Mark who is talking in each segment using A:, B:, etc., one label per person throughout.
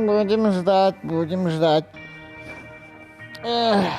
A: Будем ждать, будем ждать. Эх.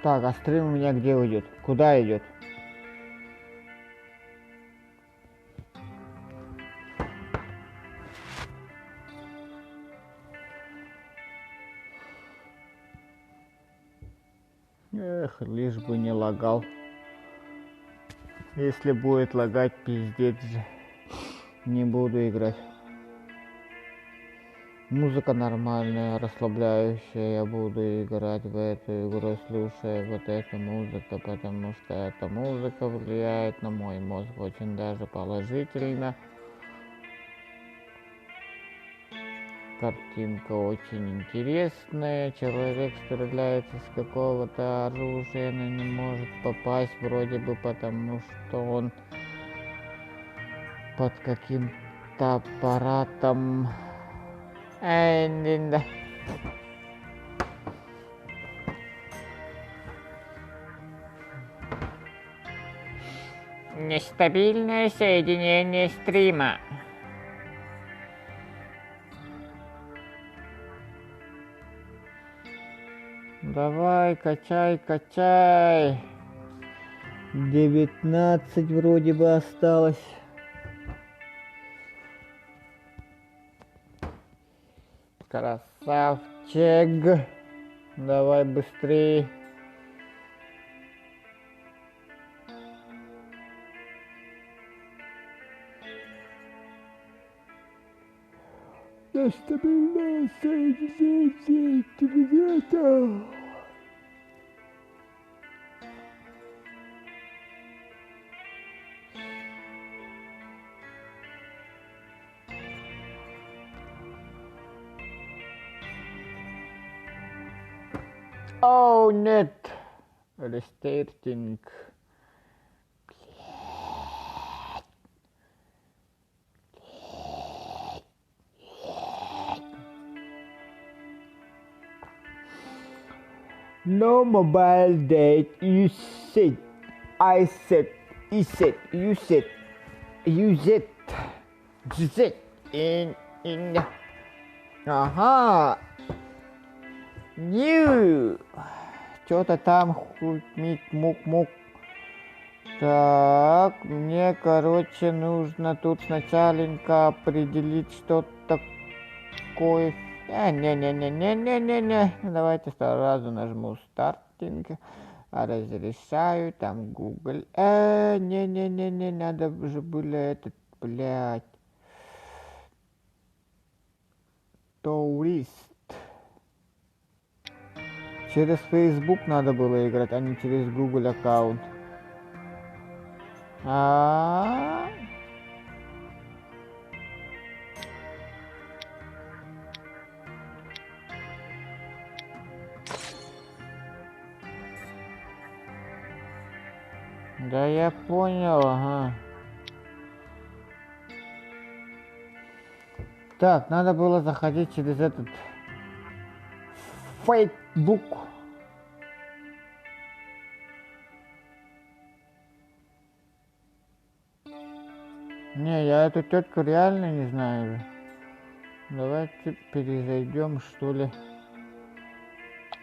A: Так, а стрим у меня где уйдет? Куда идет? Эх, лишь бы не лагал. Если будет лагать, пиздец же. Не буду играть. Музыка нормальная, расслабляющая. Я буду играть в эту игру, слушая вот эту музыку, потому что эта музыка влияет на мой мозг очень даже положительно. Картинка очень интересная. Человек стреляет из какого-то оружия, но не может попасть вроде бы, потому что он под каким-то аппаратом. Нестабильное соединение стрима. Давай, качай, качай. 19 вроде бы осталось. Красавчик. Давай быстрее. Нестабильное соединение интернета. О, нет. Рестартинг. No mobile date. You said, I said, he said, you said, you said, you said, in. Ага. New. Что-то там мук-мук. Так, мне, короче, нужно тут сначала определить, что такое. Не. Давайте сразу нажму стартинг. Разрешаю, там Google. Не, надо же было этот, блядь. Турист. Через Facebook надо было играть, а не через Google аккаунт. Да я понял, ага. Так, надо было заходить через этот Facebook. Не, я эту тетку реально не знаю. Давайте перезайдем, что ли.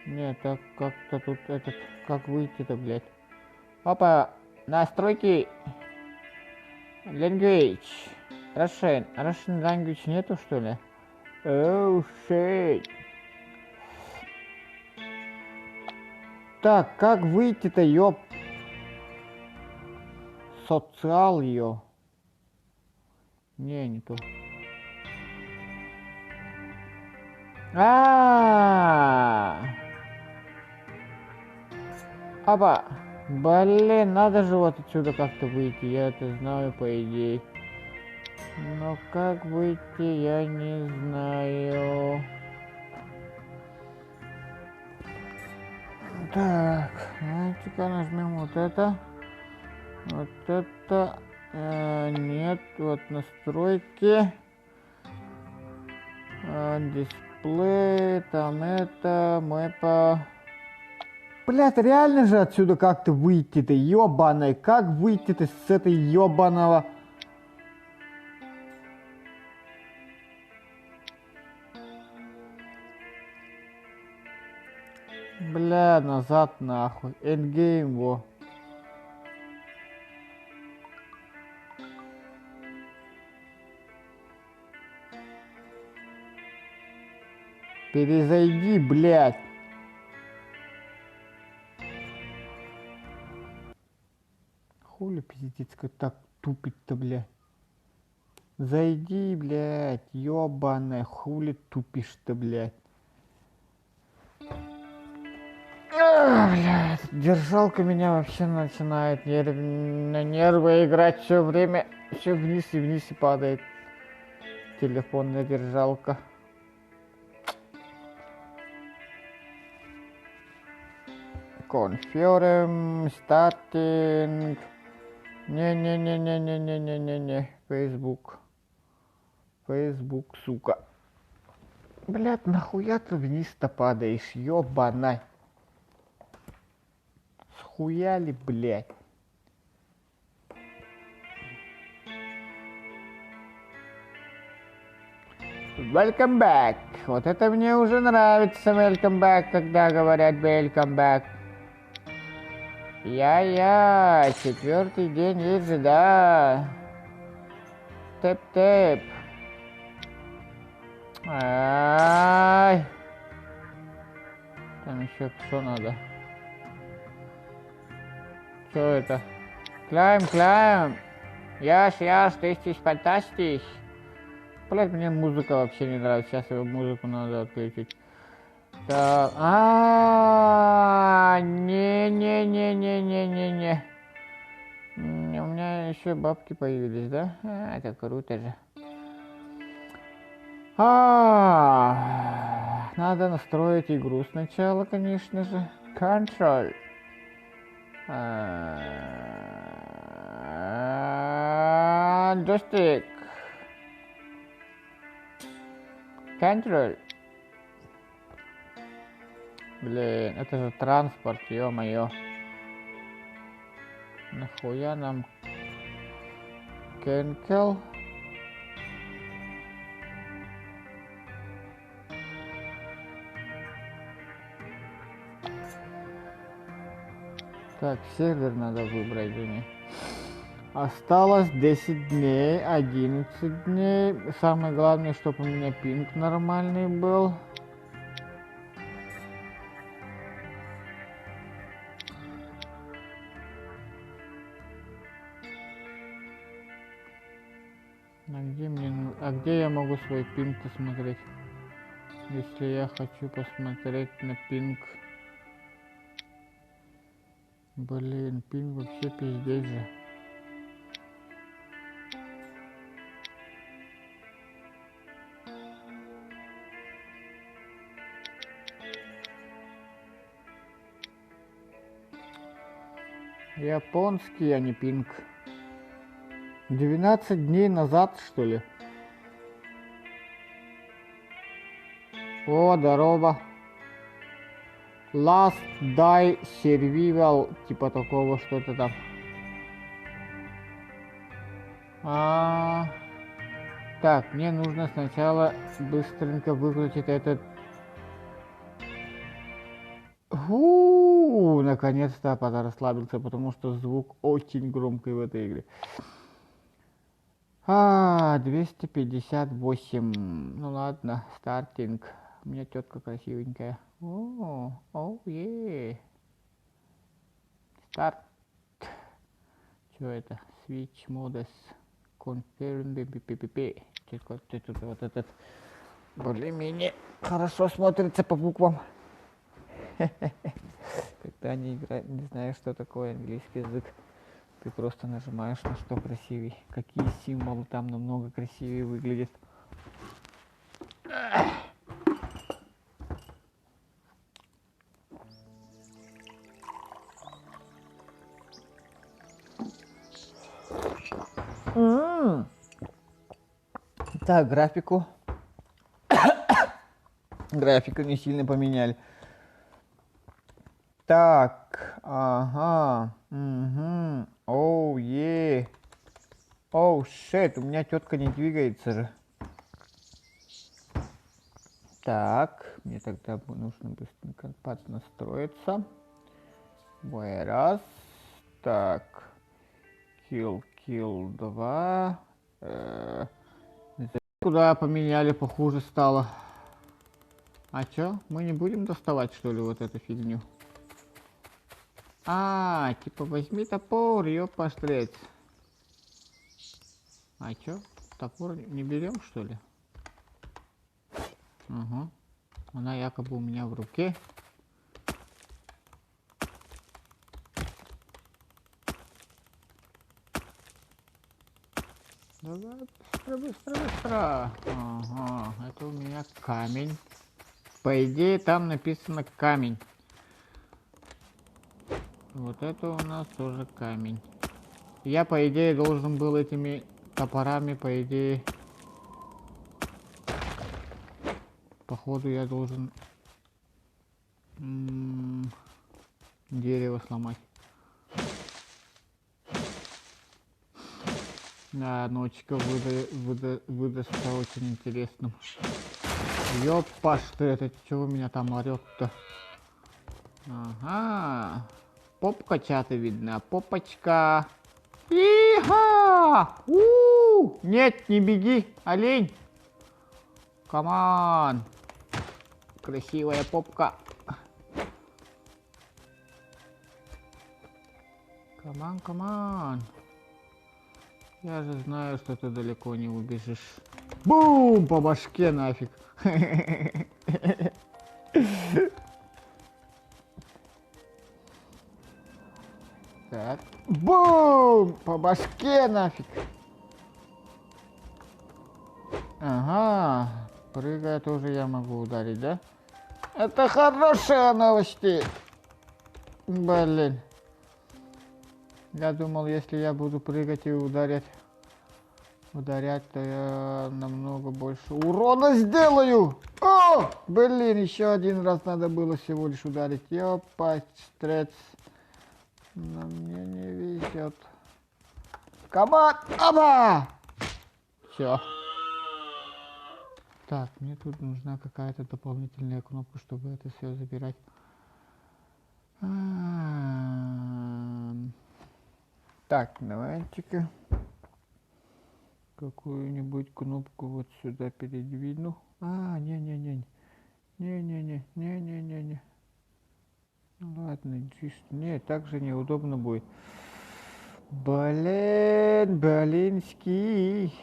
A: Не, так как-то тут этот... Как выйти-то, блядь? Опа! Настройки! Language. Russian. Russian language нету, что ли? Oh, shit. Так, как выйти-то, ёп? Социал ее. Не то. Опа! Блин, надо же вот отсюда как-то выйти, я это знаю по идее. Но как выйти, я не знаю. Так, давайте-ка нажмем вот это. Вот это. Нет, вот настройки. Дисплей, там это, мэпа. Блядь, реально же отсюда как-то выйти-то, ёбаный. Как выйти-то с этой ёбаного... Бля, назад нахуй. Эндгейм, во. Перезайди, блядь. Хули пиздец, как так тупить-то, блядь. Зайди, блядь, ёбаная, хули тупишь-то, блядь. Блядь, держалка меня вообще начинает на нервы играть все время. Все вниз и падает. Телефонная держалка. Confirm, starting. Не. Facebook. Facebook, сука. Блядь, нахуя ты вниз-то падаешь, ёбаный. Схуяли, блядь. Welcome back. Вот это мне уже нравится, welcome back, когда говорят welcome back. Я, 4-й день есть же, да. Тэп-тэп. Ай. Там еще что надо? Что это? Climb. Яш, ты здесь фантастиш. Блять, мне музыка вообще не нравится. Сейчас его музыку надо отключить. Так, не. У меня еще бабки появились, да? Это круто же. Надо настроить игру сначала, конечно же. Control. Joystick. Control. Блин, это же транспорт, ё-моё. Нахуя нам Cancel? Так, сервер надо выбрать мне. Осталось 10 дней, 11 дней. Самое главное, чтобы у меня пинг нормальный был. Где я могу свой пинг посмотреть? Если я хочу посмотреть на пинг. Блин, пинг вообще пиздец же. Японский, а не пинг. 12 дней назад, что ли? О, здорово. Last Die Survival, типа такого что-то там. Так, мне нужно сначала быстренько выключить этот... Наконец-то расслабился, потому что звук очень громкий в этой игре. 258. Ну ладно, стартинг. У меня тетка красивенькая. Старт. Что это? Switch modus. Confirm PPP. Тут вот этот более-менее хорошо смотрится по буквам. Когда не играю, не знаю, что такое английский язык, ты просто нажимаешь на что красивей. Какие символы там намного красивее выглядят. Так, графику не сильно поменяли. Так, ага, оу, оу, шит, у меня тетка не двигается же. Так, мне тогда нужно быстренько поднастроиться. Раз. Так, kill 2. Куда поменяли, похуже стало. А чё, мы не будем доставать, что ли, вот эту фигню? Типа возьми топор, ёпастрец. А чё, топор не берем, что ли? Угу. Она якобы у меня в руке. Давай, быстро. Ага, это у меня камень. По идее, там написано камень. Вот это у нас тоже камень. Я, по идее, должен был этими топорами, по идее... Походу, я должен... дерево сломать. Да, ночка выдастся очень интересным. Ёпа, что это? Чего меня там орёт-то? Ага. Попка чата видна. Попочка. Иха! Нет, не беги, олень. Камон. Красивая попка. Камон. Я же знаю, что ты далеко не убежишь. Бум! По башке нафиг. Так. Бум! По башке нафиг. Ага. Прыгая тоже я могу ударить, да? Это хорошая новость. Блин. Я думал, если я буду прыгать и ударять, то я намного больше урона сделаю. О, блин, еще один раз надо было всего лишь ударить. Ёпа, стрец. Но мне не везет. Команд, оба! Все. Так, мне тут нужна какая-то дополнительная кнопка, чтобы это все забирать. Так, давайте-ка какую-нибудь кнопку вот сюда передвину. Не-не-не. Ну ладно, нет, так же неудобно будет. Блинский.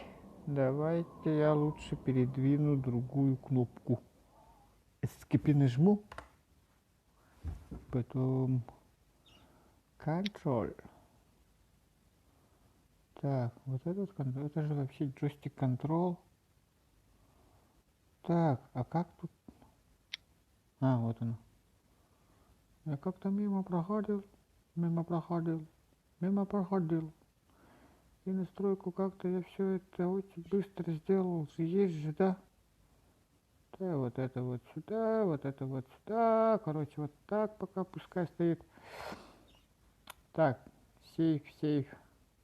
A: Давайте я лучше передвину другую кнопку. Escape нажму. Потом Control. Так, вот этот контроль, это же вообще джойстик контрол. Так, а как тут? Вот оно. Я как-то мимо проходил. И настройку как-то я все это очень быстро сделал. Есть же, да? Да, вот это вот сюда, вот это вот сюда. Короче, вот так пока пускай стоит. Так, сейф, сейф.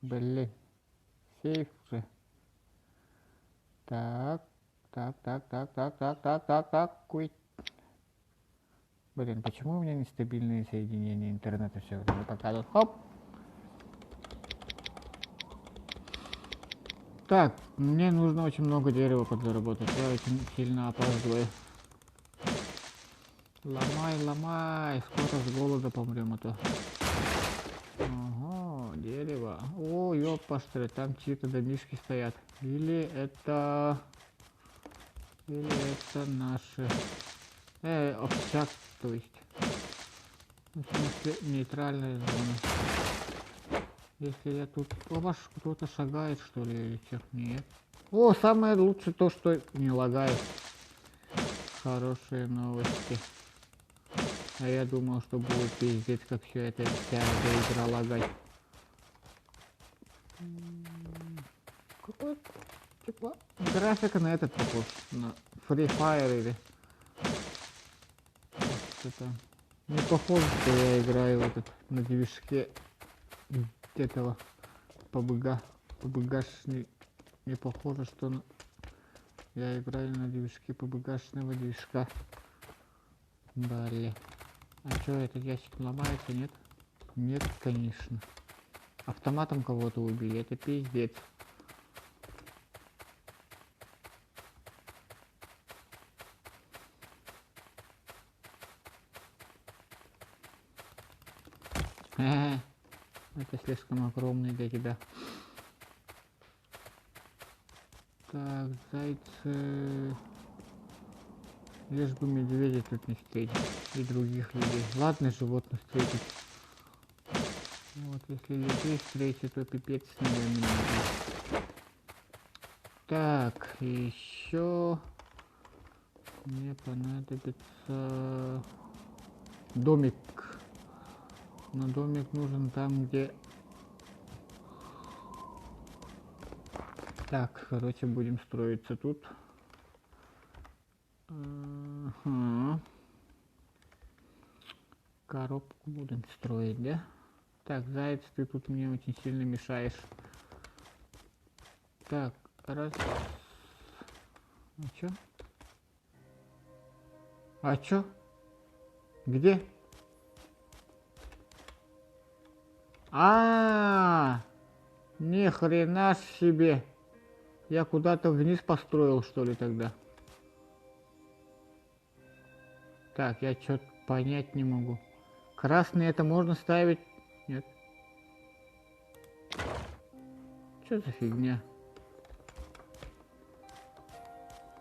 A: Блин, сейф же. Так, так. Куй. Блин, почему у меня нестабильные соединения интернета все время показывают? Хоп. Так, мне нужно очень много дерева подзаработать. Я очень сильно опаздываю. Ломай, ломай. Скоро с голода помрем, а то. Ага, дерево. О, ёппаштры, там чьи-то домишки стоят. Или это наши. Общак, то есть. В смысле, нейтральная зона. Если я тут... У вас кто-то шагает, что ли, или что? Нет. О, самое лучшее то, что не лагает. Хорошие новости. А я думал, что будет пиздец, как все это, вся эта игра лагать. Какой, типа, графика на этот похож. На Free Fire или... Что-то... Не похоже, что я играю в этот, на движке этого PUBG. PUBG не похоже, что я играю на движке PUBG-шного движка. Далее. А что, этот ящик ломается, нет? Нет, конечно. Автоматом кого-то убили, это пиздец. Это слишком огромный для тебя. Так, зайцы... Лишь бы медведя тут не встретить. И других людей. Ладно, животных встретить. Вот, если людей встретить, то пипец, наверное. Так, еще... Мне понадобится... Домик. Но домик нужен там, где... Так, короче, будем строиться тут. Коробку будем строить, да? Так, заяц, ты тут мне очень сильно мешаешь. Так, раз... А чё? А чё? Где? Ни хрена себе. Я куда-то вниз построил, что ли, тогда? Так, я что-то понять не могу. Красный это можно ставить? Нет. Что за фигня?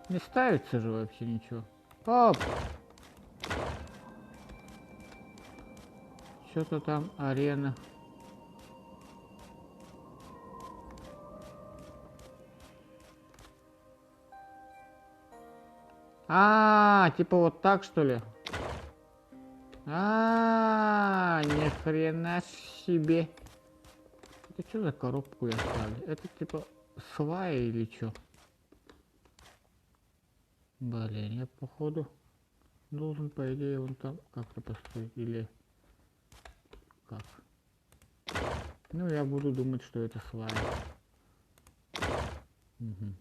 A: Не ставится же вообще ничего. Оп! Что-то там арена. Типа вот так, что ли? Ни хрена себе. Это что за коробку я ставлю? Это типа сваи или что? Блин, я походу должен, по идее, вон там как-то построить. Или как? Ну, я буду думать, что это сваи. Угу.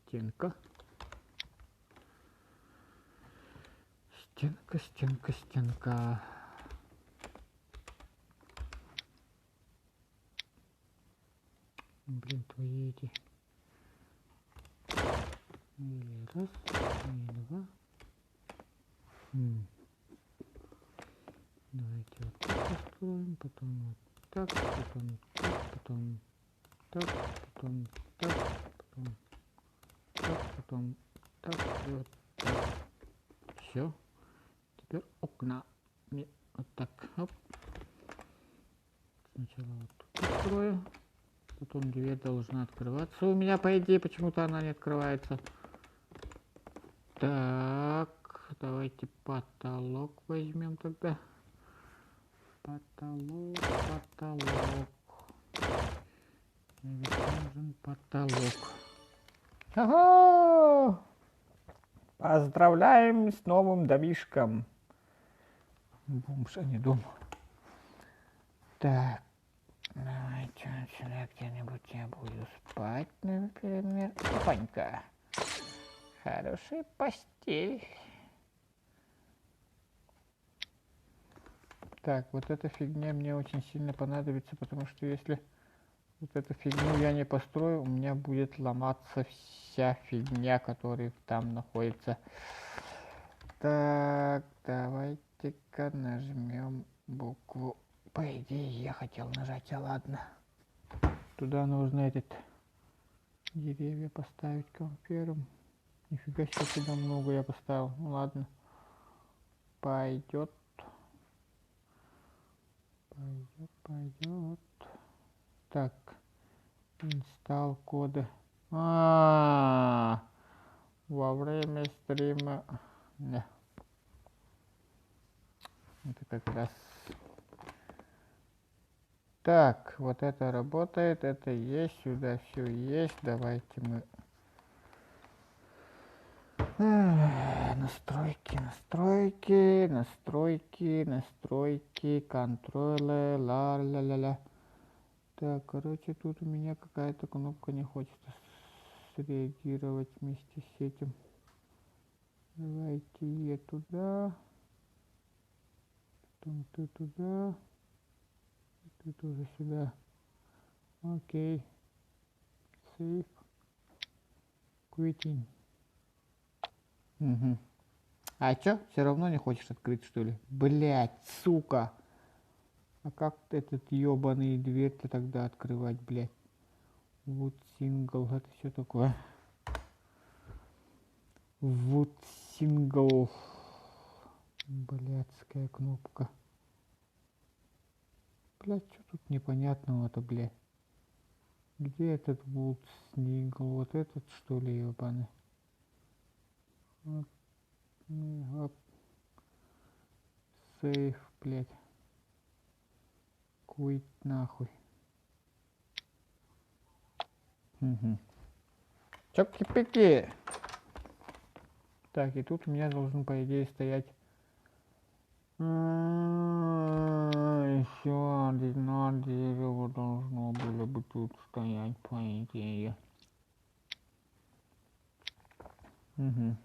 A: Стенка. Стенка, стенка, стенка. Блин, твои эти. И раз, и два. Давайте вот так построим, потом вот так, потом так, потом так, потом так, потом так, потом так, и вот так. Все. Теперь окна. Не, вот так. Оп. Сначала вот тут построю. Потом дверь должна открываться. У меня, по идее, почему-то она не открывается. Так, давайте потолок возьмем тогда. Потолок. Мне нужен потолок. Ага! Поздравляем с новым домишком. Бомж, а не дом. Так, давайте сюда где-нибудь я буду спать, например. Опанька. Хорошая постель. Так, вот эта фигня мне очень сильно понадобится, потому что если вот эту фигню я не построю, у меня будет ломаться вся фигня, которая там находится. Так, давайте-ка нажмем букву. По идее, я хотел нажать, а ладно. Туда нужно этот деревья поставить первым. Нифига себе, туда много я поставил. Ну ладно. Пойдет. Пойдет. Так. Инсталл коды. Во время стрима. Да. Это как раз. Так, вот это работает, это есть, сюда все есть. Давайте мы настройки, контролы, ла-ла-ла-ла. Так, короче, тут у меня какая-то кнопка не хочет среагировать вместе с этим. Давайте я туда, потом ты туда, ты тоже сюда. Окей. Save. Quitting. Угу. А чё? Все равно не хочешь открыть, что ли? Блять, сука. А как этот ёбаный дверь-то тогда открывать, блять? Вот сингл, это что такое? Вот сингл. Блядская кнопка. Блять, что тут непонятного-то, блядь? Где этот вот сингл? Вот этот, что ли, ёбаный? Вот. Оп. Сейф, блядь. Куит нахуй. Угу. Чоки-пики. Так, и тут у меня должен, по идее, стоять. Еще одно дерево должно было бы тут стоять, по идее. Угу.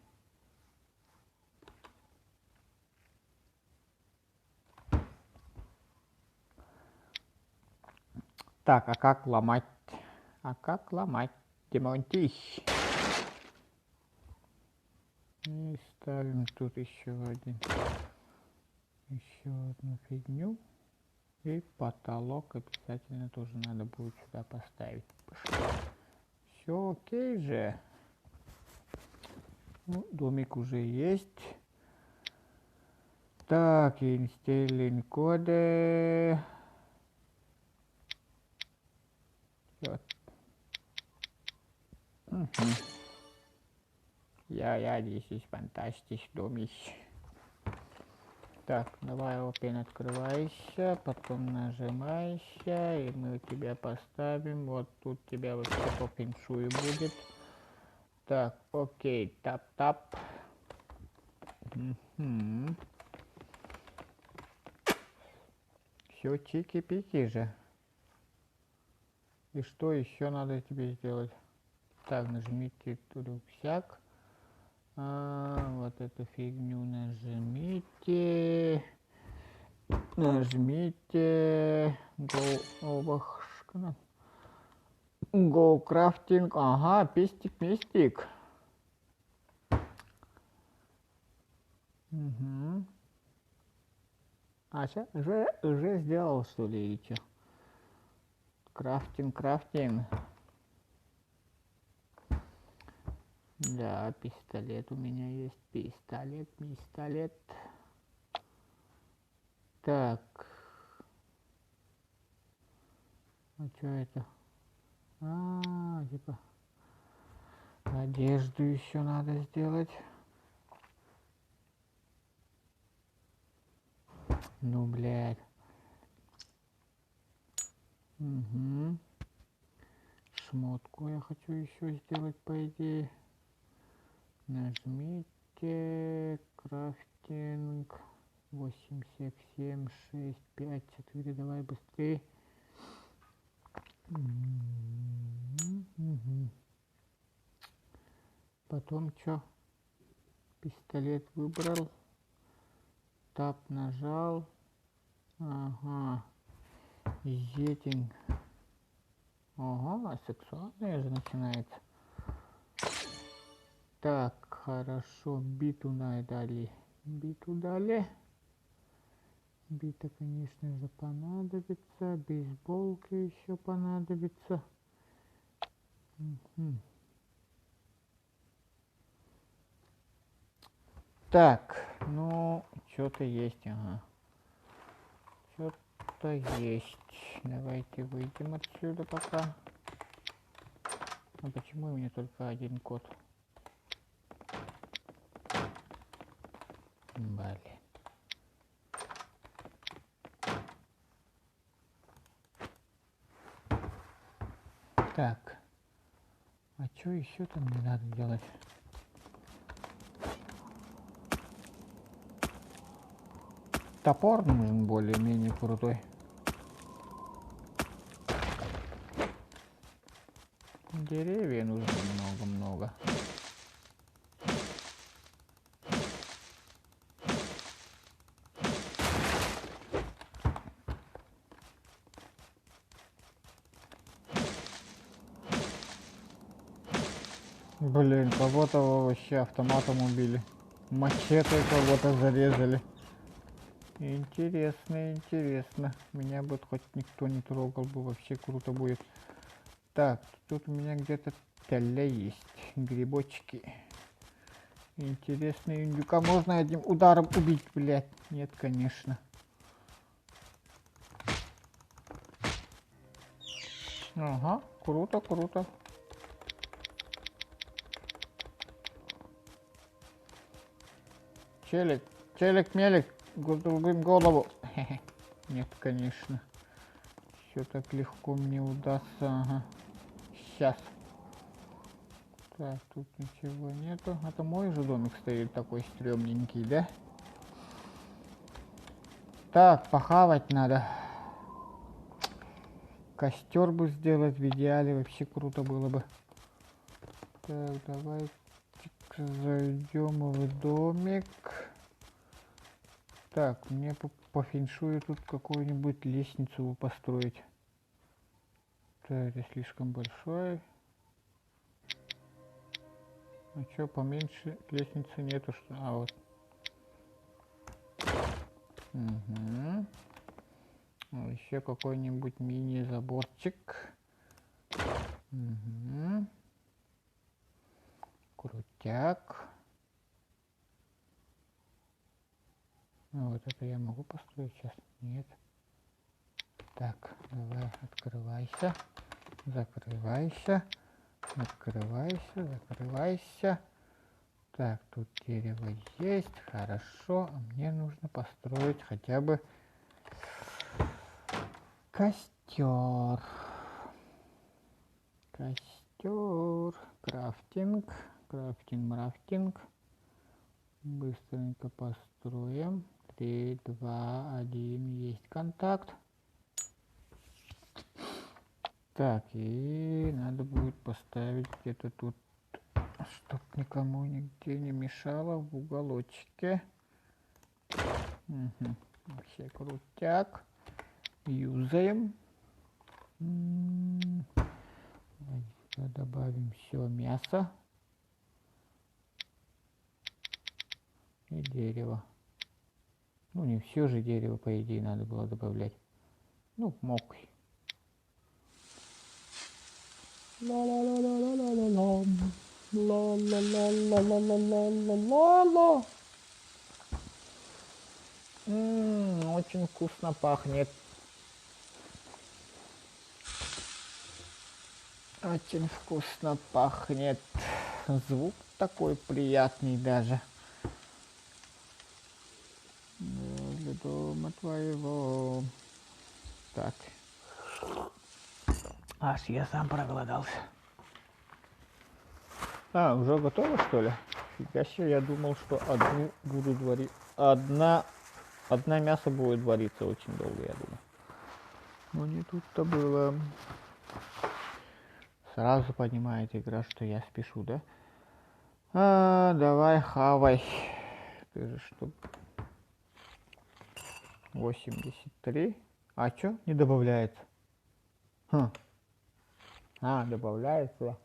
A: Так, а как ломать? Демонтись. И ставим тут еще одну фигню. И потолок обязательно тоже надо будет сюда поставить. Все окей же. Ну, домик уже есть. Так, инсталлин коды. Вот. Угу. Ja, здесь есть фантастич домик. Так, давай open открывайся, потом нажимайся, и мы тебя поставим. Вот тут тебя вообще по фэншую будет. Так, окей, тап-тап. Угу. Все чики-пики же. И что еще надо тебе сделать? Так, нажмите рюкзак. Вот эту фигню нажмите. Go crafting. Ага, пистик. Угу. А что, уже сделал, что ли, или что? Крафтинг. Да, пистолет у меня есть. Пистолет. Так. А что это? Типа одежду еще надо сделать. Ну, блядь. Угу. Шмотку я хочу еще сделать, по идее. Нажмите. крафтинг. 87, 6, 5, 4, давай быстрее. Потом что? Пистолет выбрал. Тап нажал. Ага. Зетинг. Ага, сексуальное же начинается. Так, хорошо. Биту дали. Биту дали. Бита, конечно же, понадобится. Бейсболка еще понадобится. Угу. Так, ну, что-то есть, ага. Что-то есть. Давайте выйдем отсюда пока. А почему у меня только один код? Блин. Так. А что еще там мне надо делать? Топор нужен более-менее крутой. Деревья нужно много-много. Блин, кого-то вообще автоматом убили. Мачете кого-то зарезали. Интересно, интересно. Меня бы хоть никто не трогал бы, вообще круто будет. Так, тут у меня где-то теля есть. Грибочки. Интересно, индюка можно одним ударом убить, блядь? Нет, конечно. Ага, круто, круто. Челик, челик-мелик, гудубым голову. Нет, конечно. Все так легко мне удастся. Ага. Сейчас. Так, тут ничего нету. Это мой же домик стоит такой стрёмненький, да? Так, похавать надо. Костер бы сделать в идеале, вообще круто было бы. Так, давай зайдем в домик. Так, мне по феншую тут какую-нибудь лестницу построить. Так, это слишком большой. А чё, поменьше лестницы нету, что? А, вот. Угу. Еще какой-нибудь мини-заборчик. Угу. Крутяк. А вот это я могу построить сейчас? Нет. Так, давай, открывайся. Закрывайся. Открывайся, закрывайся. Так, тут дерево есть, хорошо. А мне нужно построить хотя бы костер. Костер. Крафтинг. Крафтинг. Быстренько построим. 3, 2, 1. Есть контакт. Так, и надо будет поставить где-то тут, чтоб никому нигде не мешало, в уголочке. Угу. Вообще крутяк. Юзаем. Добавим все мясо и дерево. Ну, не все же дерево, по идее, надо было добавлять. Ну, мог. Ла-ла-ла-ла-ла-ла-ла. Ла-ла-ла-ла-ла-ла-ла-ла-ла. Очень вкусно пахнет. Очень вкусно пахнет. Звук такой приятный даже. Для дома твоего. Так. Аж я сам проголодался. А, уже готово, что ли? Нифига себе, я думал, что одну буду варить. Одна мясо будет вариться очень долго, я думаю. Но не тут-то было. Сразу понимает игра, что я спешу, да? Давай хавай. Ты же что? 83. А чё не добавляется? Добавляется.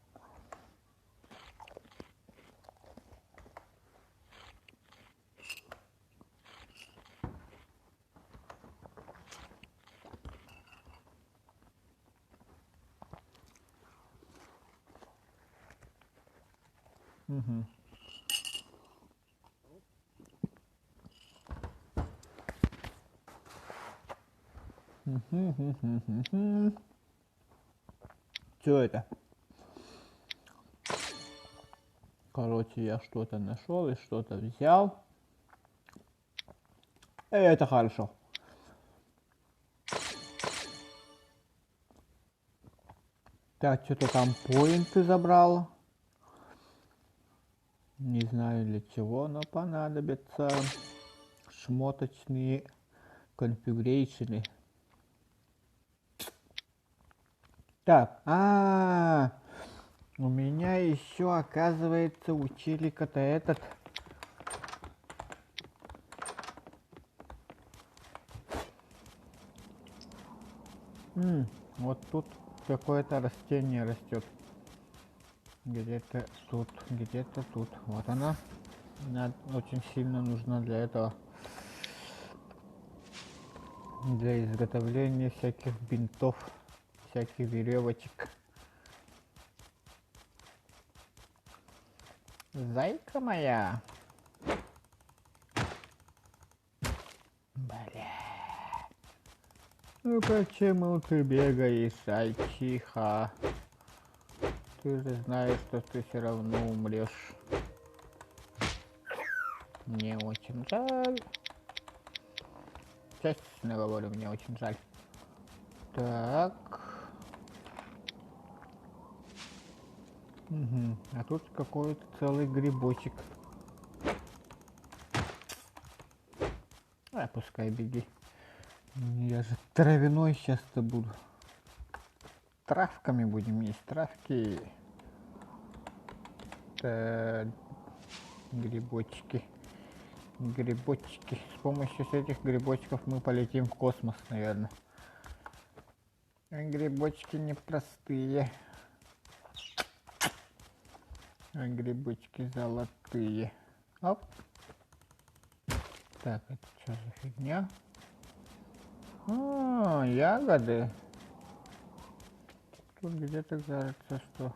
A: Угу. Что это? Короче, я что-то нашел и что-то взял. Это хорошо. Так, что-то там поинты забрал. Не знаю для чего, но понадобятся шмоточные конфигурейшены. Так, у меня еще, оказывается, у челика-то этот. Вот тут какое-то растение растет. Где-то тут, где-то тут. Вот она. Она очень сильно нужна для этого. Для изготовления всяких бинтов, всяких веревочек. Зайка моя. Бля. Ну почему ты бегаешь, зайчиха? Ты же знаешь, что ты все равно умрешь. Мне очень жаль. Честно говорю, мне очень жаль. Так. Угу. А тут какой-то целый грибочек. Пускай беги. Я же травяной сейчас-то буду. Травками будем есть, травки. Так. Грибочки. Грибочки. С помощью этих грибочков мы полетим в космос, наверное. Грибочки непростые. Грибочки золотые. Оп. Так, это что за фигня? Ягоды. Тут где-то кажется, что...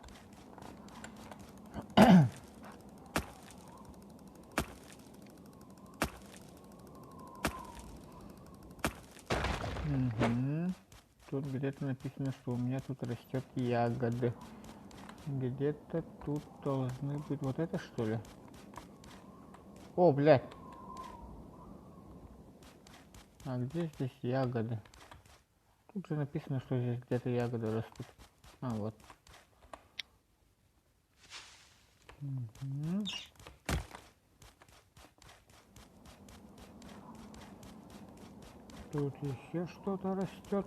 A: Угу. Тут где-то написано, что у меня тут растет ягоды. Где-то тут должны быть... Вот это что ли? О, блядь. А где здесь ягоды? Тут же написано, что здесь где-то ягоды растут. Вот. Угу. Тут еще что-то растет.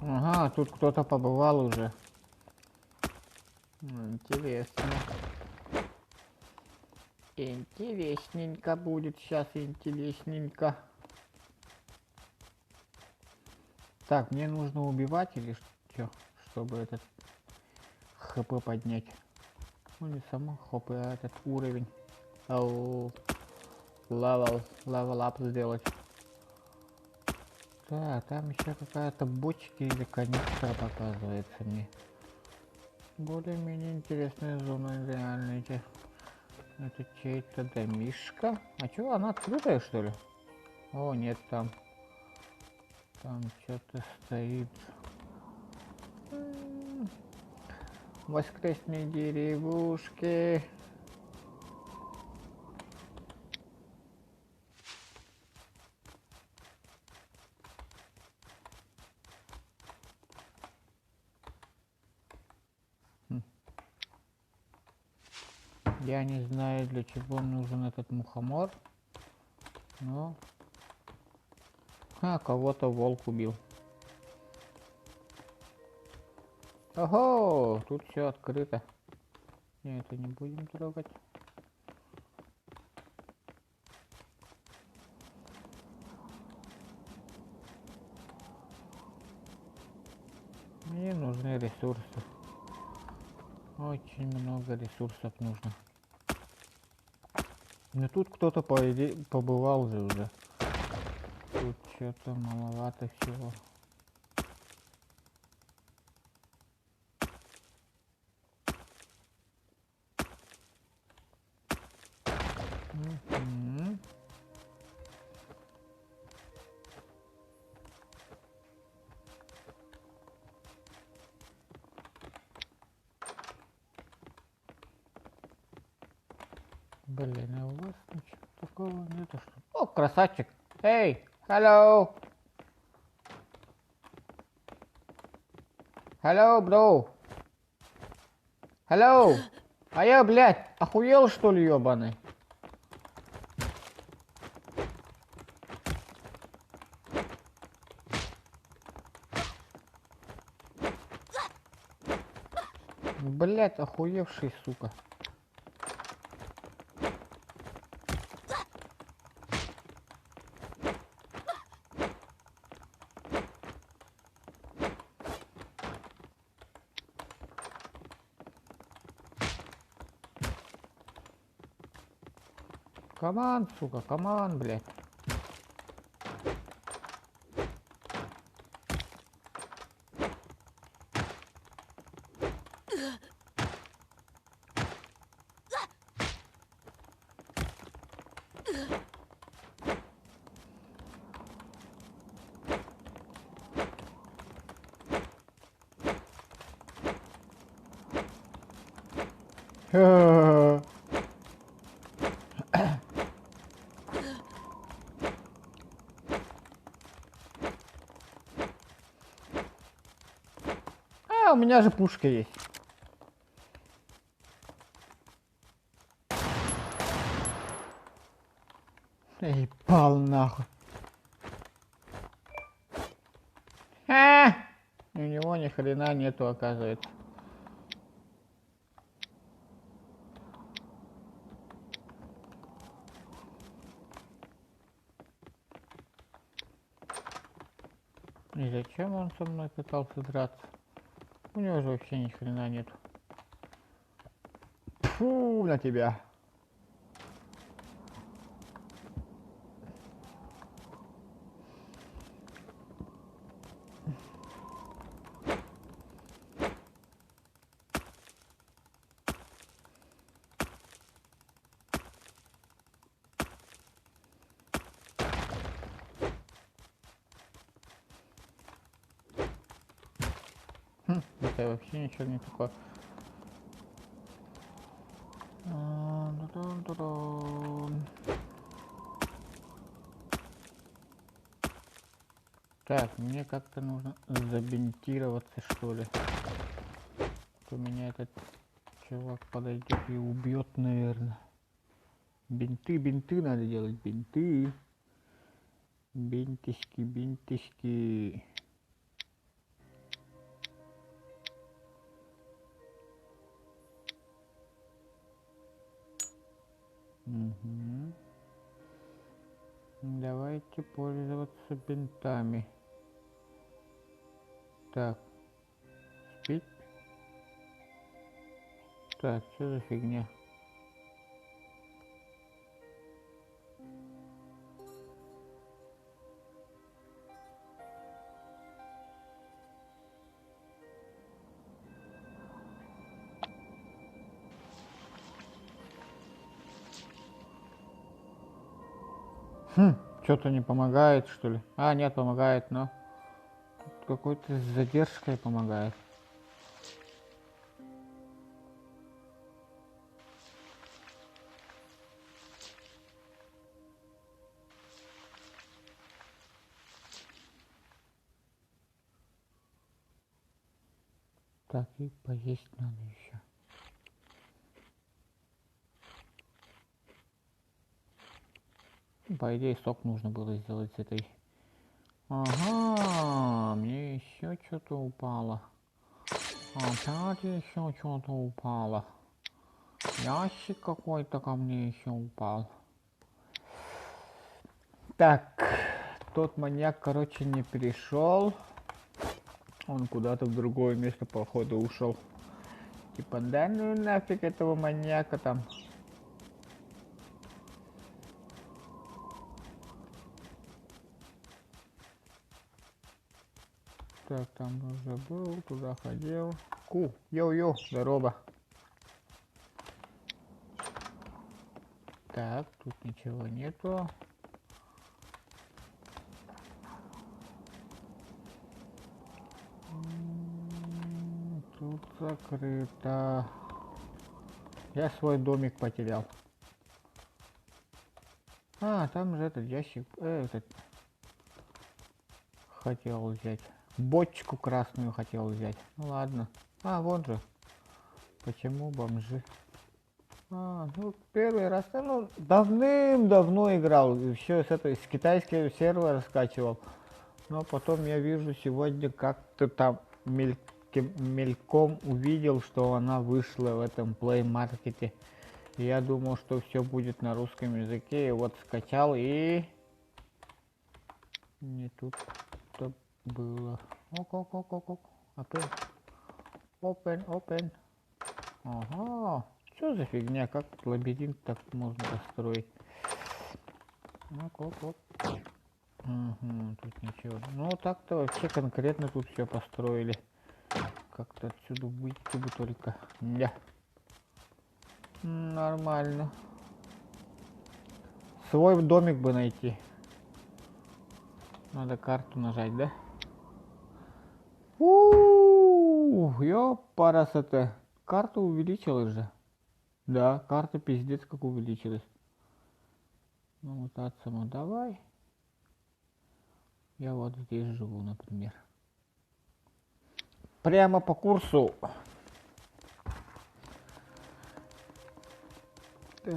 A: Ага, тут кто-то побывал уже. Интересно. Интересненько будет сейчас, интересненько. Так, мне нужно убивать или что, чтобы этот ХП поднять? Ну не само ХП, а этот уровень. Левел ап сделать. Да, там еще какая-то бочка или канистра показывается мне. Более-менее интересная зона реально. Это чей-то домишка. А чё, она открытая, что ли? О, нет, там что-то стоит. Воскресные деревушки. Я не знаю, для чего нужен этот мухомор, но... кого-то волк убил. Ого, тут все открыто. Не, это не будем трогать. Мне нужны ресурсы. Очень много ресурсов нужно. Но тут кто-то побывал же уже. Тут что-то маловато всего. Блин, а у вас ничего такого нету, что... О, красавчик! Эй, hello! Hello, bro! Hello! А я, блядь, охуел, что ли, ёбаный? Блядь, охуевший, сука. Команд, сука, команд, блядь. У меня же пушка есть. Ебал нахуй. У него ни хрена нету, оказывается. И зачем он со мной пытался драться? У него же вообще ни хрена нету. Фу на тебя. Это вообще ничего не такое. Так, мне как-то нужно забинтироваться, что ли. У меня этот чувак подойдет и убьет, наверное. Бинты надо делать, бинты. Бинтишки. Угу. Давайте пользоваться бинтами. Так. Спить. Так, что за фигня? Что-то не помогает, что ли? Нет, помогает, но какой-то с задержкой помогает. Так, и поесть надо еще. По идее, сок нужно было сделать с этой. Ага, мне еще что-то упало. Опять еще что-то упало. Ящик какой-то ко мне еще упал. Так, тот маньяк, короче, не пришел. Он куда-то в другое место, походу, ушел. Типа, да ну нафиг этого маньяка там. Так, там уже был, туда ходил. Йоу-йоу, здорово. Так, тут ничего нету. Тут закрыто. Я свой домик потерял. А, там же этот ящик, этот хотел взять. Бочку красную хотел взять. Ну ладно. А, вот же. Почему бомжи? А, ну первый раз, ну давным-давно играл. Еще с китайского сервера скачивал. Но потом я вижу сегодня как-то там мельком увидел, что она вышла в этом Play Market. И я думал, что все будет на русском языке. И вот скачал и... Не тут-то было. Ок. Open. Ага. Что за фигня? Как лабиринт так можно построить? Оп. Угу, тут ничего. Ну так-то вообще конкретно тут все построили. Как-то отсюда выйти бы только. Да. Нормально. Свой домик бы найти. Надо карту нажать, да? Ёпарасоте. Карта увеличилась же. Да, карта пиздец как увеличилась. Ну вот от само давай. Я вот здесь живу, например. Прямо по курсу. Так,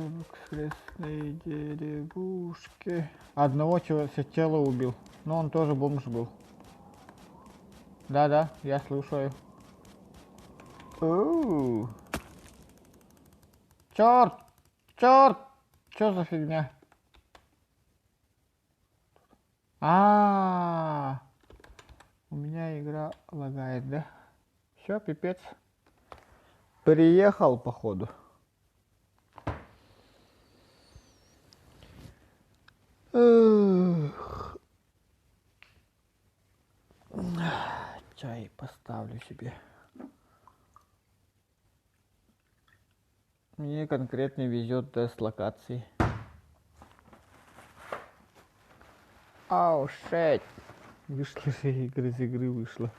A: крестные деревушки. Одного тела убил. Но он тоже бомж был. Да, я слушаю. Черт! Что за фигня? У меня игра лагает, да? Все, пипец. Приехал, походу. Чай поставлю себе. Мне конкретно везет тест локации. Ау, шет. Вышла же из игры вышла.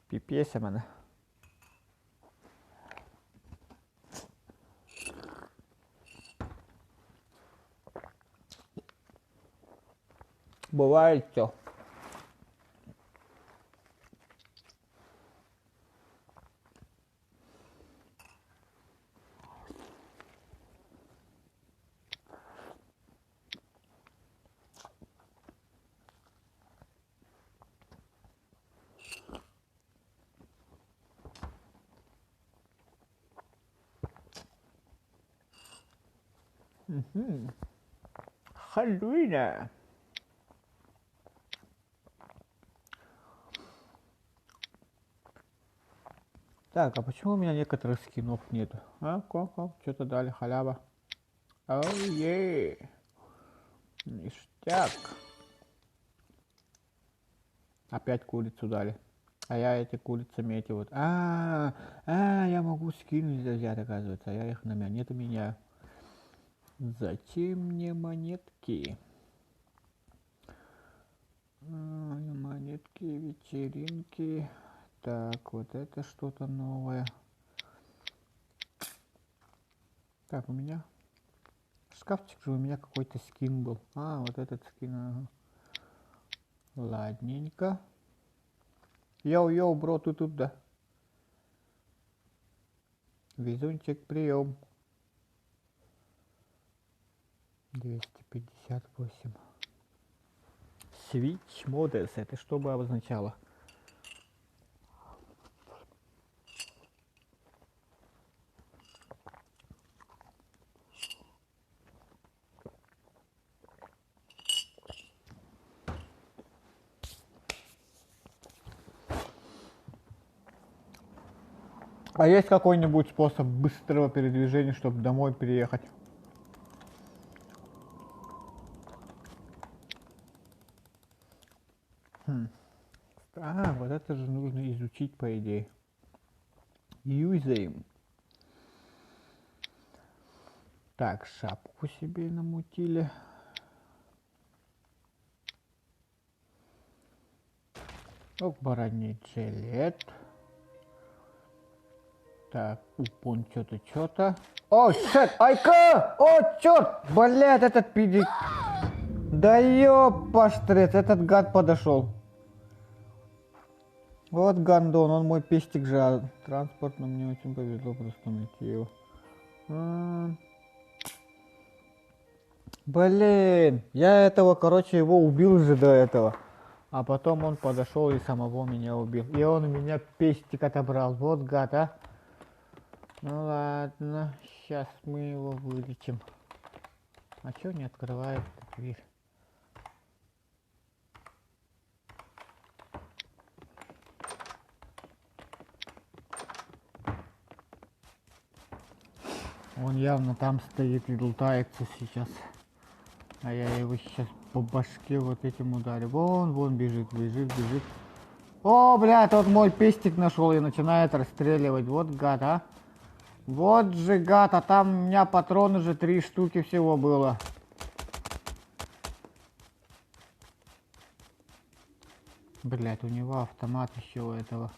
A: Пипец, мана. Бывает все. Халлуина. Так, а почему у меня некоторых скинов нету? Что-то дали, халява. Оу-е. Ништяк. Опять курицу дали. А я эти курицами эти вот. Я могу скины взять, оказывается. А я их на монеты меняю. Зачем мне монетки? Монетки, вечеринки. Так, вот это что-то новое. Так, у меня шкафчик же у меня какой-то скин был. Вот этот скин. Ага. Ладненько. Йоу, бро, ты тут, да? Везунчик, прием. 258. Switch Models. Это что бы обозначало? А есть какой-нибудь способ быстрого передвижения, чтобы домой переехать? А, вот это же нужно изучить, по идее. Юзаем. Так, шапку себе намутили. Ок, бараний жилет. Так, упон что-то. О, шет, айка! О, черт! Блядь, этот пидик. Да ёпаштрец, этот гад подошел. Вот гандон, он мой пестик жал. Транспорт, но мне очень повезло просто найти его. Блин, я этого, короче, его убил же до этого. А потом он подошел и самого меня убил. И он у меня пестик отобрал. Вот гад, а. Ну ладно, сейчас мы его вылечим. А чё не открывает дверь? Он явно там стоит и лутается сейчас. А я его сейчас по башке вот этим ударю. Вон бежит. О, бля, тот мой пестик нашел и начинает расстреливать. Вот гад, а. Вот же гад, а там у меня патроны же 3 штуки всего было. Блять, у него автомат еще у этого.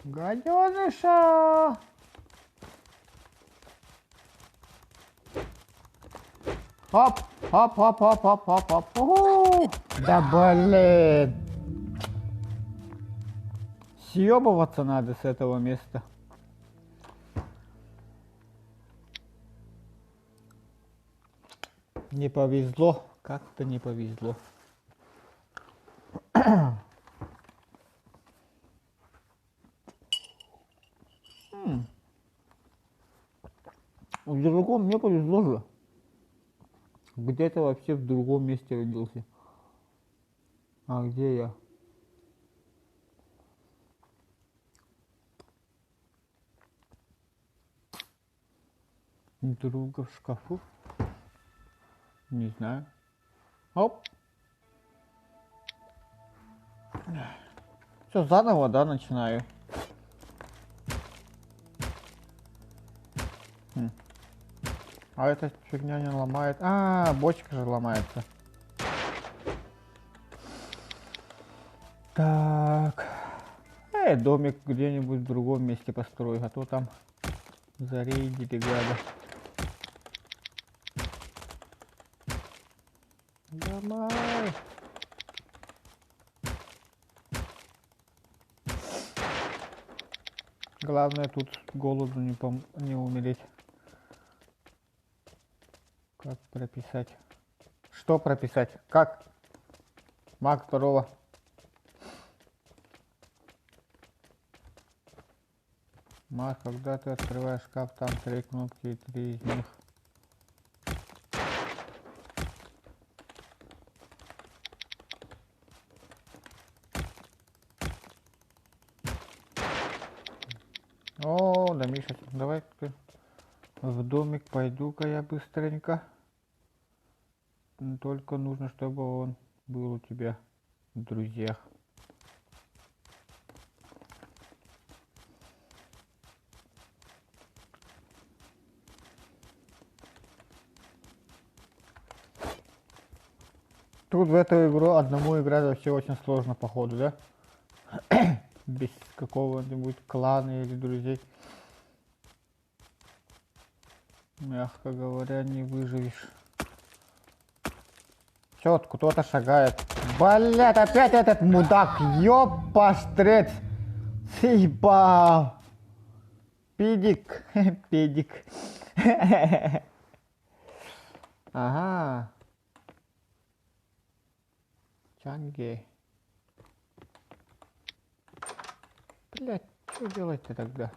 A: Гаденыша! Оп! Да блин! Съебываться надо с этого места. Не повезло, как-то не повезло. В другом мне повезло же. Где-то вообще в другом месте родился. А где я? Друга в шкафу? Не знаю. Оп. Все, заново, да, начинаю. А эта фигня не ломает. А, бочка же ломается. Так. Домик где-нибудь в другом месте построю, а то там зарейдили гада. Давай. Главное тут с голоду не умереть. Как прописать? Что прописать? Как? Маг второго. Маг, когда ты открываешь шкаф, там 3 кнопки и 3 из них. О, да, Миша, давай в домик пойду-ка я быстренько. Только нужно, чтобы он был у тебя в друзьях. Тут в эту игру одному играть вообще очень сложно, походу, да? Без какого-нибудь клана или друзей. Мягко говоря, не выживешь. Чё, кто-то шагает. Блять, опять этот мудак, ёпаштрец. Съебал. Педик, педик. Ага. Чанги. Блять, что делать-то тогда?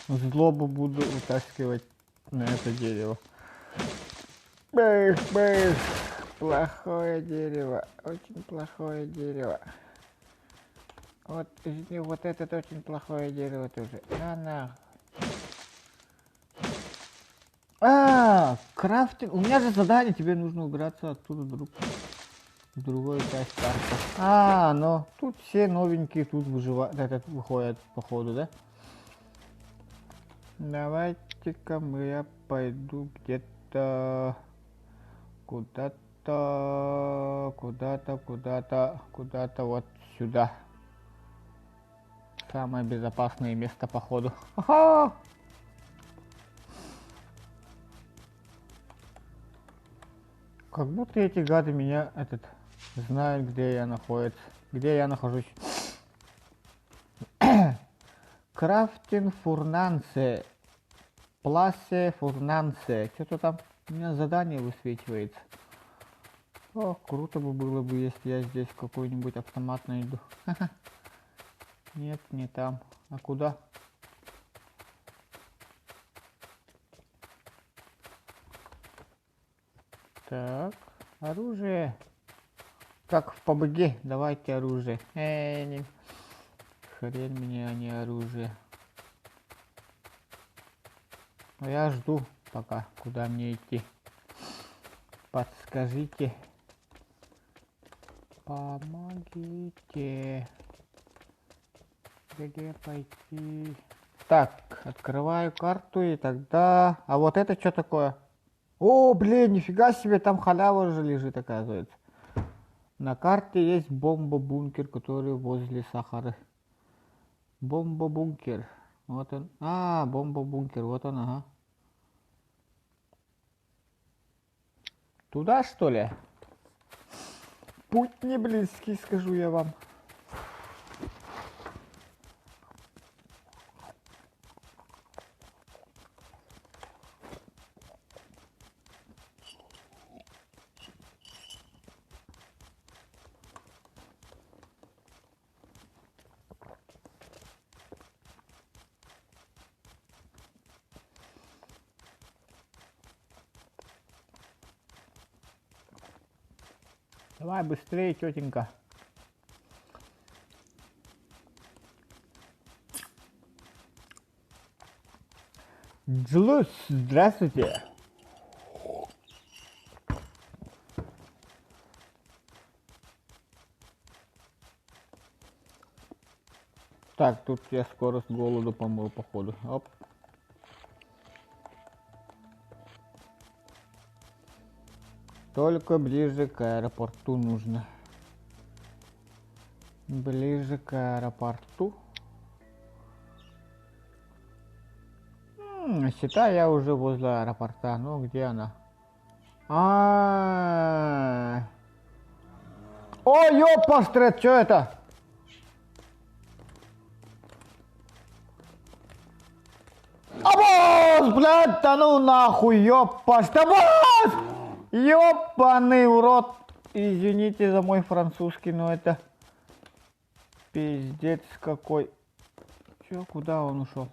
A: Злобу буду утаскивать на это дерево. Бэх, бэх. Плохое дерево. Очень плохое дерево. Вот из него вот это очень плохое дерево тоже. На. Крафтинг. У меня же задание, тебе нужно убираться оттуда в другую часть карты. Ну тут все новенькие тут выживают, этот выходят походу, да? Давайте-ка я пойду где-то куда-то вот сюда. Самое безопасное место походу. Ага! Как будто эти гады меня знают, где я нахожусь. Крафтинг фурнансе. Пласе фурнансе. Что-то там у меня задание высвечивается. О, круто бы было бы, если я здесь какой-нибудь автомат найду. Нет, не там. А куда? Так, оружие. Как в PUBG. Давайте оружие. Хрен мне, а не оружие. Но я жду пока, куда мне идти. Подскажите. Помогите. Где пойти? Так, открываю карту и тогда... А вот это что такое? О, блин, нифига себе, там халява уже лежит, оказывается. На карте есть бомба-бункер, который возле Сахары. Бомба-бункер. Вот он. Бомба-бункер, вот он, ага. Туда, что ли? Путь не близкий, скажу я вам. Давай быстрее, тетенька. Джлус, здравствуйте. Так, тут я скоро с голоду помыл, походу. Оп. Только ближе к аэропорту нужно. Ближе к аэропорту. Считай, я уже возле аэропорта. Ну, где она? О, ёпастрет, что это? Абос, блядь, да ну нахуй, ёпастрет, ёпаный урод. Извините за мой французский, но это пиздец какой. Чё, куда он ушел?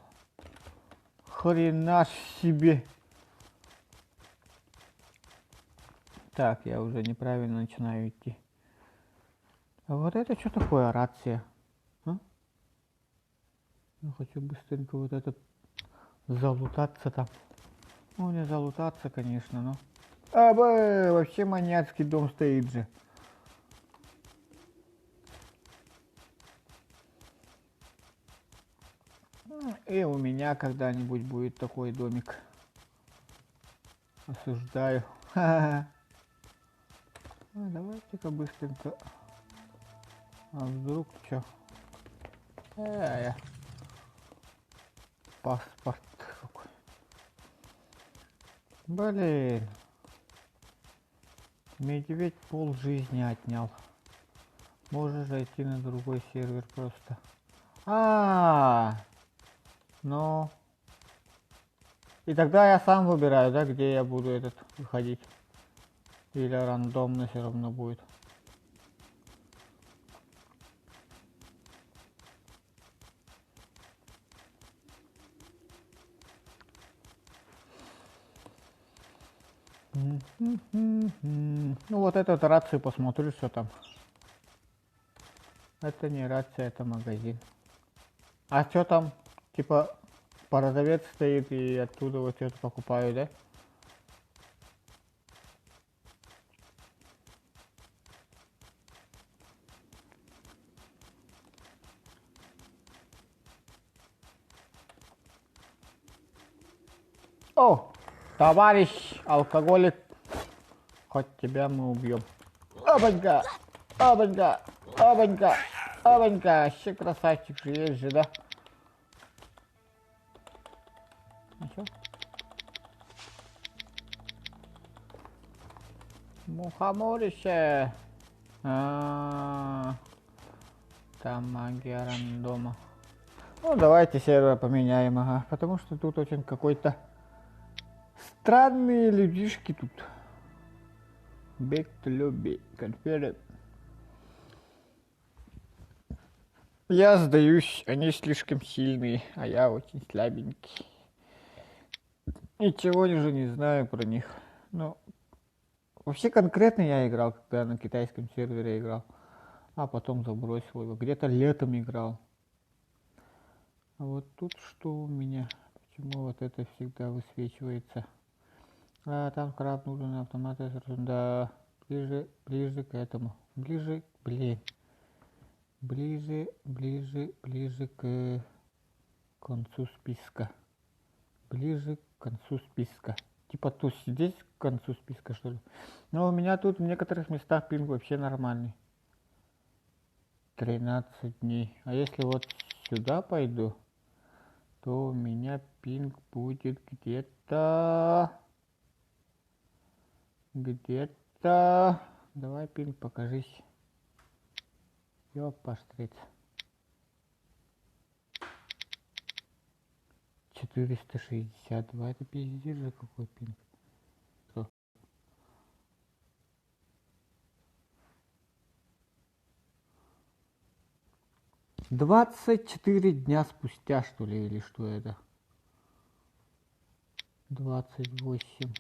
A: Хрена себе. Так, я уже неправильно начинаю идти. А вот это что такое рация? А? Я хочу быстренько вот этот залутаться там. Ну, не залутаться, конечно, но... вообще маньяцкий дом стоит же. И у меня когда-нибудь будет такой домик. Осуждаю. Давайте-ка быстренько. А вдруг что? Паспорт какой. Блин. Медведь пол жизни отнял. Можешь зайти на другой сервер просто. Ну. И тогда я сам выбираю, да, где я буду выходить. Или рандомно все равно будет. Ну вот эту рацию посмотрю, что там. Это не рация, это магазин. А что там? Типа продавец стоит и оттуда вот что-то покупаю, да? О, товарищ алкоголик, хоть тебя мы убьем. Обанька, обанька, обанька, обанька, вообще красавчик же есть же, да? Ничего. Мухоморище. Там магия рандома. Ну давайте сервер поменяем, ага, потому что тут очень какой-то странные людишки тут. Back to lobby, confirm. Я сдаюсь, они слишком сильные, а я очень слабенький. Ничего же не знаю про них. Ну, вообще конкретно я играл, когда на китайском сервере играл, а потом забросил его. Где-то летом играл. А вот тут что у меня? Почему вот это всегда высвечивается? Там краб нужен автомат. Да, ближе к этому. Ближе к концу списка. Ближе к концу списка. Типа тут здесь к концу списка, что ли? Но у меня тут в некоторых местах пинг вообще нормальный. 13 дней. А если вот сюда пойду, то у меня пинг будет где-то... Давай, пинг, покажись. Ёпаштриц. 462. Это пиздец же какой пинг. Что? «24 дня спустя, что ли, или что это? 28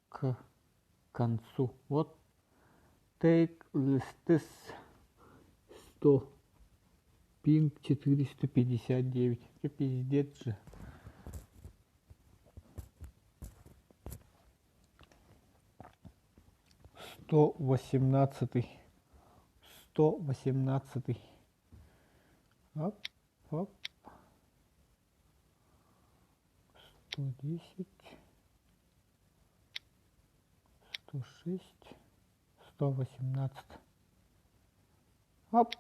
A: к концу. Вот take this 100. Пинг 459. Это пиздец же. Сто восемнадцатый. Оп, оп. 110. 106. 118. Оп.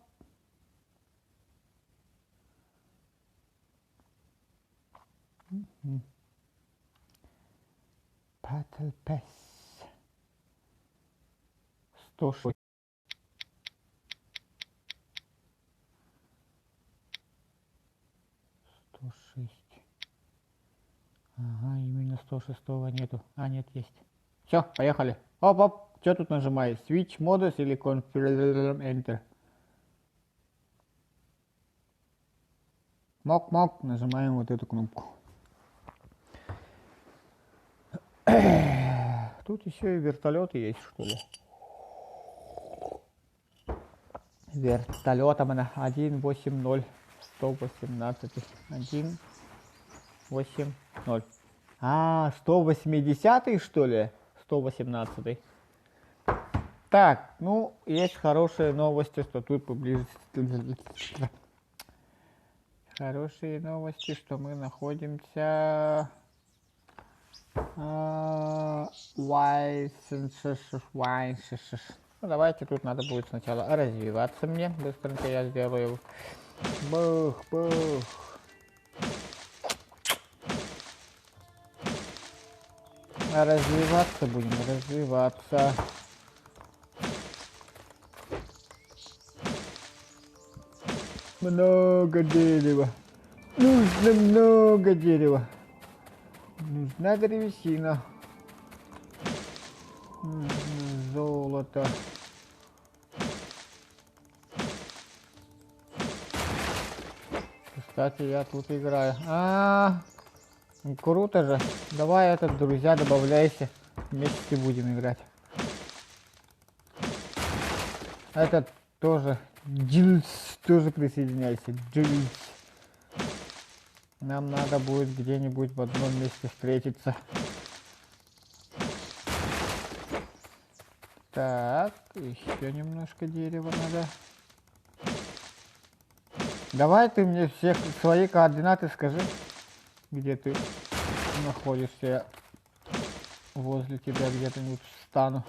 A: Battle Pass. 106. Ага, именно 106 нету. А, нет, есть. Все, поехали. Оп. Что тут нажимаю? Switch Modus или Confirm Enter? Мок. Нажимаем вот эту кнопку. Тут еще и вертолеты есть, что ли? Вертолетом она 180. 118. 180. 180, что ли? 118. Так, ну, есть хорошие новости, что тут поблизости. Хорошие новости, что мы находимся... Ну, давайте, тут надо будет сначала развиваться мне. Быстренько я сделаю. Бух. Развиваться будем, развиваться. Много дерева. Нужно много дерева. Нужна древесина. Нужно золото. Кстати, я тут играю. Круто же. Давай, друзья, добавляйся. Вместе будем играть. Этот тоже. Джилс тоже присоединяйся. Джилс. Нам надо будет где-нибудь в одном месте встретиться. Так, еще немножко дерева надо. Давай ты мне всех свои координаты скажи, где ты находишься. Я возле тебя где-то-нибудь встану.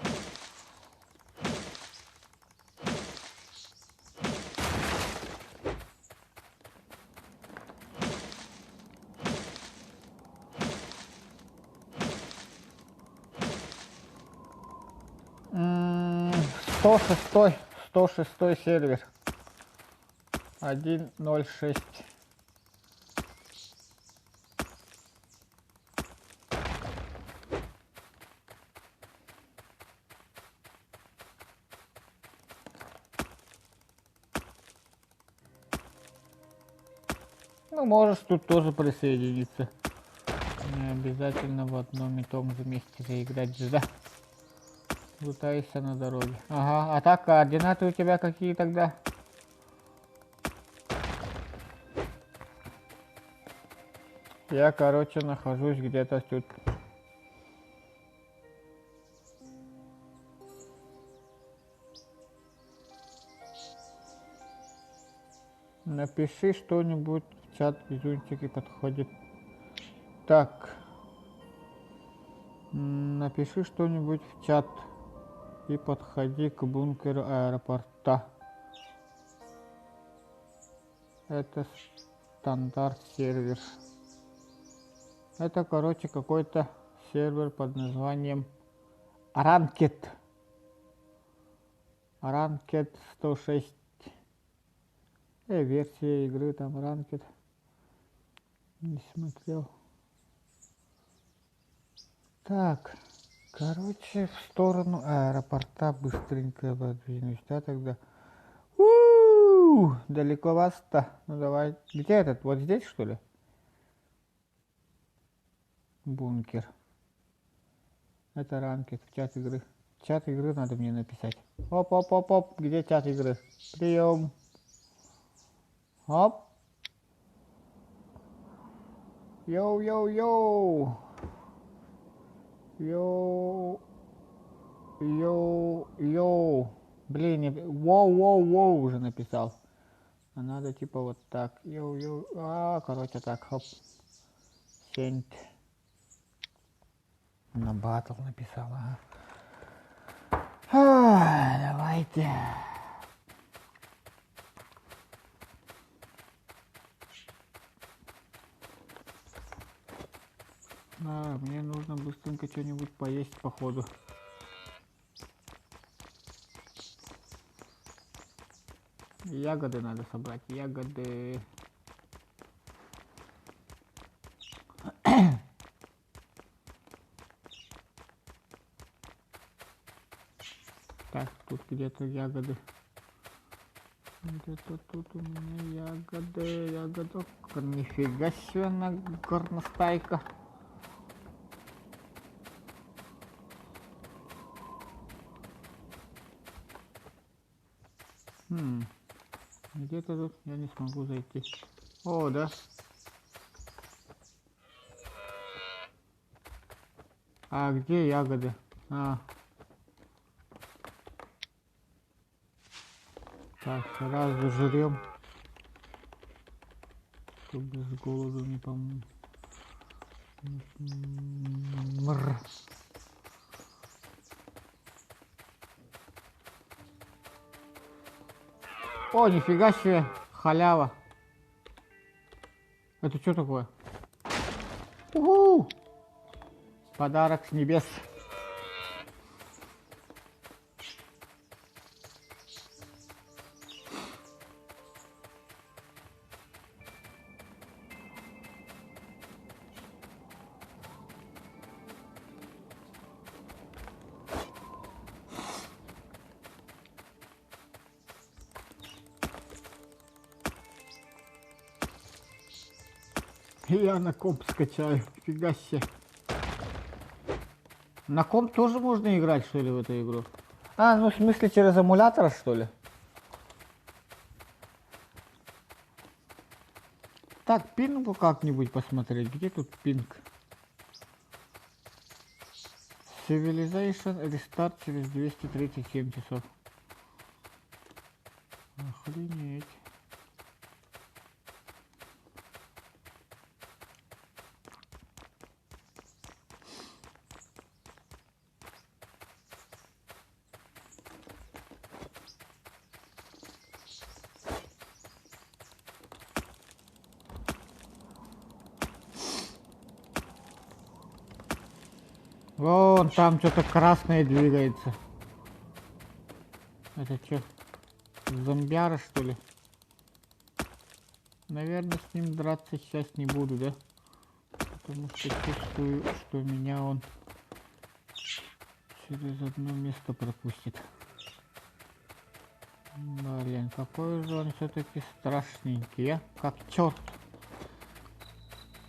A: Сто шестой сервер. 1.06. Ну, можешь тут тоже присоединиться. Не обязательно в одном и том же месте заиграть, да? Лутайся на дороге. Ага, а так координаты у тебя какие тогда? Я, короче, нахожусь где-то тут. Напиши что-нибудь в чат, везунчик, и подходит. Так. Напиши что-нибудь в чат и подходи к бункеру аэропорта. Это стандарт сервер. Это, короче, какой-то сервер под названием Ranked. Ranked 106. Версия игры там Ranked. Не смотрел. Так, короче, в сторону аэропорта быстренько подвинусь, да, тогда. Далеко вас-то. Ну давай. Где этот? Вот здесь, что ли? Бункер. Это ранкет в чат игры. Чат игры надо мне написать. Оп. Где чат игры? Прием. Оп. Йоу. Блин, воу уже написал. А надо типа вот так. Короче так, хоп. Сент. На батл написал, ага. Давайте. Мне нужно быстренько что-нибудь поесть, походу. Ягоды надо собрать, ягоды. Так, тут где-то ягоды. Где-то тут у меня ягодок. Нифига себе, горностайка. Где-то тут я не смогу зайти. О, да. А где ягоды? Так, сразу жрем, чтобы с голоду не помню. О, нифига себе, халява. Это что такое? Подарок с небес. Я на комп скачаю. Фига себе. На комп тоже можно играть, что ли, в эту игру? А, ну в смысле через эмулятор, что ли? Так, пингу как-нибудь посмотреть. Где тут пинг? Civilization рестарт через 237 часов. Охренеть. Вон там что-то красное двигается. Это что? Зомбяра, что ли? Наверное, с ним драться сейчас не буду, да? Потому что чувствую, что меня он через одно место пропустит. Блин, какой же он все-таки страшненький, а? Как черт.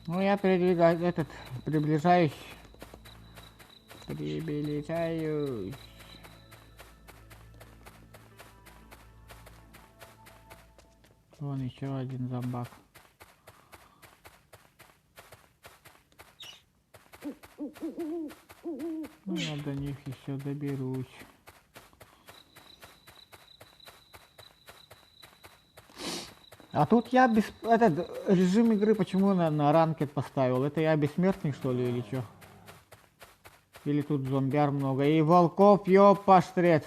A: Ну, я приближаюсь. Приближаюсь. Вон еще один зомбак. Ну, я до них еще доберусь. А тут я этот режим игры почему на ранкет поставил? Это я бессмертный, что ли, или что? Или тут зомбяр много? И волков, ёпаштрец.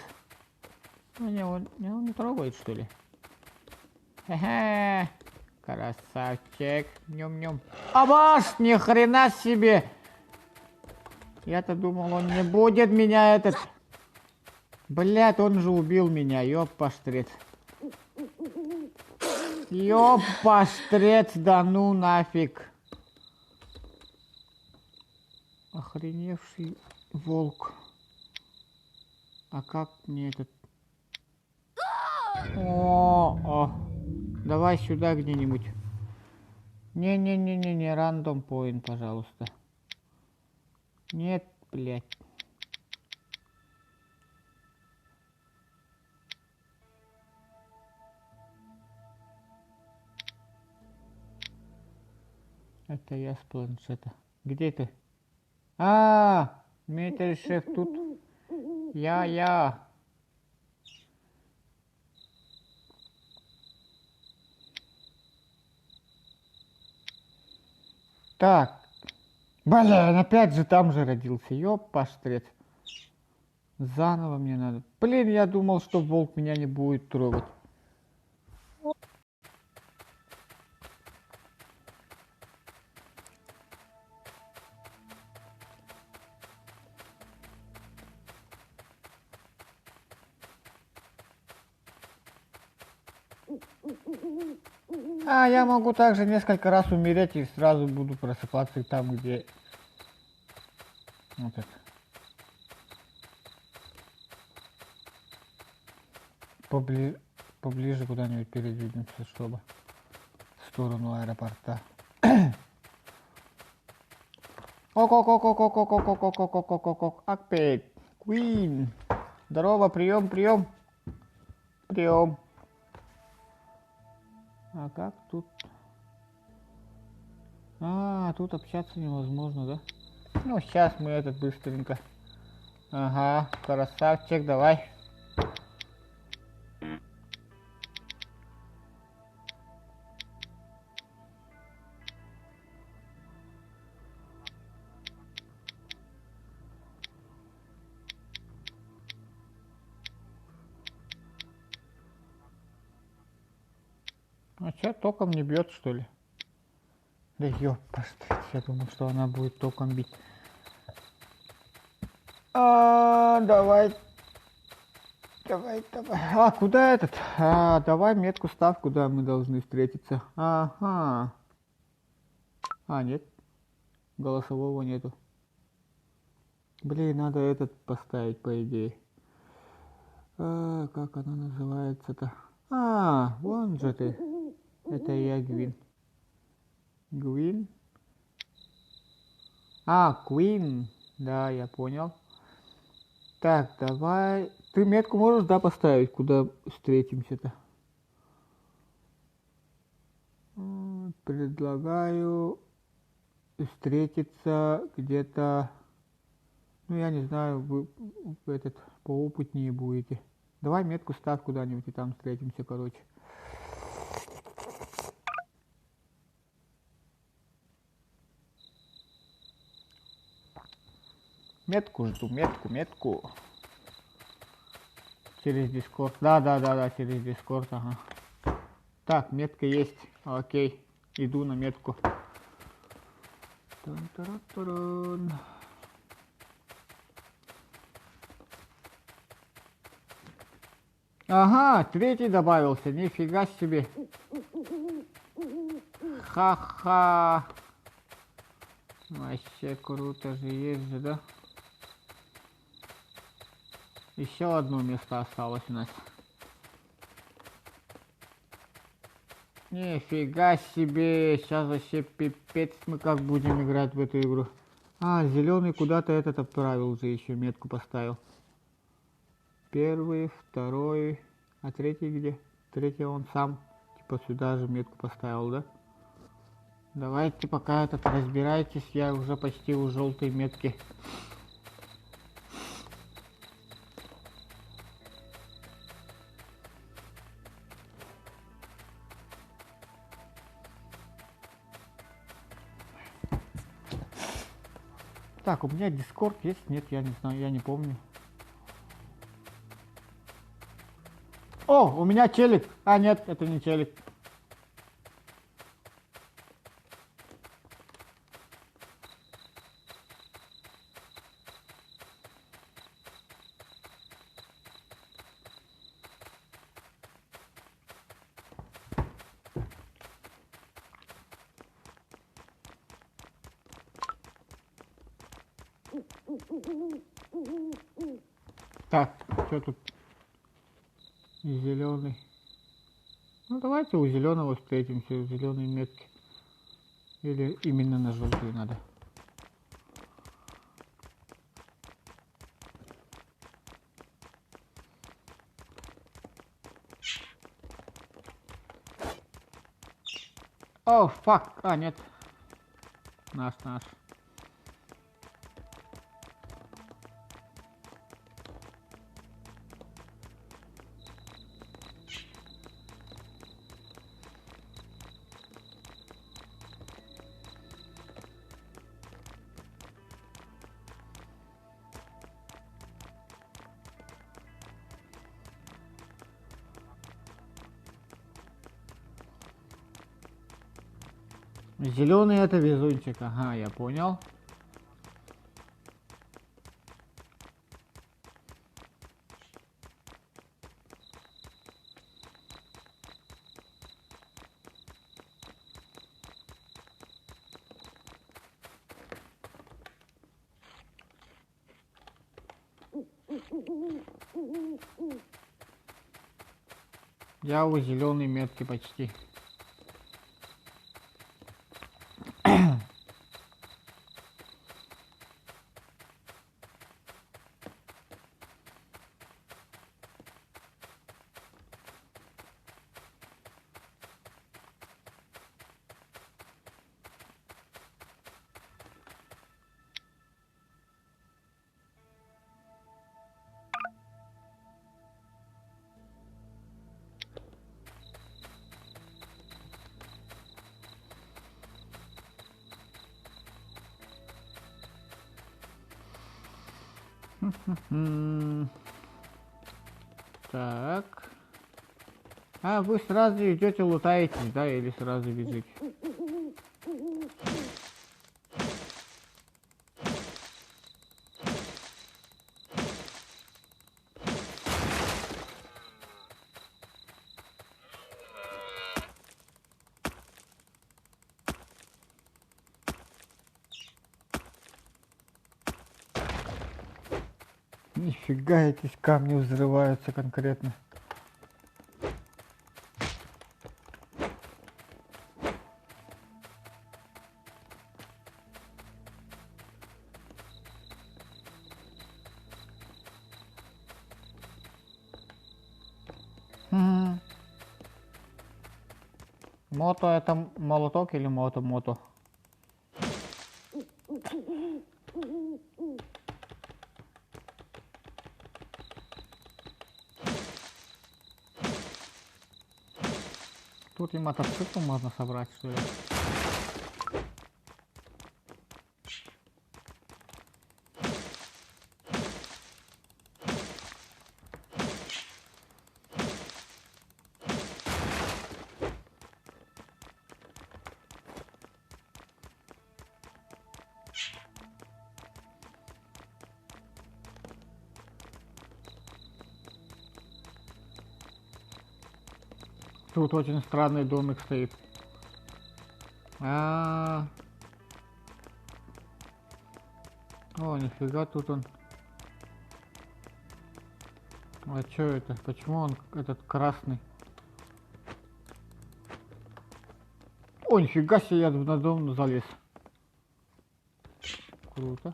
A: Ну, он не трогает, что ли? Хе-хе. Красавчик. Нем-нем. Абаш, ни хрена себе. Я-то думал, он не будет меня этот... Блядь, он же убил меня, ёпаштрец. Ёпаштрец, да ну нафиг. Охреневший волк. А как мне этот... О, давай сюда где-нибудь. Не, рандом поинт, пожалуйста. Нет, блядь. Это я с планшета. Где ты? Миттель шеф тут. Я. Так. Блин, опять же там же родился. Ёпаштрец. Заново мне надо. Блин, я думал, что волк меня не будет трогать. Я могу также несколько раз умереть и сразу буду просыпаться там, где... Вот это. Поближе куда-нибудь передвинуться, чтобы в сторону аэропорта. Ок. Опять. Queen. Здорово, прием. А как тут? Тут общаться невозможно, да? Ну, сейчас мы этот быстренько. Ага, красавчик, давай. А что, током не бьет, что ли? Да ёпта, я думал, что она будет током бить. Давай. Куда этот? Давай метку ставь, куда мы должны встретиться. Ага. Нет. Голосового нету. Блин, надо этот поставить, по идее. Как она называется-то? Вон же ты. Это я, Гвин. Гвин? А, Queen. Да, я понял. Так, давай. Ты метку можешь, да, поставить, куда встретимся-то? Предлагаю встретиться где-то, ну я не знаю, вы этот поопытнее будете. Давай метку ставь куда-нибудь и там встретимся, короче. Метку жду, метку. Через Discord. Да, через Discord, ага. Так, метка есть. Окей. Иду на метку. Тан-таран-таран. Ага, третий добавился. Нифига себе. Ха-ха. Вообще круто же есть же, да? Еще одно место осталось у нас. Нифига себе. Сейчас вообще пипец мы как будем играть в эту игру. А, зеленый куда-то этот отправил уже, еще метку поставил. Первый, второй, а третий где? Третий он сам, типа сюда же метку поставил, да? Давайте пока этот разбирайтесь, я уже почти у желтой метки. Так, у меня Discord есть? Нет, я не знаю, я не помню. О, у меня челик. А, нет, это не челик. Так, что тут? Зеленый. Ну давайте у зеленого встретимся, у зеленой метки. Или именно на желтую надо. О, фак. А, нет. Наш. Зеленый это везунчик. Ага, я понял. Я у зеленой метки почти. Так. А вы сразу идете лутаетесь, да, или сразу бежите? Нифига, эти камни взрываются конкретно. Мото это молоток или мото-мото? Тут и мотоцикл можно собрать, что ли? Тут очень странный домик стоит. О, нифига тут он. А чё это? Почему он этот красный? О, нифига себе, я на дом залез. Круто.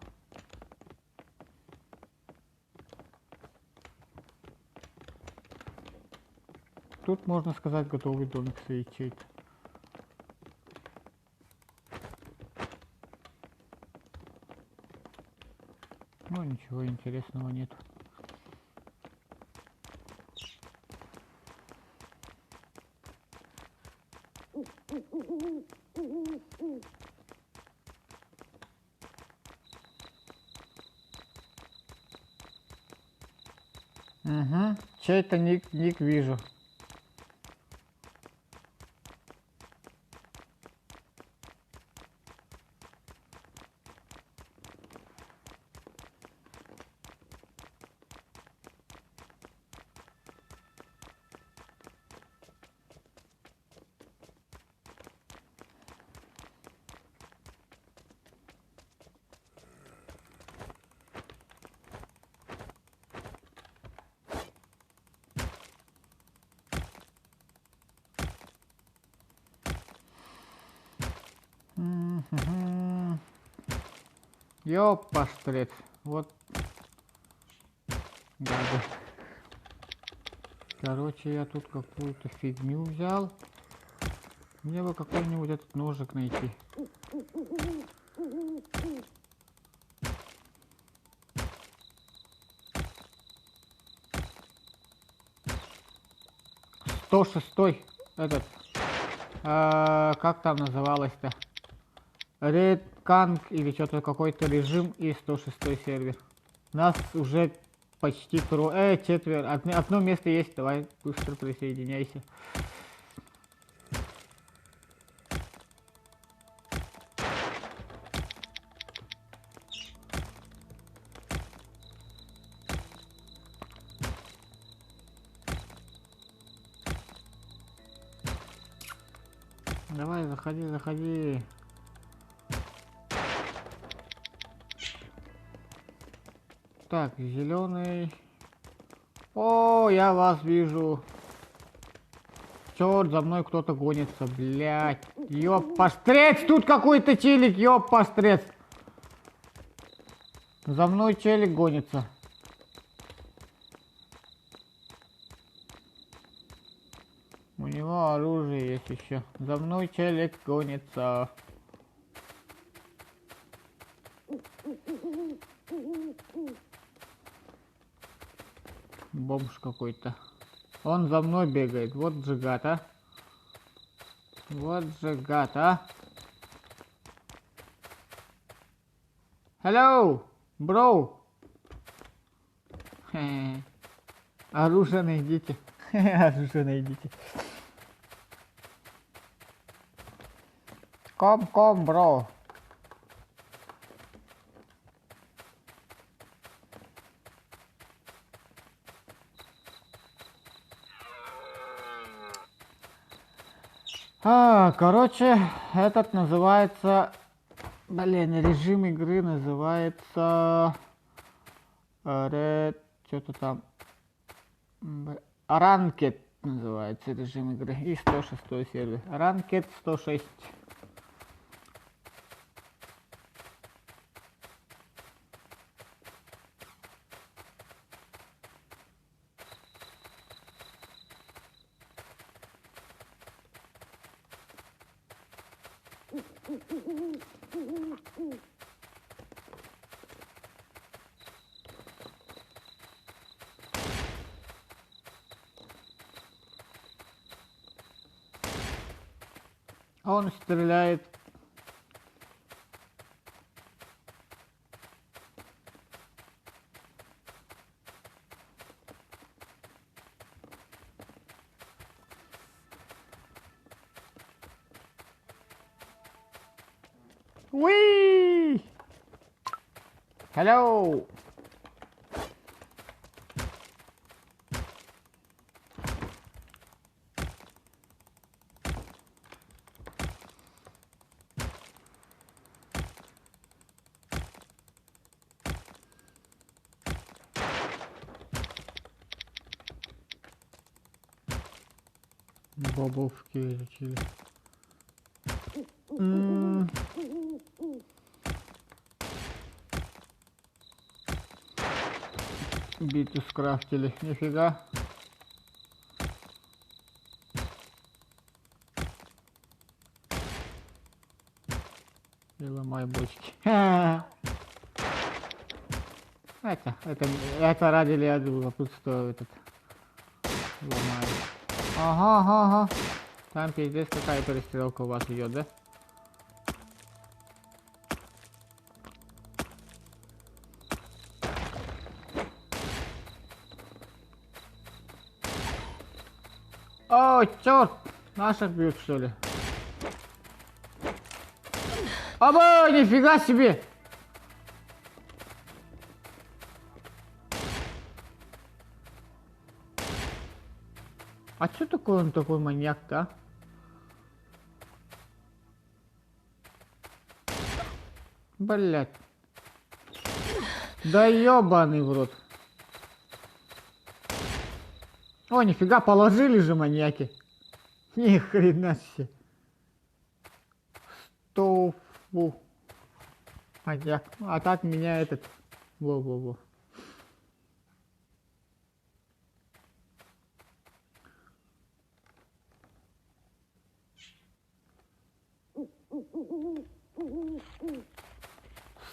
A: Тут, можно сказать, готовый домик стоит чей-то. Ну, ничего интересного нет. Угу. Чей-то ник вижу. Ёпастрец. Вот. Гады. Короче, я тут какую-то фигню взял. Мне бы какой-нибудь этот ножик найти. «106-й этот. Как там называлось-то? Red Kang или что-то, какой-то режим и 106-й сервер. Нас уже почти четверо. Одно место есть, давай быстро присоединяйся. Давай, заходи. Так, зеленый. О, я вас вижу. Черт, за мной кто-то гонится, блядь. Ёпастрец, тут какой-то челик, ёпастрец. За мной челик гонится. У него оружие есть еще. За мной челик гонится. Бомж какой-то. Он за мной бегает. Вот же гад, а. Вот же гад, а. Hello, bro. Оружие найдите. Оружие найдите. Ком, бро. Короче, этот называется... Блин, режим игры называется... Что-то там... Ranked называется режим игры. И 106 сервер. Ranked 106. Он стреляет. Уи! Hello! Бобовки летели. Биту скрафтили, нифига. И ломай бочки. Это ради любопытства этот ломаю. Ага. Там пиздец какая перестрелка у вас идет, да? О, черт! Наших бьют, что ли? Оба, нифига себе! А что такое он такой маньяк-то, а? Блять. Да ёбаный в рот. О, нифига, положили же маньяки. Ни хрена себе. Стофу. Маньяк. А так меня этот... Во-во-во.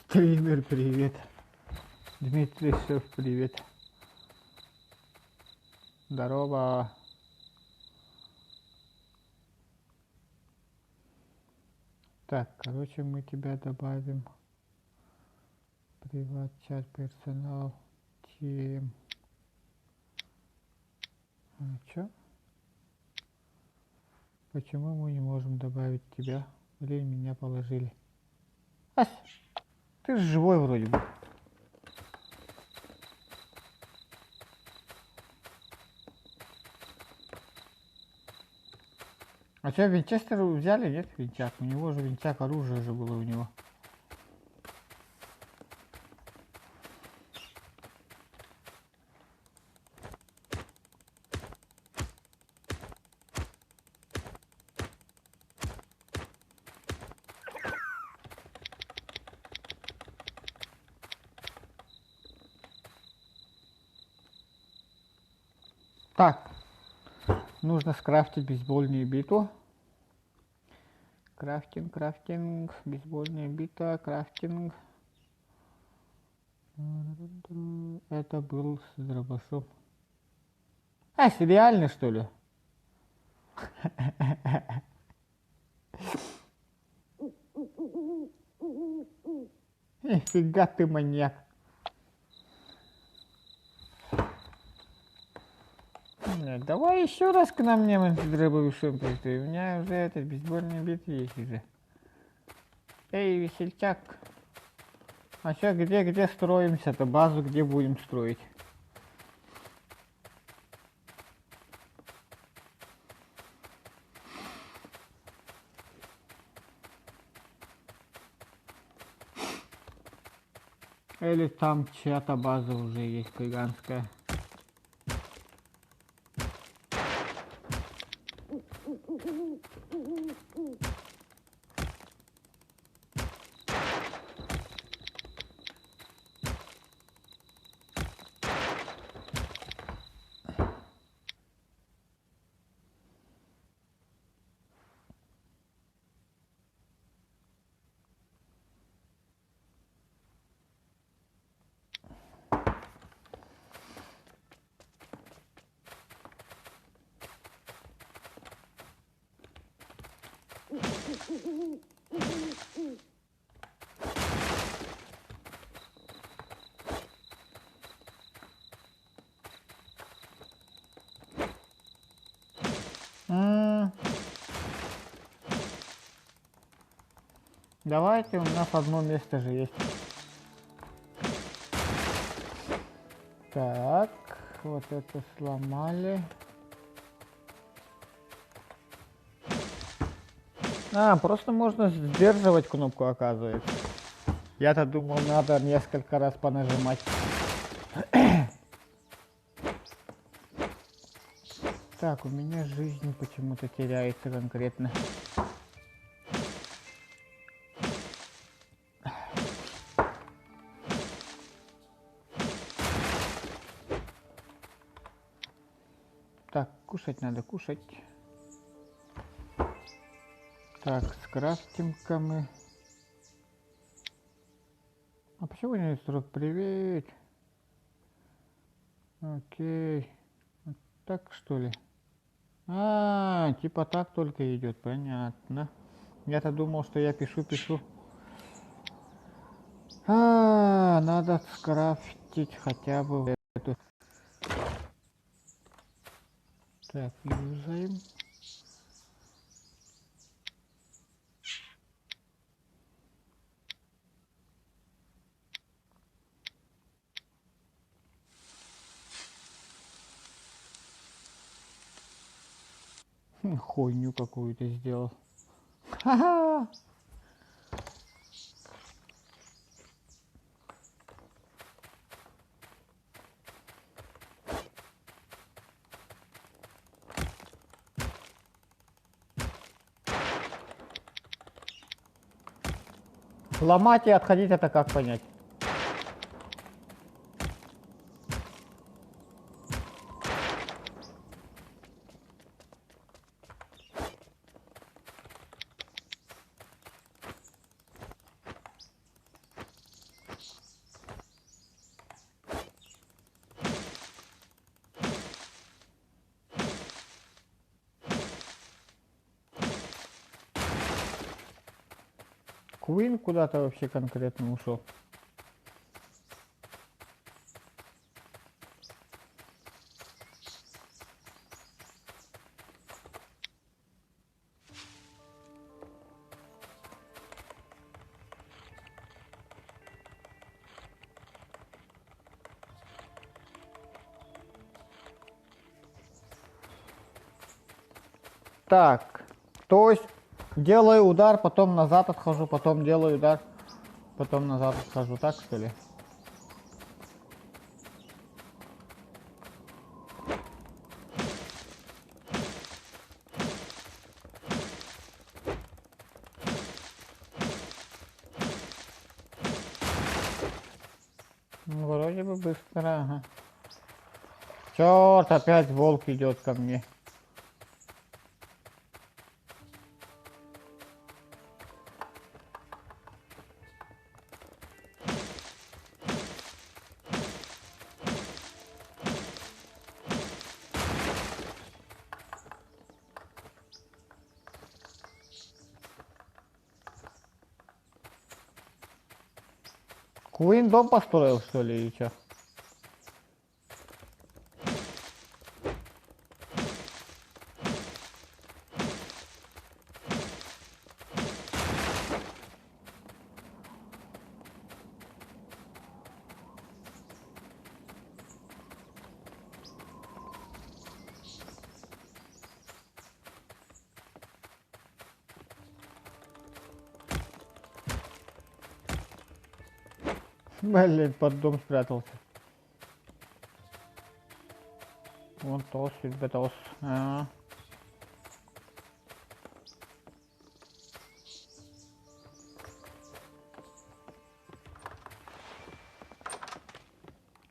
A: Стример, привет. Дмитрий Шеф, привет. Здорово. Так, короче, мы тебя добавим. Приват, чат, персонал, тем. А чё? Почему мы не можем добавить тебя? Или меня положили? Ась, ты же живой вроде бы. А что, Винчестер взяли, нет, Винчак? У него же Винчак, оружие же было у него. Так, нужно скрафтить бейсбольную биту. Крафтинг, бейсбольная бита, крафтинг. Это был с дробашом. А, реально что ли? Нифига ты маньяк. Нет, давай еще раз к нам немец с дробовышом прийти. У меня уже этот бейсбольный бит есть уже. Эй, весельчак. А сейчас где строимся-то? Базу где будем строить? Или там чья-то база уже есть гигантская. Давайте, у нас одно место же есть. Так, вот это сломали. Просто можно сдерживать кнопку, оказывается. Я-то думал, надо несколько раз понажимать. Так, у меня жизнь почему-то теряется конкретно. Так, кушать надо, кушать. Так, скрафтим-ка мы. А почему не срок? Привет. Окей. Вот так что ли? Типа так только идет, понятно. Я-то думал, что я пишу. Надо скрафтить хотя бы эту. Так, юзаем. Хуйню какую-то сделал. Ха-ха! Ломать и отходить это как понять? Куин куда-то вообще конкретно ушел. Так, то есть делаю удар, потом назад отхожу, потом делаю удар, потом назад отхожу, так что ли? Ну, вроде бы быстро, ага. Черт, опять волк идет ко мне. Куин дом построил, что ли, или что? Блин, под дом спрятался. Вон тос, бетос.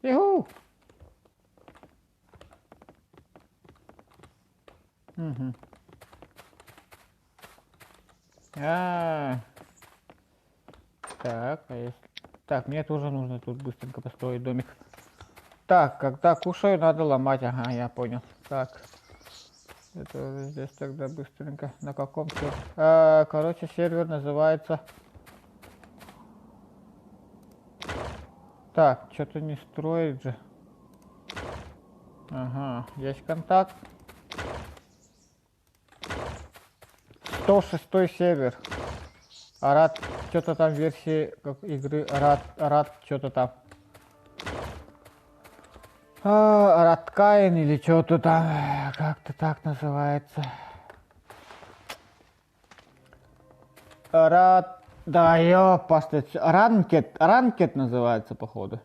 A: Иху! Угу. Так, а если... Так, мне тоже нужно тут быстренько построить домик. Так, когда кушаю, надо ломать. Ага, я понял. Так. Это здесь тогда быстренько. На каком сервере? Короче, сервер называется... Так, что-то не строит же. Ага, есть контакт. 106 сервер. Арат, что-то там версии как игры Арат, что-то там. Арат Каин или что-то там, как-то так называется. Арат, да ёпасты, Ранкет называется походу.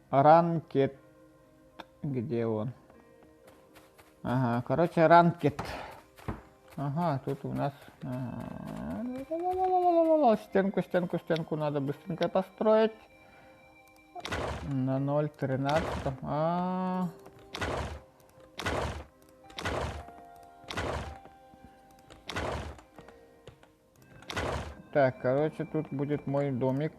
A: Ранкет, где он? Ага, короче, Ранкет. Ага, тут у нас стенку надо быстренько построить. На 0.13. Так, короче, тут будет мой домик.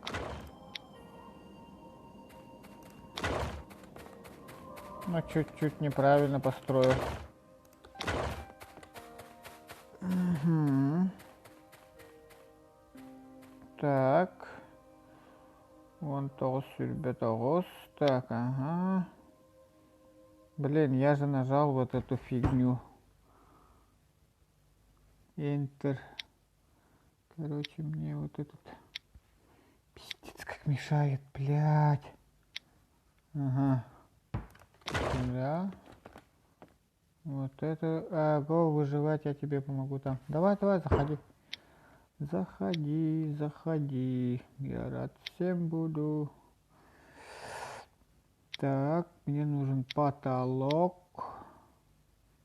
A: Ну, чуть-чуть неправильно построил. Угу. Так. Вон то, ребята, так, ага. Блин, я же нажал вот эту фигню. Enter. Короче, мне вот этот... Пиздец, как мешает, блядь. Ага. Да. Вот это... Go выживать, я тебе помогу там. Давай, заходи. Заходи. Я рад всем буду. Так, мне нужен потолок.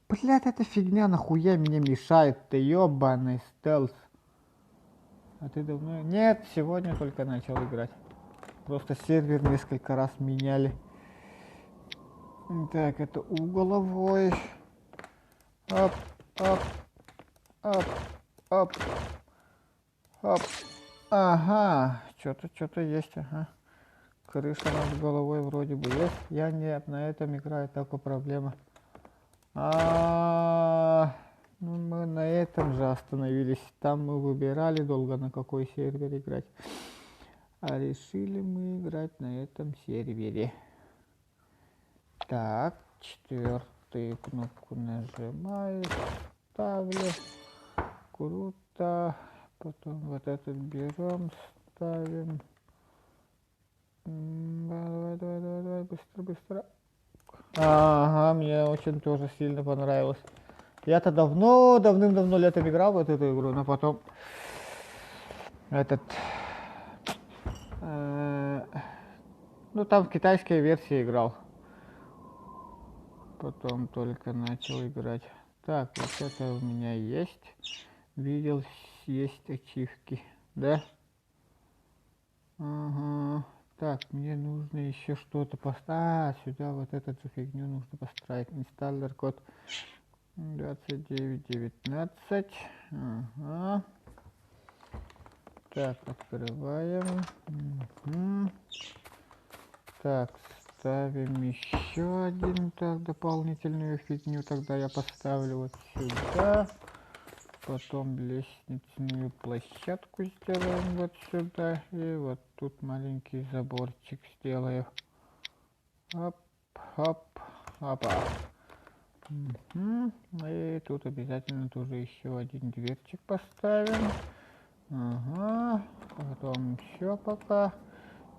A: Блядь, эта фигня нахуя мне мешает? Ты ёбаный стелс. А ты давно... Нет, сегодня только начал играть. Просто сервер несколько раз меняли. Так, это угловой. Оп. Ага, что-то есть, ага. Крыша над головой вроде бы есть. Я нет, на этом играю, такая проблема. Ну, мы на этом же остановились. Там мы выбирали долго, на какой сервер играть. А решили мы играть на этом сервере. Так, 4-ю кнопку нажимаю, ставлю. Круто. Потом вот этот берем, ставим. Давай, быстро. Ага, мне очень тоже сильно понравилось. Я-то давным-давно летом играл в эту игру, но потом ну там в китайской версии играл. Потом только начал играть. Так, вот это у меня есть. Видел, есть ачивки, да? Ага. Так, мне нужно еще что-то поставить. Сюда вот эту же фигню нужно поставить. Инсталлер код 2919. Ага. Так, открываем. Угу. Так, ставим еще один, так, дополнительную фигню. Тогда я поставлю вот сюда. Потом лестничную площадку сделаем вот сюда. И вот тут маленький заборчик сделаю. Оп, опа. Угу. И тут обязательно тоже еще один дверчик поставим. Ага. Потом еще пока.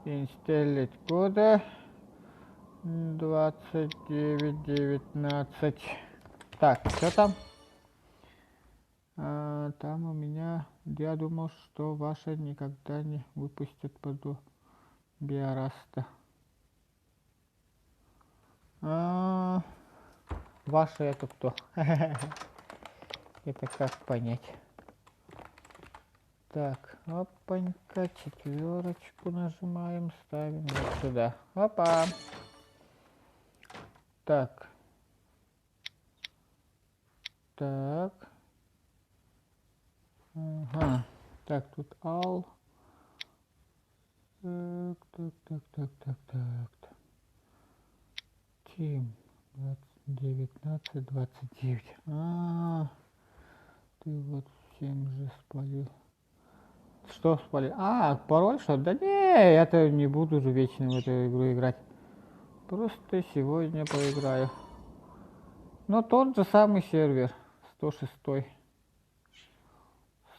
A: Инсталлить кода 2919. Так, что там? Там у меня, я думал, что ваша никогда не выпустят под биораста. Ваша это кто? Это как понять? Так, опанька, 4-ку нажимаем, ставим вот сюда. Опа! Так. Ага. Так, тут all. Так. Team. 19:29. Ты вот всем же спалил. Что спалил? Пароль что? Да не, я-то не буду же вечно в эту игру играть. Просто сегодня поиграю. Но тот же самый сервер. 106.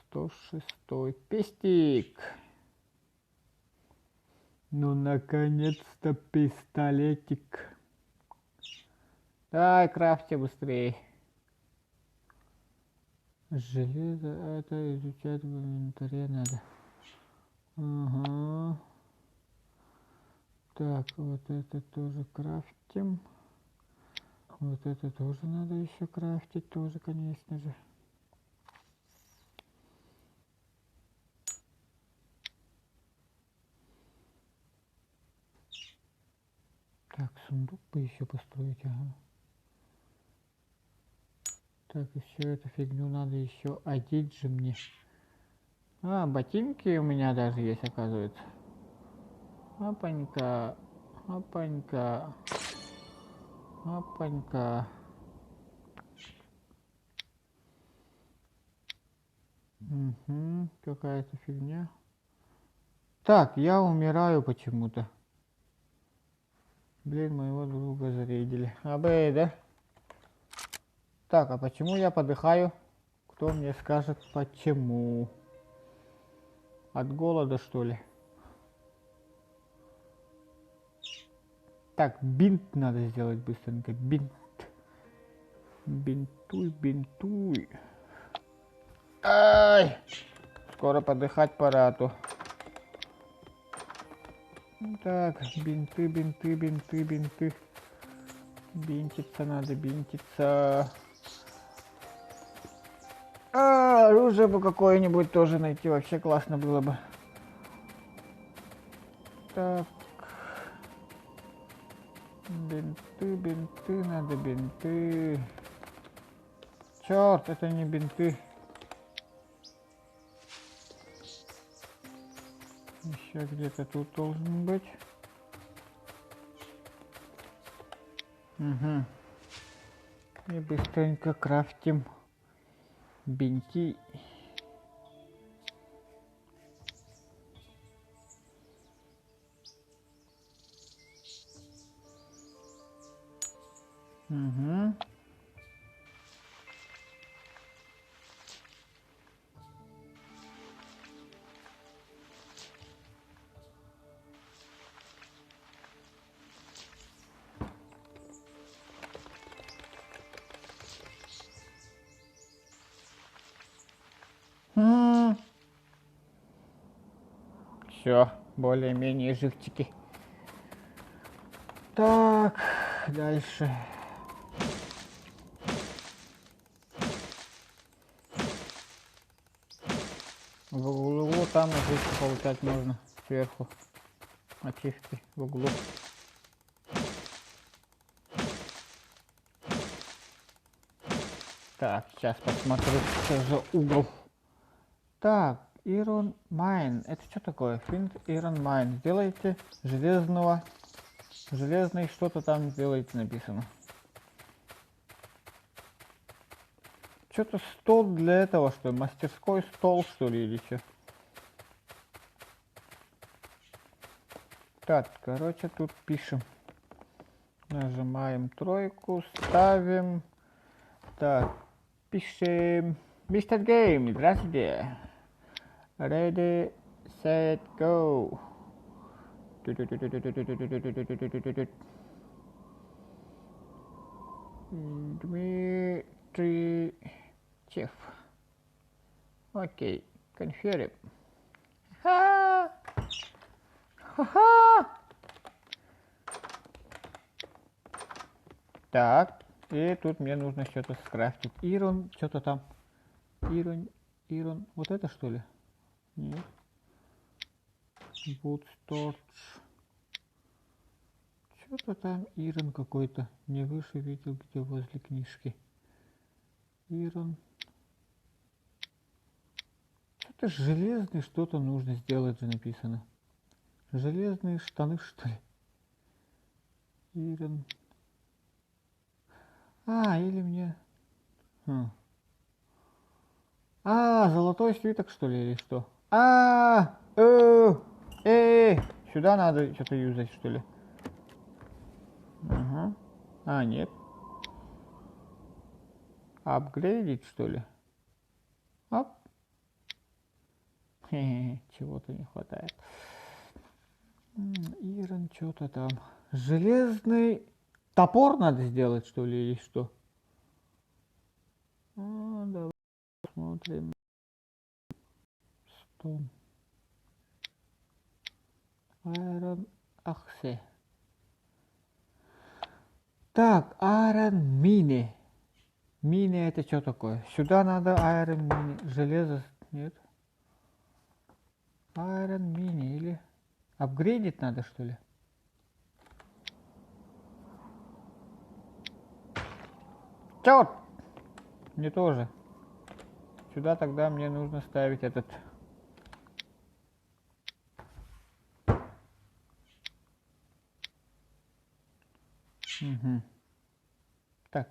A: 106. Пестик. Ну, наконец-то пистолетик. Давай, крафти быстрее. Железо, это изучать в инвентаре надо. Ага. Так, вот это тоже крафтим. Вот это тоже надо еще крафтить, тоже, конечно же. Так, сундук бы еще построить, ага. Так, и все эту фигню надо еще одеть же мне. Ботинки у меня даже есть, оказывается. Опанька, опанька, опанька. Угу, какая-то фигня. Так, я умираю почему-то. Блин, моего друга зарейдили. Да? Так, а почему я подыхаю? Кто мне скажет, почему? От голода, что ли? Так, бинт надо сделать быстренько. Бинт. Бинтуй, бинтуй. Ай! Скоро подыхать пора, то. Так, бинты, бинты, бинты, бинты. Бинтиться надо, бинтиться. Оружие бы какое-нибудь тоже найти, вообще классно было бы. Так. Бинты, бинты, надо бинты. Черт, это не бинты. Еще где-то тут должен быть. Угу. И быстренько крафтим бинти. Угу. Все, более-менее живчики. Так, дальше. В углу там ачивки получать можно сверху. Ачивки в углу. Так, сейчас посмотрю, что за угол. Так, Iron Mine. Это что такое? Find Iron Mine. Сделайте железный что-то там сделайте, написано. Что-то стол для этого, что ли? Мастерской стол, что ли, или что? Так, короче, тут пишем. Нажимаем тройку, ставим. Так, пишем. Мистер Гейм, здравствуйте. Ready, set, go. Дмитрий Чеф. Окей, confirm. Ха-ха! Так, и тут мне нужно что-то скрафтить. Ирон, что-то там. Ирон, вот это что ли? Нет. Wood Storage. Что-то там Ирон какой-то. Не выше видел, где возле книжки. Ирон. Что-то железный, что-то нужно сделать же написано. Железные штаны, что ли? Ирон. Или мне... Золотой свиток, что ли, или что? Сюда надо что-то юзать, что ли? Ага. Нет. Апгрейдить, что ли? Оп. Чего-то не хватает. Ирон, что-то там. Железный топор надо сделать, что ли, или что? Давай посмотрим. Стон. Айрон Ахсе. Так, Айрон Мини. Мини это что такое? Сюда надо Айрон Мини. Железо. Нет. Айрон Мини или... Апгрейдить надо, что ли? Черт! Не тоже. Сюда тогда мне нужно ставить этот... Угу. Так.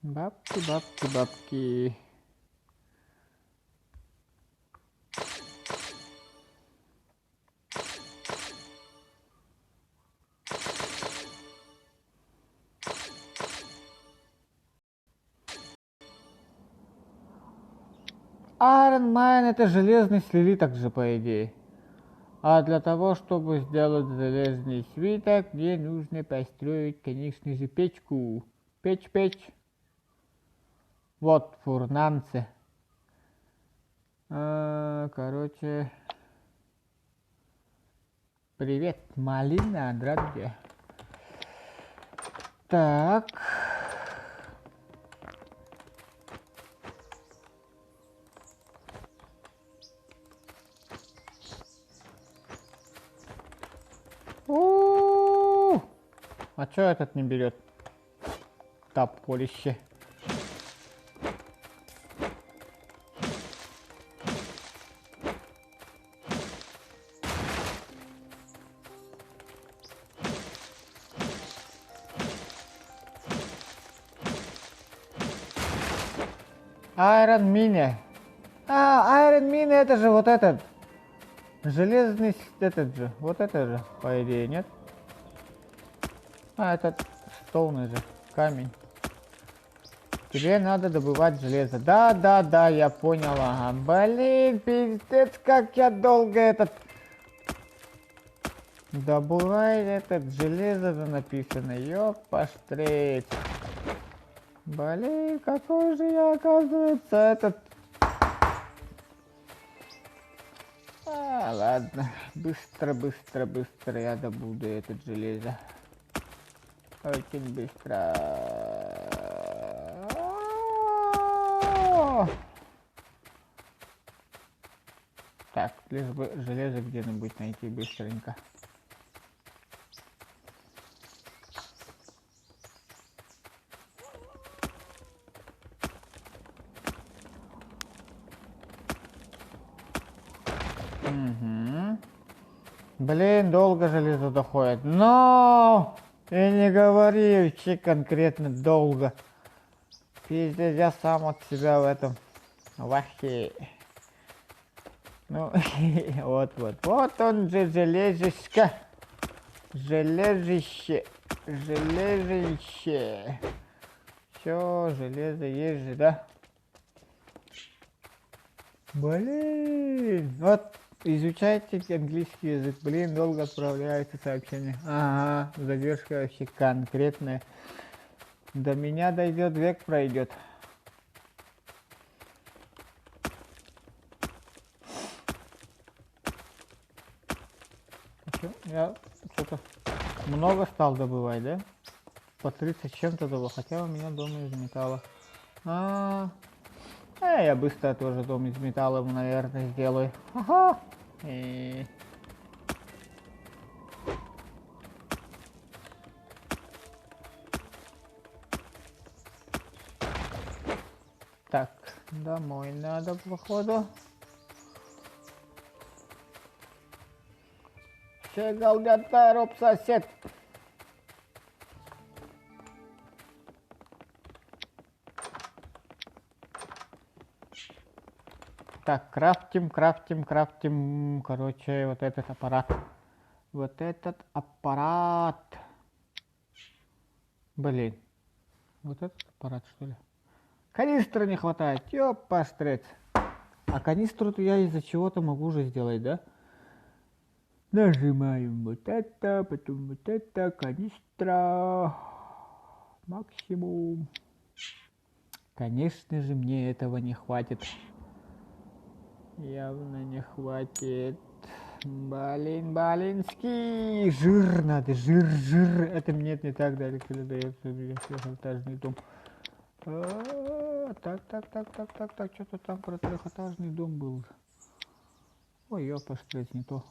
A: Бабки, бабки, бабки. Iron Man это железный слиток же, по идее. А для того, чтобы сделать железный свиток, мне нужно построить, конечно же, печку. Печь. Вот, фурнанцы. Короче... Привет, малина, здравствуйте. Так... А чё этот не берет? Топорище. Айрон Мини. Айрон Мини это же вот этот. Железный этот же. Вот это же, по идее, нет? Этот стоун же. Камень. Тебе надо добывать железо. Да, я понял. Ага. Блин, пиздец, как я долго этот... Добывай этот железо же написано. Ёпаштрец. Блин, какой же я, оказывается, этот... Ладно. Быстро я добуду этот железо. Очень быстро. Так, лишь бы железо где-нибудь найти быстренько. Угу. Блин, долго железо доходит. Но! И не говори вообще конкретно долго. Пиздец, я сам от себя в этом вахе. Ну, вот он же железишка. Железище. Все, железо есть же, да? Блин, вот изучайте английский язык. Блин, долго отправляется сообщение. Ага, задержка вообще конкретная. До меня дойдет, век пройдет. Я что-то много стал добывать, да? По 30 чем-то добыл, хотя у меня дом из металла. Я быстро тоже дом из металла, наверное, сделаю. Ага. Так, домой надо, походу. Все галдят, роб сосед. Так, крафтим. Короче, вот этот аппарат. Блин. Вот этот аппарат, что ли? Канистры не хватает. Ёпастрец. А канистру-то я из-за чего-то могу уже сделать, да? Нажимаем вот это, потом вот это, канистра. Максимум. Конечно же, мне этого не хватит. Явно не хватит. Балинский. Жир надо, жир. Это мне не так далеко дается. Трехэтажный дом. Так. Что-то там про трехэтажный дом был. Ой, ёпастрец, не то.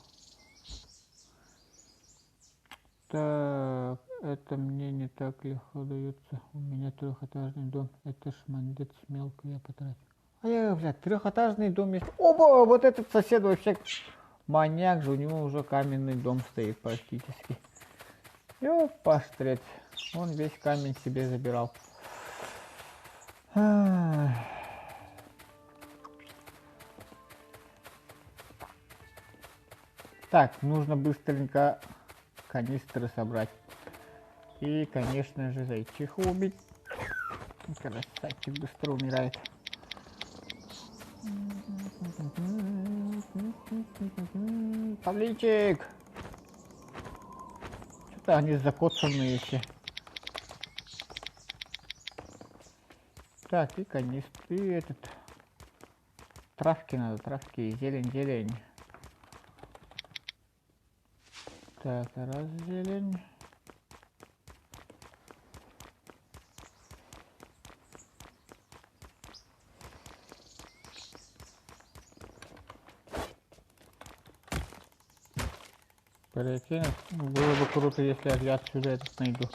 A: Так, это мне не так легко дается. У меня трехэтажный дом. Это ж мандец мелко я потратил. А я, блядь, трехэтажный дом есть. Оба, вот этот сосед вообще маньяк же, у него уже каменный дом стоит практически. Ёпастрец. Он весь камень себе забирал. Так, нужно быстренько канистры собрать. И, конечно же, зайчиху убить. Красавчик быстро умирает. Павличик! Что-то они закоцанные все. Так, и канистры, и этот... Травки надо, травки, зелень. Так, раз зелень. Прикинь, было бы круто, если я отсюда этот найду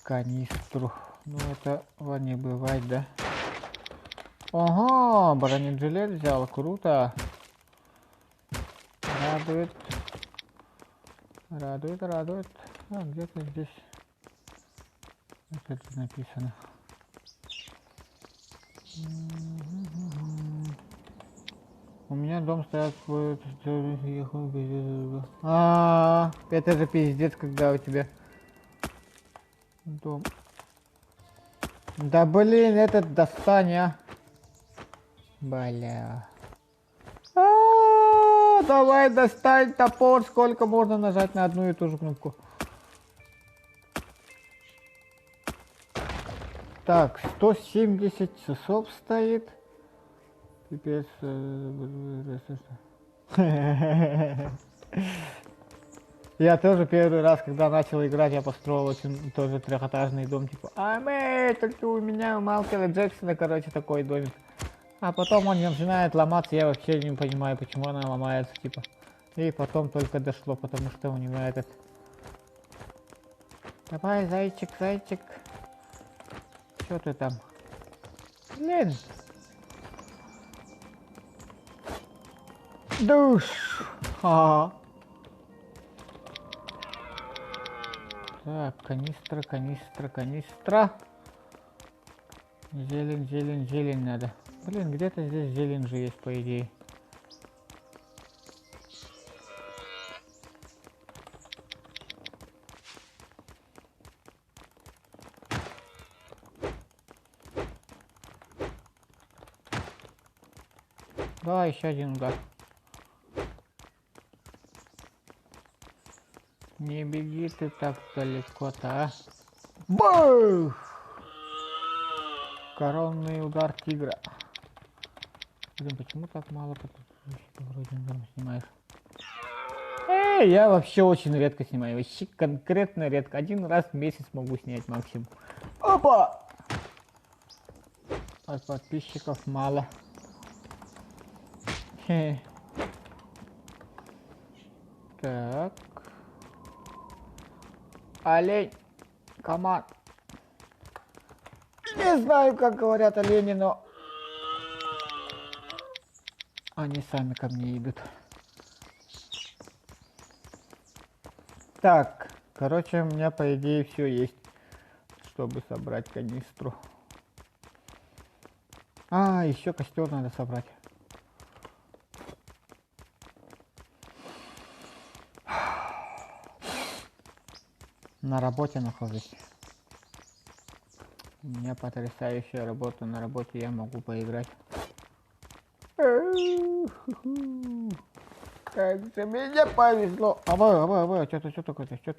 A: канистру. Ну этого не бывает, да? Ого, бронежилет взял, круто. Радует. А, где-то здесь. Это написано. У меня дом стоят будет это же пиздец, когда у тебя дом. Да блин, этот достань, а. Бля. Давай достань топор, сколько можно нажать на одну и ту же кнопку. Так, 170 часов стоит. Пипец. Я тоже первый раз, когда начал играть, я построил очень тоже трехэтажный дом, типа, только у меня у Майкла Джексона, короче, такой домик. А потом он начинает ломаться, я вообще не понимаю, почему она ломается, типа. И потом только дошло, потому что у него этот... Давай, зайчик. Что ты там? Блин. Душ. Так, канистра. Зелень надо. Блин, где-то здесь зелень же есть, по идее. Да, еще один удар. Не беги ты так далеко-то, а. Бах! Коронный удар тигра. Блин, почему так мало? Вроде норм снимаешь. Я вообще очень редко снимаю. Вообще конкретно редко. Один раз в месяц могу снять максимум. Опа! От подписчиков мало. Так. Олень. Команд. Не знаю, как говорят олени, но... Они сами ко мне идут. Так, короче, у меня по идее все есть, чтобы собрать канистру. А, еще костер надо собрать. На работе нахожусь. У меня потрясающая работа. На работе я могу поиграть. Как же мне повезло. Что такое-то? Что?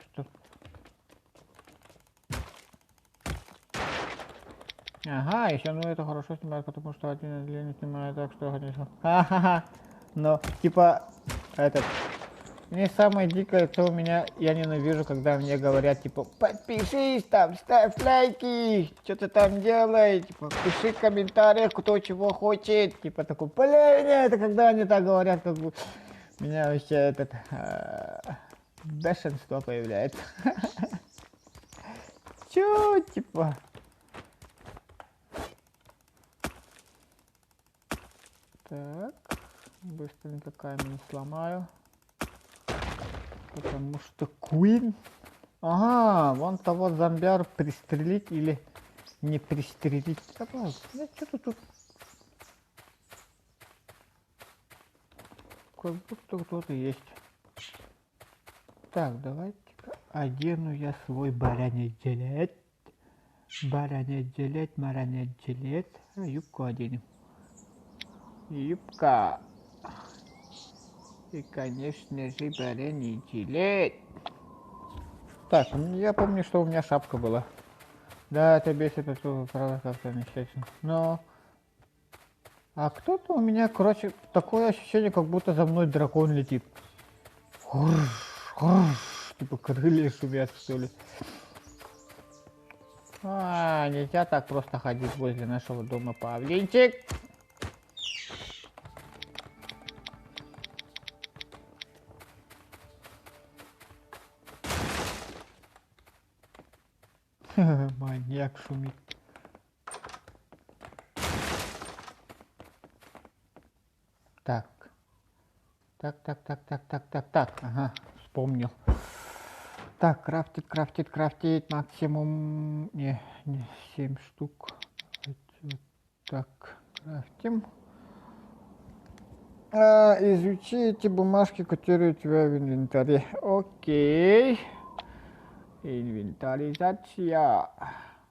A: Ага, еще ну это хорошо снимает, потому что один длинный снимает, так что конечно. Ха-ха-ха. Но типа этот. Мне самое дикое, это у меня, я ненавижу, когда мне говорят, типа, подпишись там, ставь лайки, что ты там делаешь, типа, пиши в комментариях, кто чего хочет, типа, такой, блин, это когда они так говорят, как бы, меня вообще этот, бешенство появляется. Чё, типа? Так, быстренько камень сломаю. Потому что Queen. Ага, вон того зомбяр пристрелить или не пристрелить. Давай, что-то тут. Как будто кто-то есть. Так, давайте-ка одену я свой бараний жилет. Бараний жилет. А, юбку оденем. Юбка. И, конечно же, бараний жилет. Так, я помню, что у меня шапка была. Да, это бесит, это правда как-то несчастно. Но... А кто-то у меня, короче, такое ощущение, как будто за мной дракон летит. Типа крылья шумят, что ли. А, нельзя так просто ходить возле нашего дома, павлинчик. Маньяк шумит. Так. Так. Ага, вспомнил. Так, крафтить максимум... Не, 7 штук. Так, крафтим. Изучи эти бумажки, которые у тебя в инвентаре. Окей. Инвентаризация.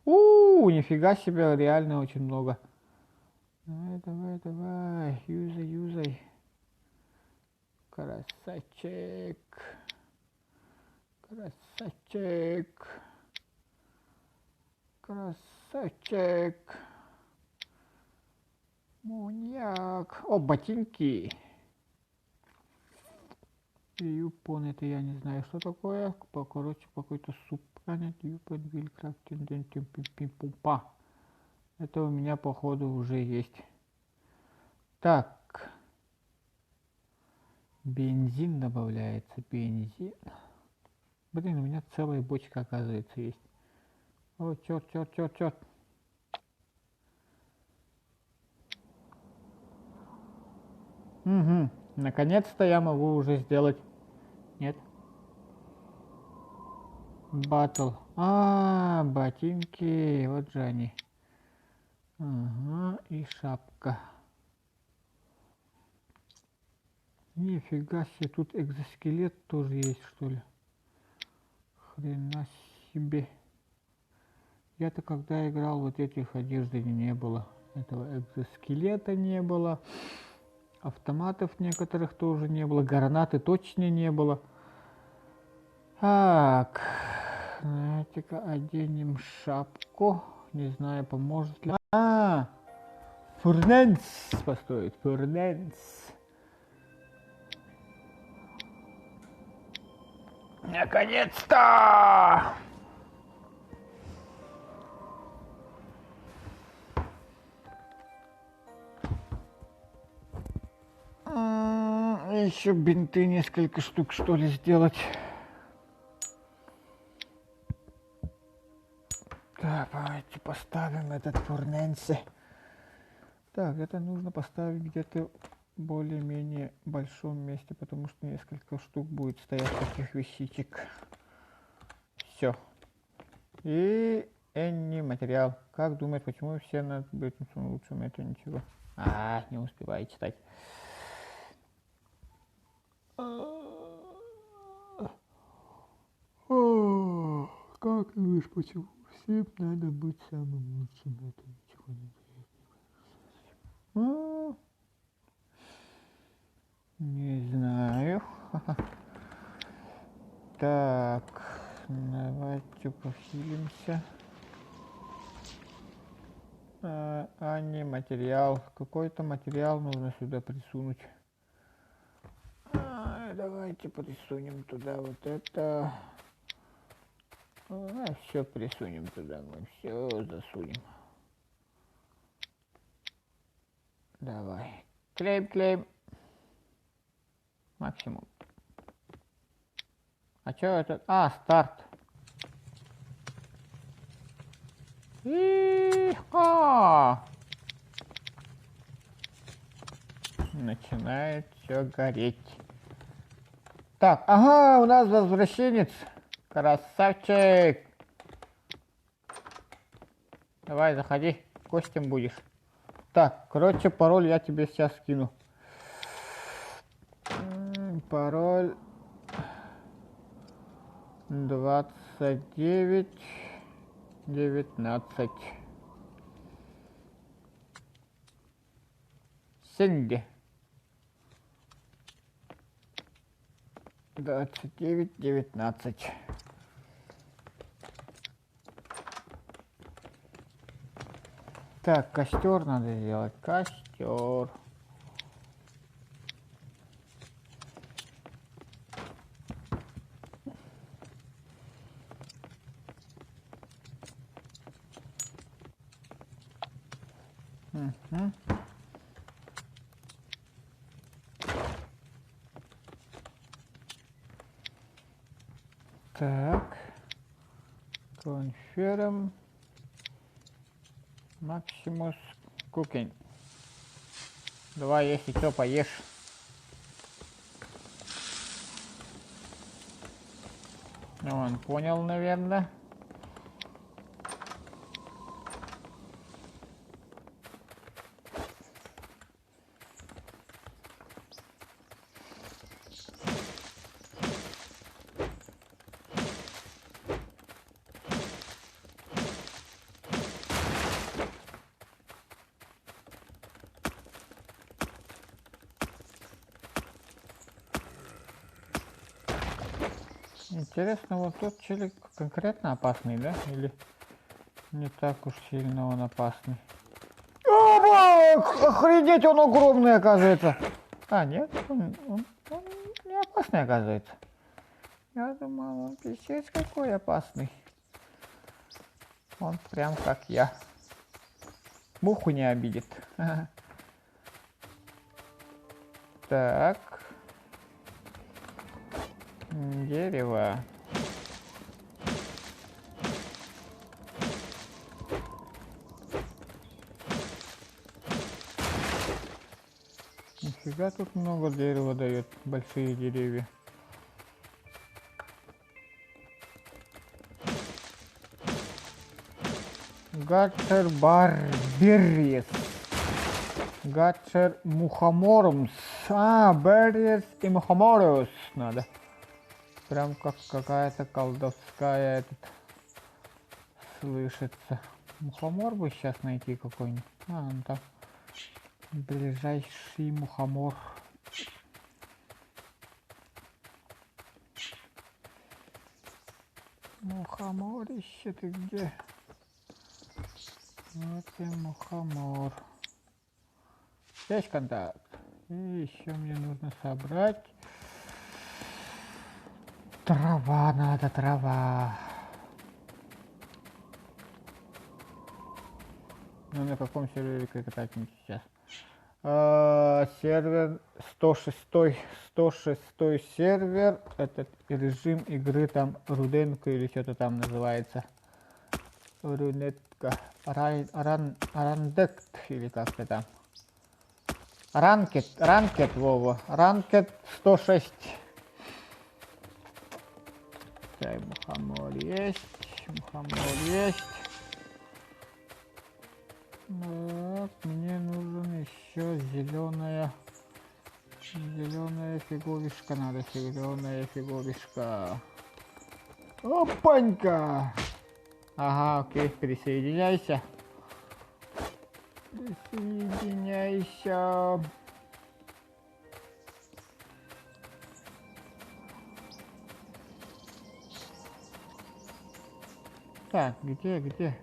A: Нифига себе, реально очень много. Давай. Юзай. Красавчик. Маньяк. О, ботинки. Юпон, это я не знаю, что такое. Короче, какой-то суп. Юпон, вилькрафтинг, пимпумпа. Это у меня, походу, уже есть. Так. Бензин добавляется. Бензин. Блин, у меня целая бочка, оказывается, есть. О, черт. Угу. Наконец-то я могу уже сделать. Нет. Батл. Ботинки. Вот же они. Ага, и шапка. Нифига себе, тут экзоскелет тоже есть, что ли? Хрена себе. Я-то когда играл, вот этих одежды не было. Этого экзоскелета не было. Автоматов некоторых тоже не было. Гранаты точно не было. Так. Давайте-ка оденем шапку. Не знаю, поможет ли... Фурненс. Постой, Фурненс. Наконец-то! Еще бинты несколько штук, что ли, сделать. Так, давайте поставим этот фурненсе. Так, это нужно поставить где-то в более-менее большом месте, потому что несколько штук будет стоять таких вещичек. Все. И не материал. Как думаешь, почему все над Бэтменсом лучшим? Это ничего. Не успеваю читать. Как думаешь, почему всем надо быть самым лучшим? Это ничего не знаю. Так, давайте похилимся. Не материал. Какой-то материал нужно сюда присунуть. Давайте присунем туда вот это. Все присунем туда, мы все засунем. Давай. Клеим. Максимум. А что это? Старт. Начинает все гореть. Так, у нас возвращенец. Красавчик. Давай, заходи, гостем будешь. Так, короче, пароль я тебе сейчас скину. Пароль 2919. Сенди. 2919. Так, костер надо сделать. Костер. Так, confirm Maximus Cooking. Давай, если что, поешь. Он понял, наверное. Интересно, вот тот челик конкретно опасный, да? Или не так уж сильно он опасный? Охренеть, он огромный, оказывается. Нет, он не опасный, оказывается. Я думал, он пиздец какой опасный. Он прям как я. Муху не обидит. Так. Дерево. Нифига тут много дерева дает, большие деревья. Гатчер барберис. Гатчер мухоморумс. Берриес и мухоморус надо. Прям как какая-то колдовская слышится. Мухомор бы сейчас найти какой-нибудь. Он там. Ближайший мухомор. Мухоморище, ты где? Вот и мухомор. Есть контакт. И еще мне нужно собрать. Трава надо, трава. Ну на каком сервере катать сейчас? Сервер 106 сервер. Этот режим игры там Руденко или что-то там называется. Рунетка. Рандект или как-то там. Ранкет, Вова. Ранкет 106. Проверяем. Мухомор есть. Мухомор есть. Так, мне нужен еще зеленая фиговишка. Надо зеленая фиговишка. Опанька! Ага, окей, присоединяйся. Присоединяйся. Так, где?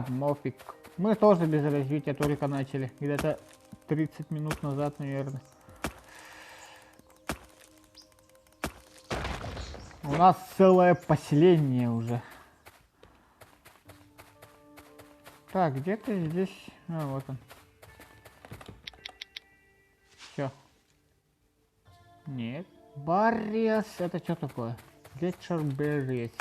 A: Мофиг. Мы тоже без развития только начали. Где-то 30 минут назад, наверное. У нас целое поселение уже. Так, где-то здесь... А, вот он. Все. Нет. Барриас, это что такое? Getcher Berries.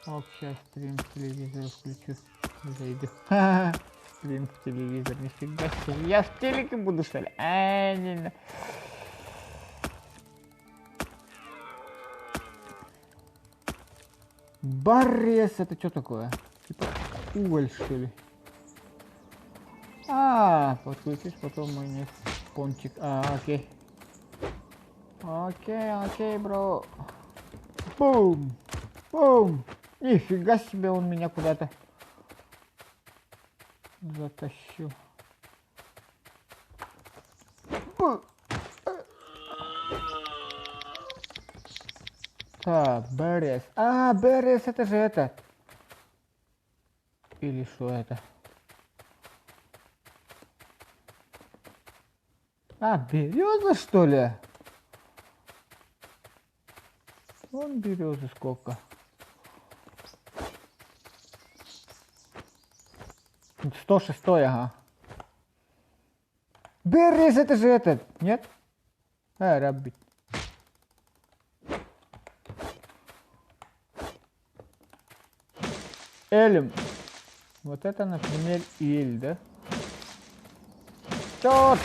A: Вот сейчас стрим в телевизор включу. Зайду. Стрим в телевизор, нифига себе. Я в телеке буду, что ли? Не. Барриас, это что такое? Типа уголь, что ли? Подключишь потом мой пончик. Окей. Окей, бро. Бум! Нифига себе, он меня куда-то затащил. Так, Берес. Берес, это же это. Или что это? Береза, что ли? Вон березы сколько. 106, ага. Берез, это же этот, нет? Раббит. Элем. Вот это, например, иль, да? Чёрт.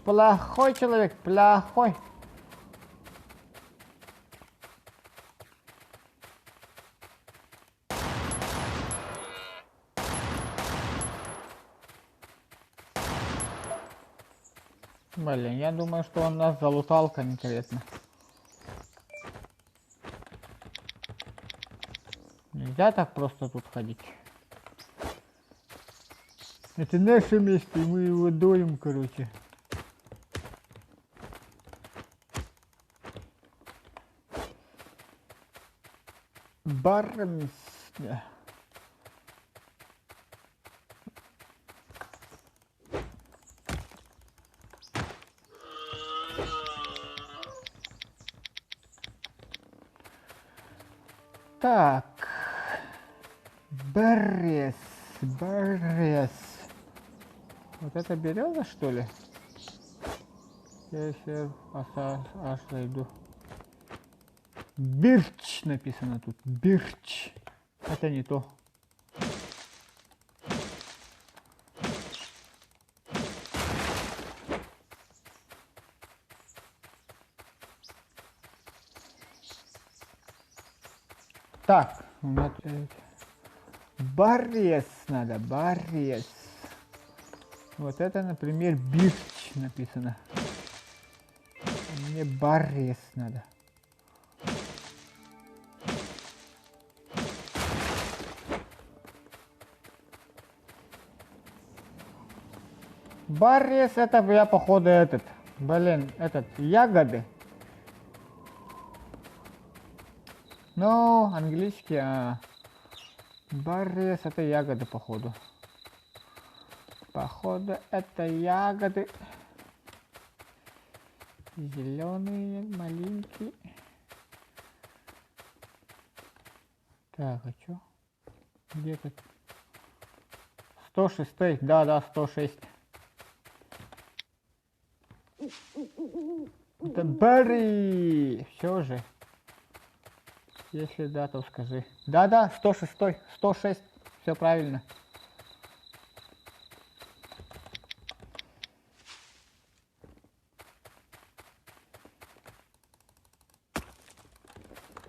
A: Плохой человек, плохой. Блин, я думаю, что он нас залутал конкретно. Нельзя так просто тут ходить. Это наше место, и мы его доим, короче. Бармис. Так. Берез. Вот это береза, что ли? Я сейчас аж зайду. Бирч написано тут. Бирч. Это не то. Так, у меня Баррес надо, Баррес. Вот это, например, Бирч написано. Мне Баррес надо. Баррес, это я походу этот. Блин, этот, ягоды. Ну, английский, Баррес, это ягоды, походу. Походу, это ягоды. Зеленые, маленькие. Так, а чё? Где тут? 106, да, 106. Это Берри! Все же. Если да, то скажи. Да, 106, 106. Все правильно.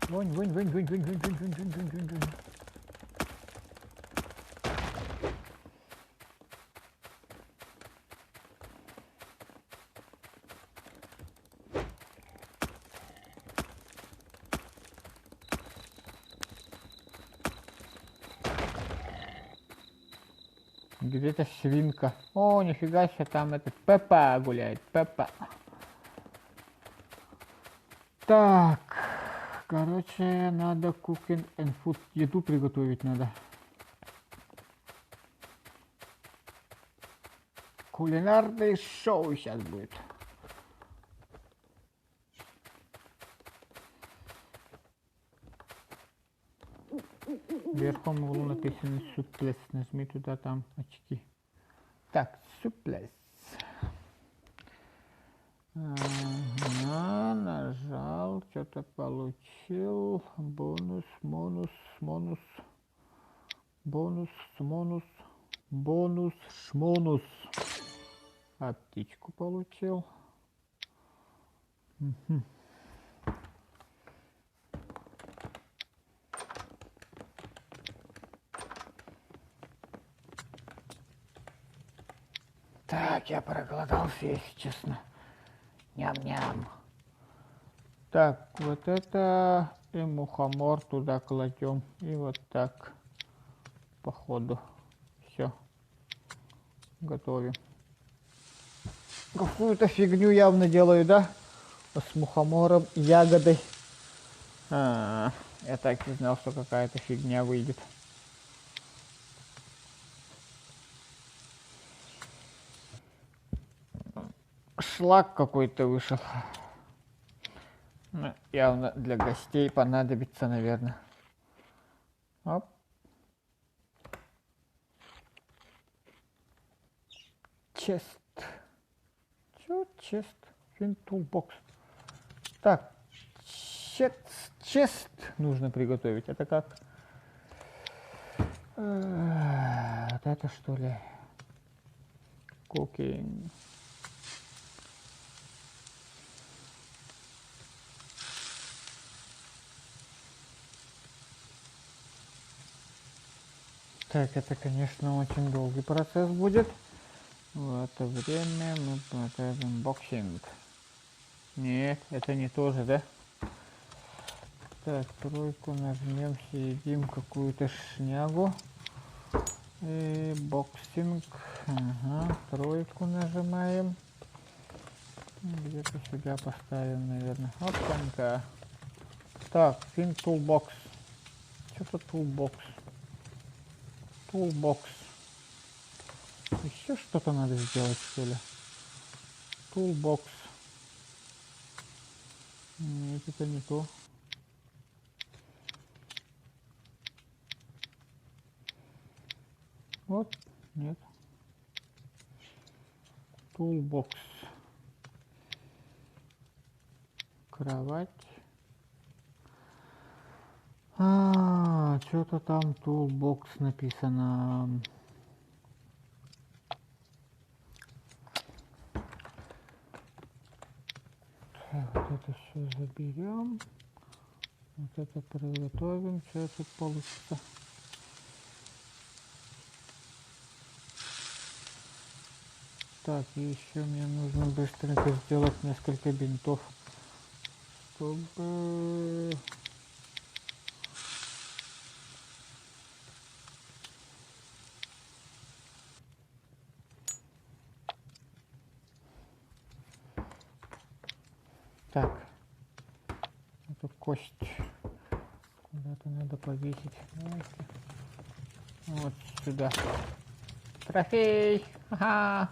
A: Вонь, вонь, вонь, вонь, вонь, вонь, вонь, вонь, вонь, вонь, вонь, вонь. Где-то свинка. О, нифига себе, там этот Пеппа гуляет. Пеппа. Так. Короче, надо cooking and food. Еду приготовить надо. Кулинарное шоу сейчас будет. Вверху углу написано суплес. Нажми туда, там очки. Так, суплес. Ага, нажал, что-то получил. Бонус, монус, монус. Бонус, монус. Бонус, шмонус. А птичку получил. Угу. Так, я проголодался, если честно. Ням-ням. Так, вот это и мухомор туда кладем. И вот так. По ходу. Все. Готовим. Какую-то фигню явно делаю, да? С мухомором, ягодой. Я так и знал, что какая-то фигня выйдет. Шлак какой-то вышел. Ну, явно для гостей понадобится, наверное. Оп. Чест. Чё чест? Финтулбокс. Так. Чест нужно приготовить. Это как? Вот это что ли? Cooking. Так, это, конечно, очень долгий процесс будет. В это время мы покажем боксинг. Нет, это не то же, да? Так, тройку нажмем, съедим какую-то шнягу. И боксинг. Ага, тройку нажимаем. Где-то сюда поставим, наверное. Опанька. Так, фин тулбокс. Что-то тулбокс. Тулбокс. Еще что-то надо сделать, что ли? Тулбокс. Нет, это не то. Вот, нет. Тулбокс. Кровать. Что-то там тулбокс написано. Так, вот это все заберем. Вот это приготовим. Что тут получится? Так, и еще мне нужно быстренько сделать несколько бинтов, чтобы... Так, эту кость куда-то надо повесить. Давайте. Вот сюда. Трофей! Ха-ха!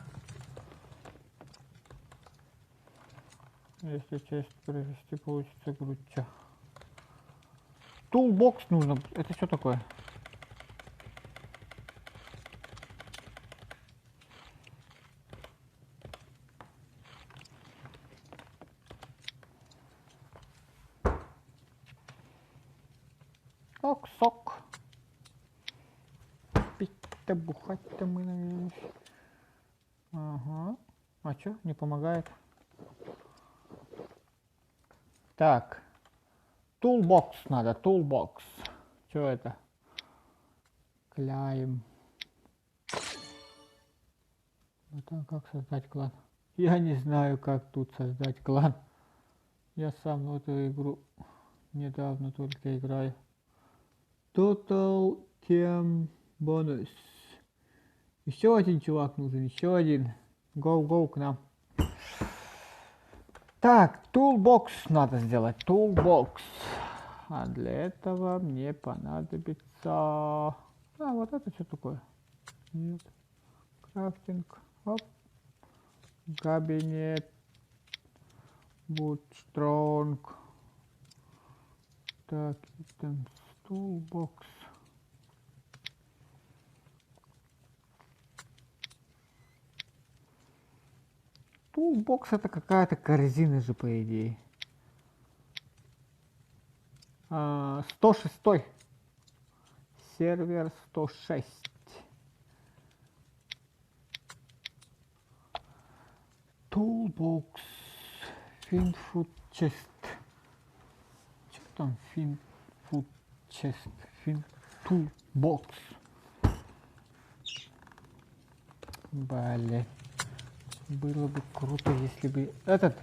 A: Если часть провести, получится грудь. Тулбокс нужно. Это что такое? Сок. Пить-то, бухать-то мы, наверное. Ага. А что, не помогает? Так. Toolbox надо, toolbox. Что это? Climb. Это как создать клан? Я не знаю, как тут создать клан. Я сам в эту игру недавно только играю. Total Team Bonus. Еще один чувак нужен, еще один. Go к нам. Так, toolbox надо сделать, toolbox. А для этого мне понадобится... А, вот это что такое? Нет. Крафтинг. Оп. Кабинет. Bootstrong. Так, там toolbox. Toolbox это какая-то корзина же, по идее. 106. Сервер 106. Toolbox. Finfood chest. Что там Finfood chest? Toolbox. Блин. Было бы круто, если бы... Этот...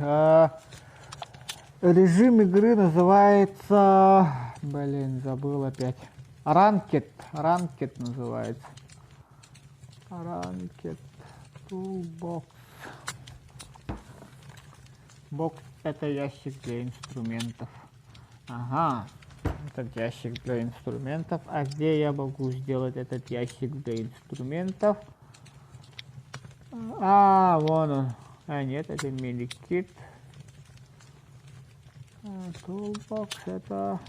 A: режим игры называется... Блин, забыл опять. Ranked называется. Ranked Toolbox. Бокс это ящик для инструментов. Ага. Этот ящик для инструментов. А где я могу сделать этот ящик для инструментов? А, вон он. А, нет, это мини-кит. Toolbox это...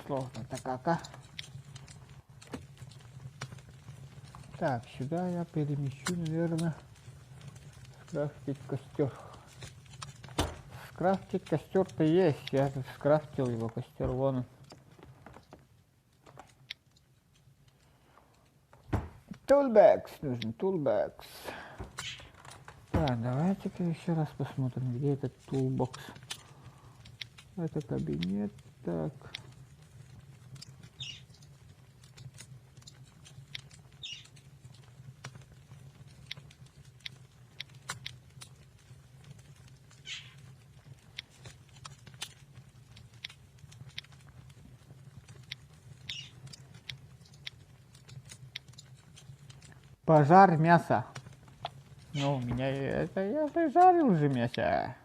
A: Сложно-то как, Так, сюда я перемещу, наверное, скрафтить костер. Скрафтить костер-то есть, я тут скрафтил его, костер вон он. Toolbox нужен, toolbox. Так, давайте-ка еще раз посмотрим, где этот toolbox. Это кабинет, так. Пожар мяса. Ну, у меня это... Я же жарил же мясо.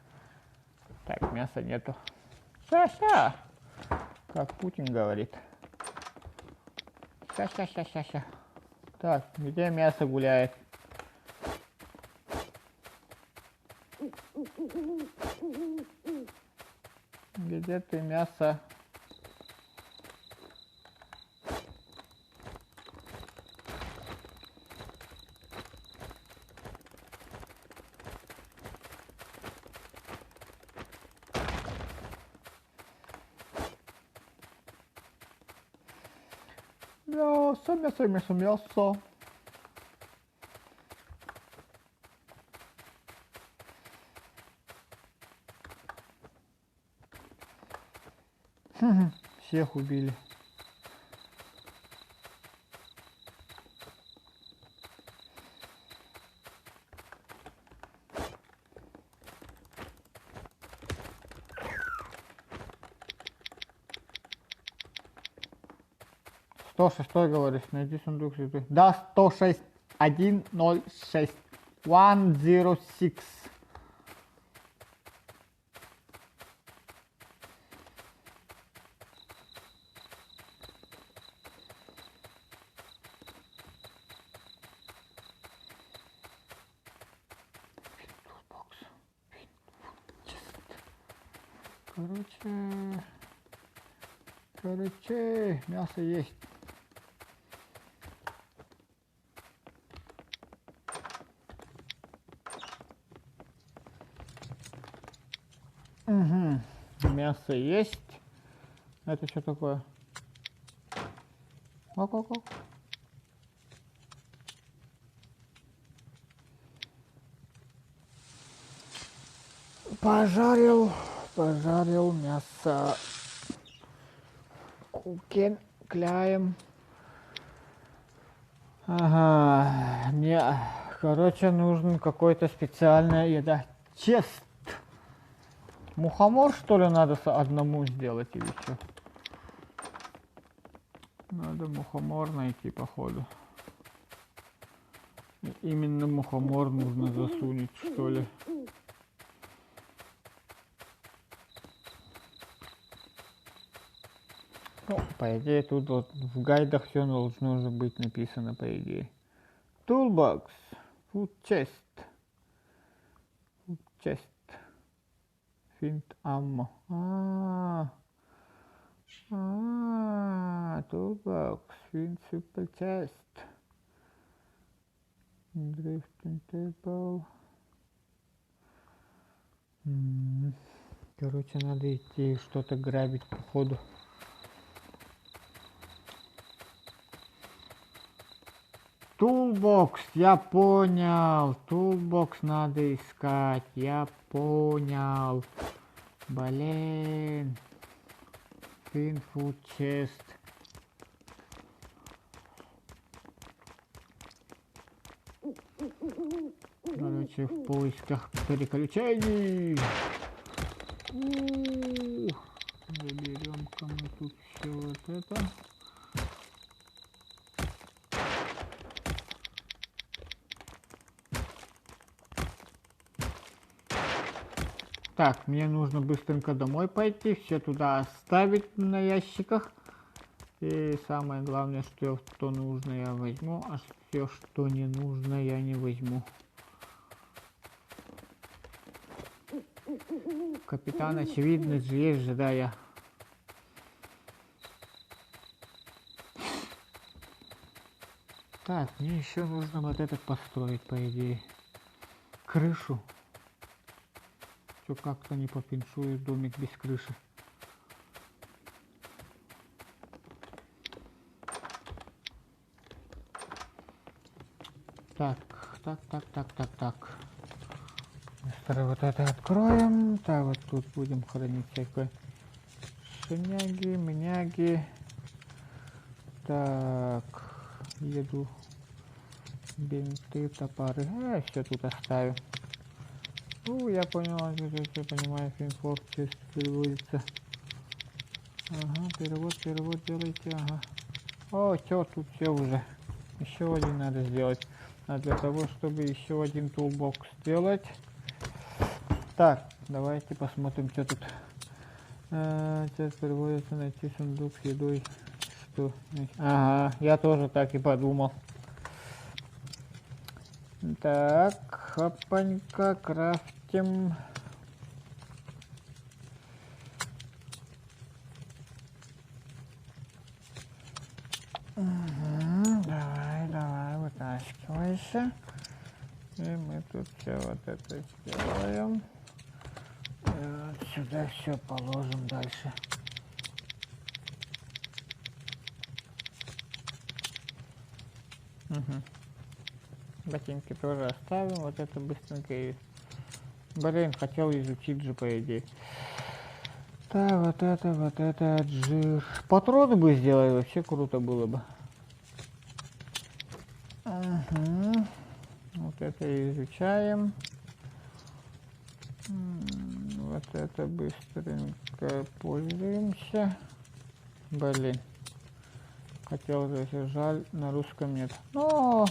A: Так, мяса нету. Ща. Как Путин говорит. Ща. Так, где мясо гуляет? Где ты мясо? Мясо. Всех убили. «106, говоришь, найди сундук святых». Да, 106, 106, 106. Короче, мясо есть. Угу. Мясо есть. Это что такое? Ок. Пожарил мясо. Кукен, кляем. Ага, мне, короче, нужен какой-то специальная еда. Чест. Мухомор, что ли, надо одному сделать или что? Надо мухомор найти, походу. Именно мухомор нужно засунуть, что ли. Ну, по идее, тут вот в гайдах все должно уже быть написано, по идее. Toolbox. Food chest. Food chest. Find ammo. Toolbox. Find super chest. Drifting table. Короче, надо идти что-то грабить, походу. Toolbox, я понял. Toolbox надо искать, я понял. Блин. Find food chest. Короче, в поисках переключений. Заберем-ка мы тут все вот это. Так, мне нужно быстренько домой пойти, все туда оставить на ящиках. И самое главное, что нужно, я возьму, а все, что не нужно, я не возьму. Капитан, очевидно, есть же, да, я. Так, мне еще нужно вот этот построить, по идее. Крышу. Все как-то не попиншую домик без крыши. Так. Быстро вот это откроем. Так, вот тут будем хранить всякое шняги, мняги. Так, еду, бинты, топоры. Все тут оставим. Я понял, я понимаю, финфорд переводится. Ага, перевод делайте, ага. О, все, тут все уже. Еще один надо сделать. А для того, чтобы еще один toolbox сделать. Так, давайте посмотрим, что тут. Сейчас переводится, найти сундук с едой. Что? Ага, я тоже так и подумал. Так, хопанька, крафтим. Давай, вытаскивайся. И мы тут все вот это сделаем. И вот сюда все положим дальше. Ботинки тоже оставим. Вот это быстренько и... Блин, хотел изучить же, по идее. Так, вот это жир. Патроны бы сделали, вообще круто было бы. Вот это изучаем. Вот это быстренько пользуемся. Блин. Хотел же, жаль, на русском нет. Но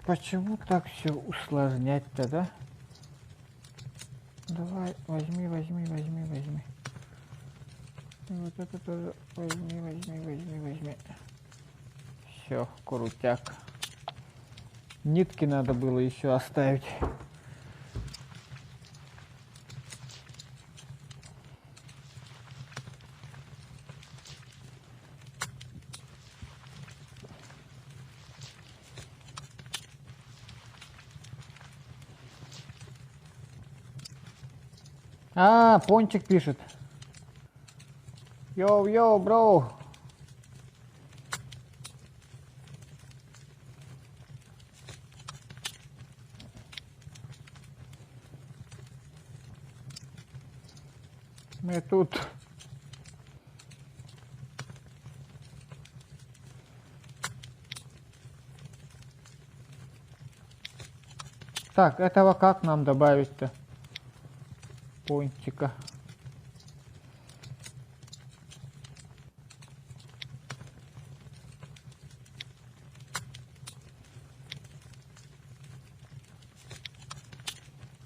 A: почему так все усложнять-то, да? Давай, возьми. И вот это тоже возьми. Все, крутяк. Нитки надо было еще оставить. Пончик пишет. Йоу, бро. Мы тут. Так, этого как нам добавить-то? Пончика.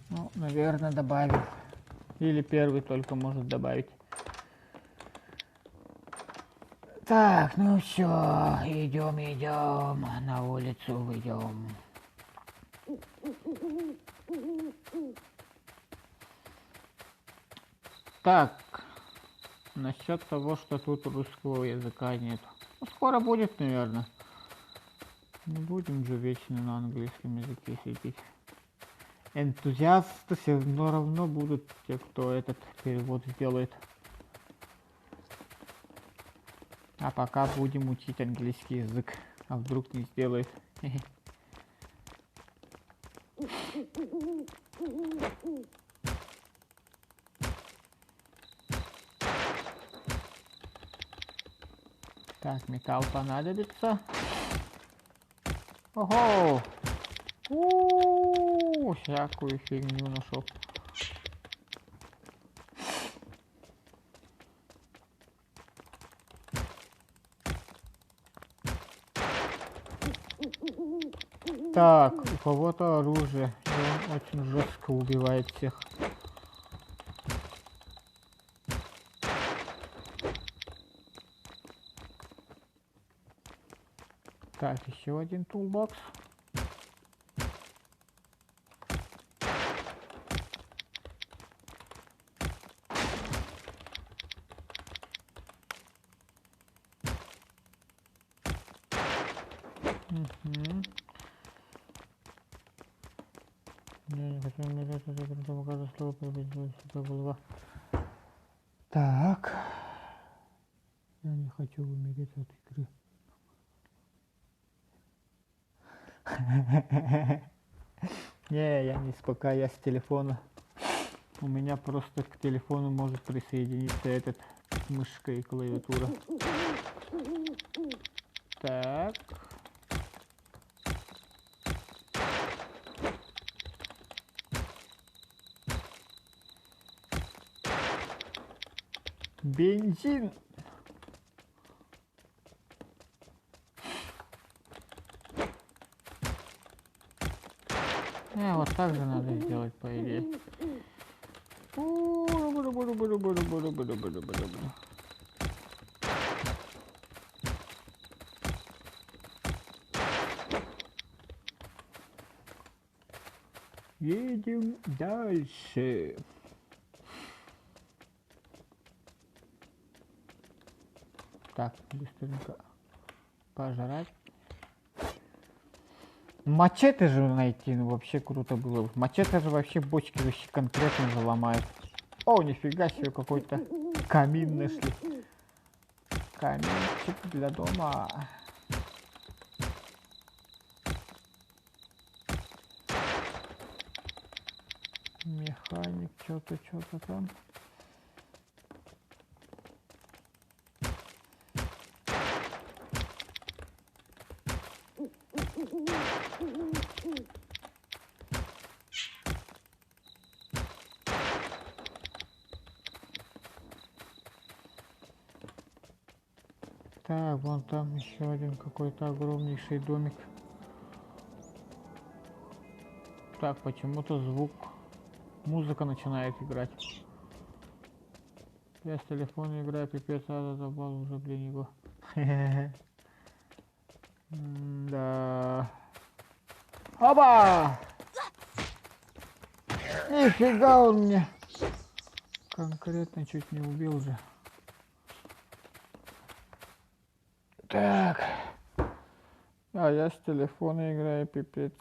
A: Ну, наверное, добавим. Или первый только может добавить. Так, ну все, идем, на улицу выйдем. Так, насчет того, что тут русского языка нет. Ну, скоро будет, наверное. Не будем же вечно на английском языке сидеть. Энтузиасты все равно будут те, кто этот перевод сделает. А пока будем учить английский язык. А вдруг не сделает. Так, металл понадобится. Ого! Всякую фигню нашел. Так, у кого-то оружие, и он очень жестко убивает всех. Так, еще один тулбокс. Угу. Я не хочу умереть, это показывает слово победить. Так. Я не хочу умереть от игры. Не, я не пока я с телефона. У меня просто к телефону может присоединиться этот мышка и клавиатура. Так. Бензин. Вот так же надо сделать, по идее. Едем дальше. Так, быстренько пожрать. Мачете же найти, ну вообще круто было. Мачете же вообще бочки вообще конкретно заломает. О, нифига себе, какой-то камин нашли. Каминчик для дома. Механик, что-то там. Так, вон там еще один какой-то огромнейший домик. Так, почему-то звук, музыка начинает играть. Я с телефона играю, пипец, забыл уже, блин, его. Да. Оба! Нифига он мне конкретно чуть не убил же. Так. А я с телефона играю, пипец.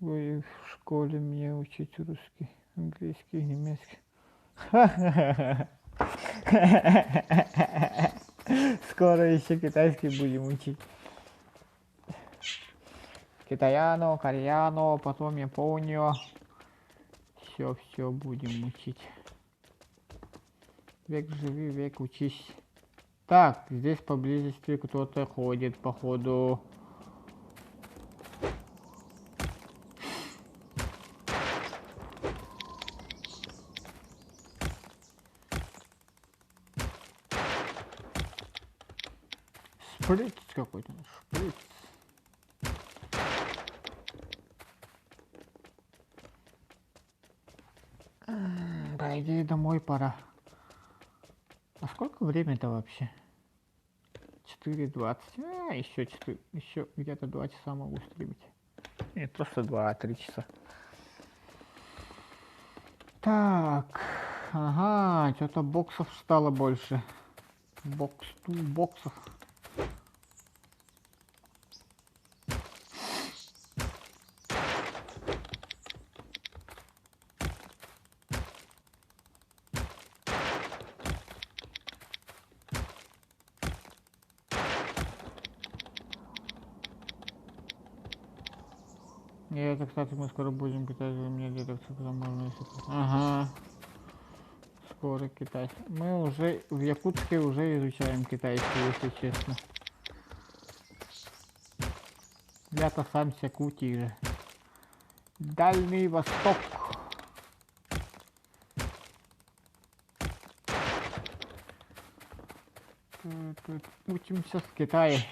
A: Вы в школе мне учить русский, английский, немецкий. Скоро еще китайский будем учить. Китаяно, кореяно, потом Японию. Все будем учить. Век живи, век учись. Так, здесь поблизости кто-то ходит, походу. Шприц какой-то, шприц. По идее, домой пора. А сколько время-то вообще? 4:20. Еще 4, еще где-то 2 часа могу стримить. Нет, просто 2-3 часа. Так, ага, что-то боксов стало больше. Боксов. И это, кстати, мы скоро будем китайцы, у меня где-то можно. Ага. Скоро китайский. Мы уже в Якутске уже изучаем китайский, если честно. Я-то сам с Якутии же. Дальний Восток. Тут учимся в Китае.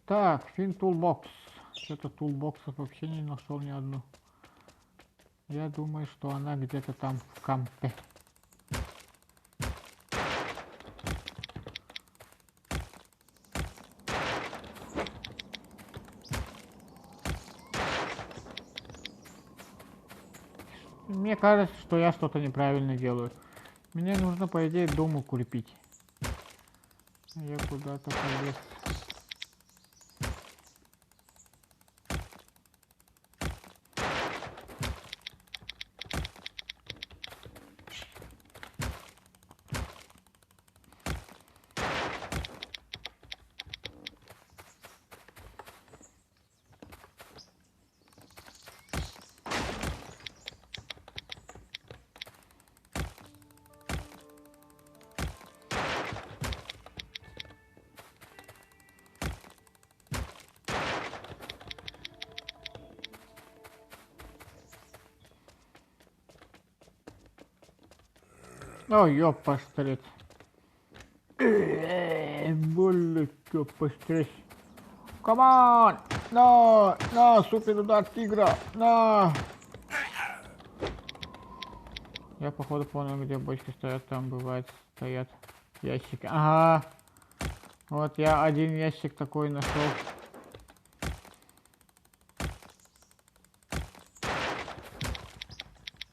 A: Так, фин тулбокс. Что-то тулбоксов вообще не нашел ни одну. Я думаю, что она где-то там в кампе. Мне кажется, что я что-то неправильно делаю. Мне нужно, по идее, дом укрепить. Я куда-то полез. Ой, ёпастрец. Больно, ёпастрец. Камон! На, супер удар тигра! На! Я походу понял, где бочки стоят, там бывает стоят ящики. Ага. Вот я один ящик такой нашел.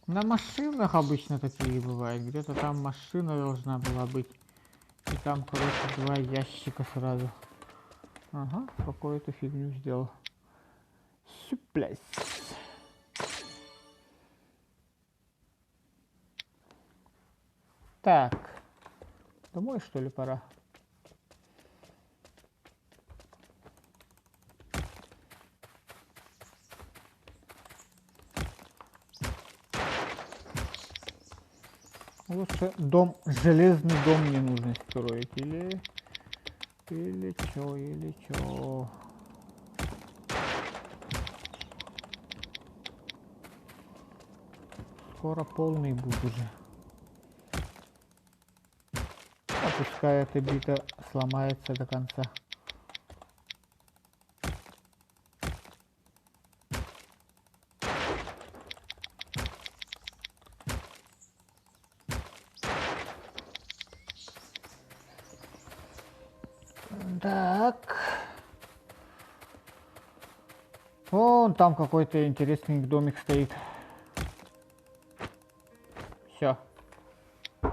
A: На машинах обычно такие бывают. Где-то там машина должна была быть. И там, короче, 2 ящика сразу. Ага, какую-то фигню сделал. Сюплясь. Так. Домой, что ли, пора? Лучше дом, железный дом мне нужно строить. Или чё. Скоро полный буду же. А пускай эта бита сломается до конца. Так. Вон там какой-то интересный домик стоит. Все.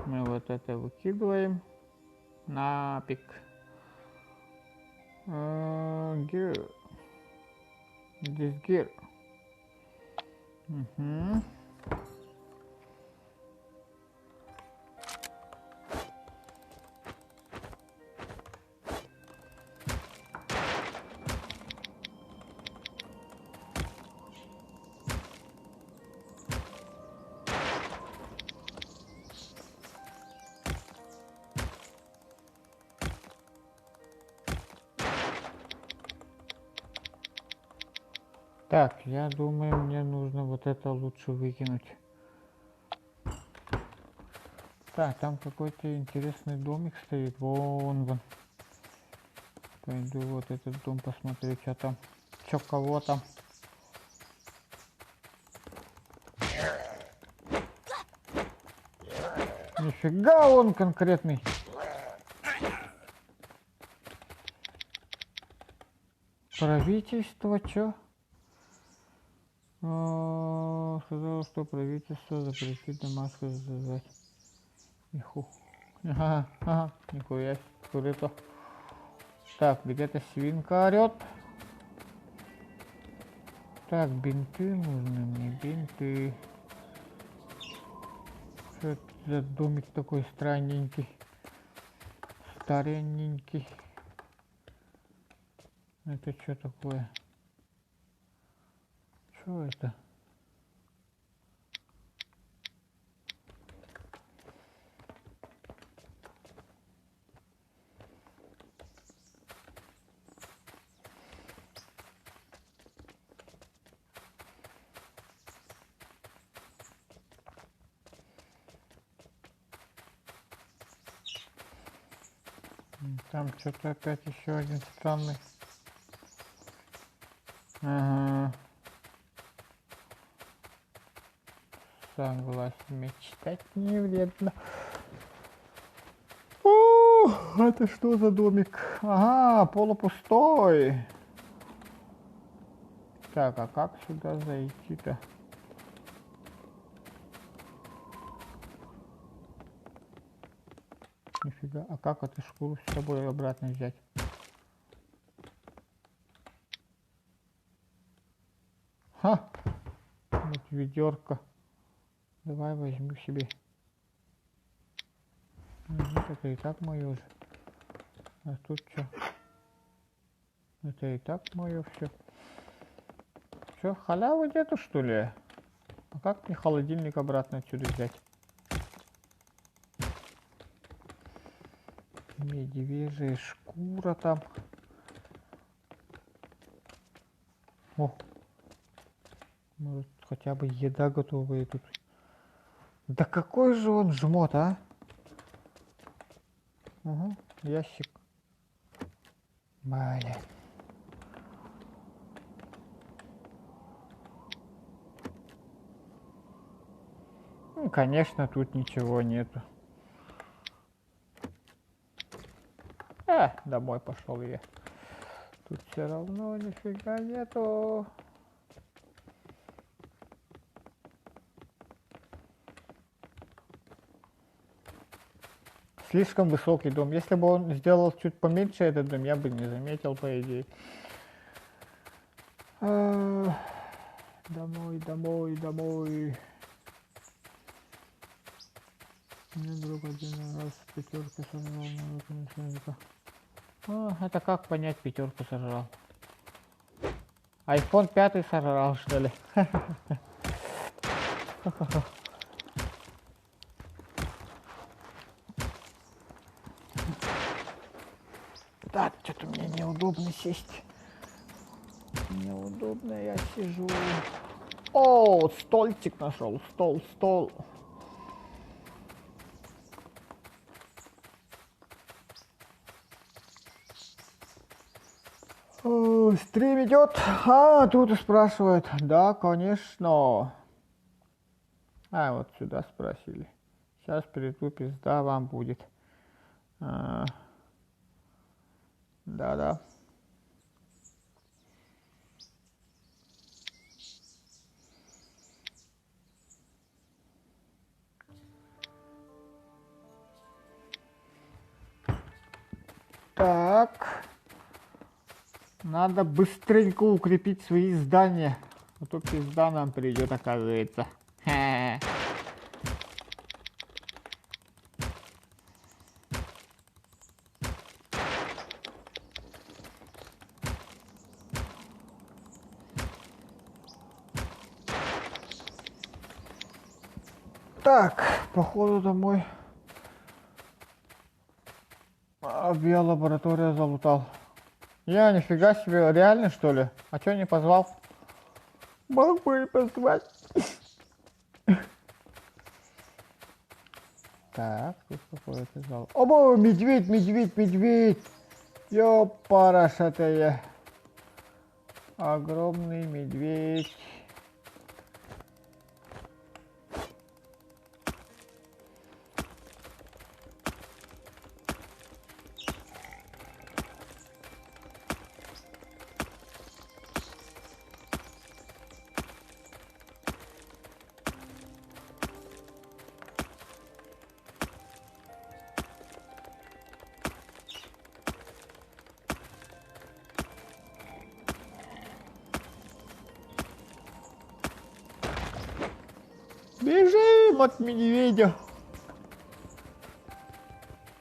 A: Мы вот это выкидываем. Нафиг. Gear. Здесь gear. Угу. Так, я думаю, мне нужно вот это лучше выкинуть. Так, там какой-то интересный домик стоит. Вон. Пойду вот этот дом посмотрю, что там. Что кого там. Нифига он конкретный. Правительство, чё? Сказал, что правительство запретит Дамаску создать. Ага, нихуя, круто. Так, где-то свинка орёт. Так, бинты нужны мне, бинты. Что это за домик такой странненький, старенький? Это что такое? Что это? Там что-то опять еще один странный. Ага. Согласен, мечтать не вредно. О, это что за домик? Ага, полупустой. Так, а как сюда зайти-то? Нифига, а как эту шкуру с собой обратно взять? Ха! Вот ведерко. Давай возьму себе. Вот это и так мое же. А тут что? Это и так мое все. Что, халявы нету что ли? А как мне холодильник обратно отсюда взять? Медвежья шкура там. О, может хотя бы еда готовая тут. Да какой же он жмот, а? Угу, ящик. Маля. Ну, конечно, тут ничего нету. Домой пошел я. Тут все равно нифига нету. Слишком высокий дом. Если бы он сделал чуть поменьше этот дом, я бы не заметил, по идее. Домой. Мне друг один раз пятерку сожрал. Это как понять, пятерку сожрал? iPhone 5 сожрал, что ли? Да, что-то мне неудобно сесть. Неудобно я сижу. О, стольчик нашел. Стол. Стрим идет. Тут и спрашивают. Да, конечно. Вот сюда спросили. Сейчас приду, пизда вам будет. Да. Так. Надо быстренько укрепить свои здания. А то пизда нам придет, оказывается. Так, походу домой. Биолаборатория залутал. Я, нифига себе, реально что ли? А чё не позвал? Мог бы и позвать. Так, тут какой-то зал. Оба, медведь, медведь, медведь. Ёпарашатая. Огромный медведь. Бежим от медведя.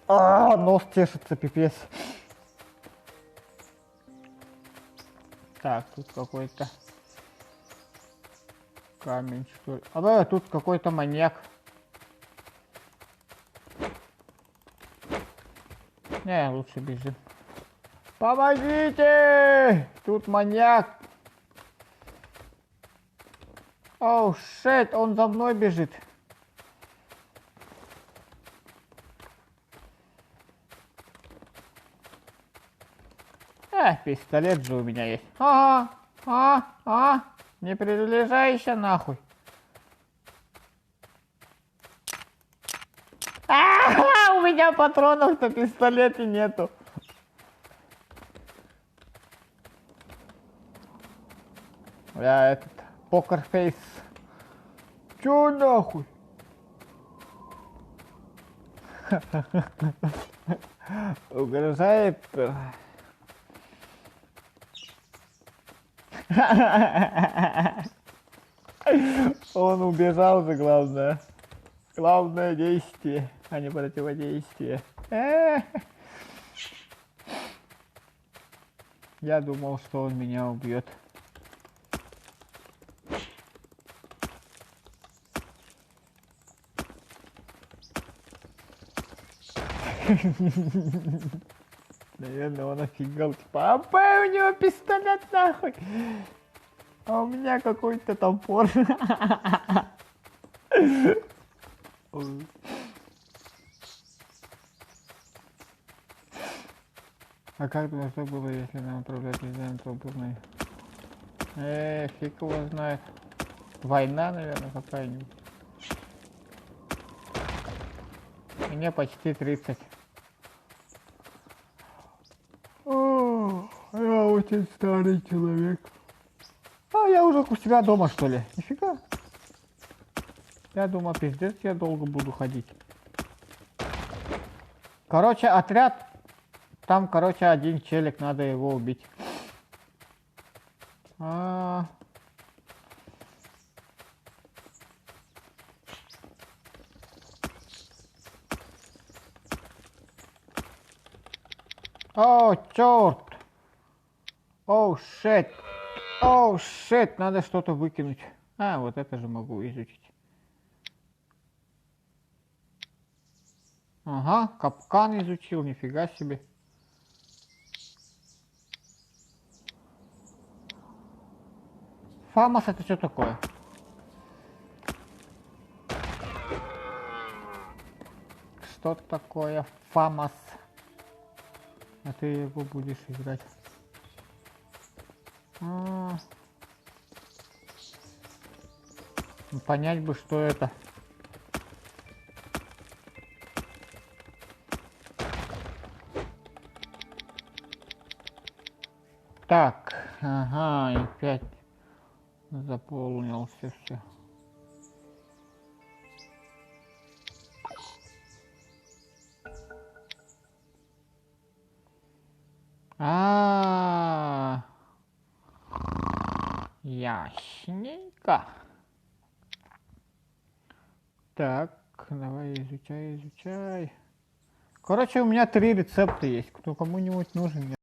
A: А, нос чешется, пипец. Так, тут какой-то камень, что ли. А да, тут какой-то маньяк. Не, лучше бежим. Помогите! Тут маньяк. Оу, шет, он за мной бежит. Пистолет же у меня есть. Не приближайся нахуй. У меня патронов-то в пистолете нету. Я этот покерфейс. Чё нахуй? Угрожает. Он убежал же, главное. Главное действие, а не противодействие. Я думал, что он меня убьет. Наверное, он офигел. Типа, у него пистолет нахуй. А у меня какой-то топор. А как должно было, если нам управлять дизайн свободной? Фиг его знает. Война, наверное, какая-нибудь. Мне почти 30. О, я очень старый человек. А я уже у себя дома, что ли? Нифига. Я думал, пиздец, я долго буду ходить. Короче, отряд. Там, короче, один челик, надо его убить. О, черт! Оу, шит! Оу, шит! Надо что-то выкинуть. А, вот это же могу изучить. Ага, капкан изучил, нифига себе. Фамос это что такое? Что такое Фамос? А ты его будешь играть. Понять бы, что это. Так, ага, и 5 заполнился все. Ясненько. Так, давай изучай, изучай. Короче, у меня 3 рецепта есть. Кто кому-нибудь нужен?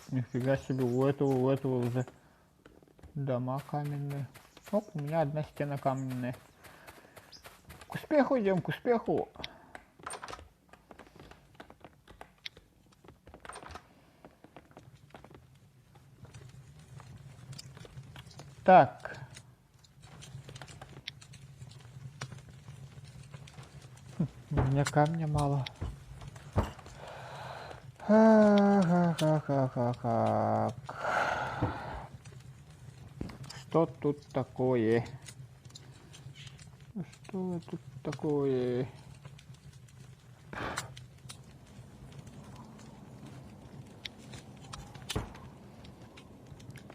A: Нифига себе, у этого уже Дома каменные. Оп, у меня одна стена каменная. К успеху идем, к успеху. Так. У меня камня мало. Ха-ха-ха-ха-ха. Что тут такое? Что тут такое?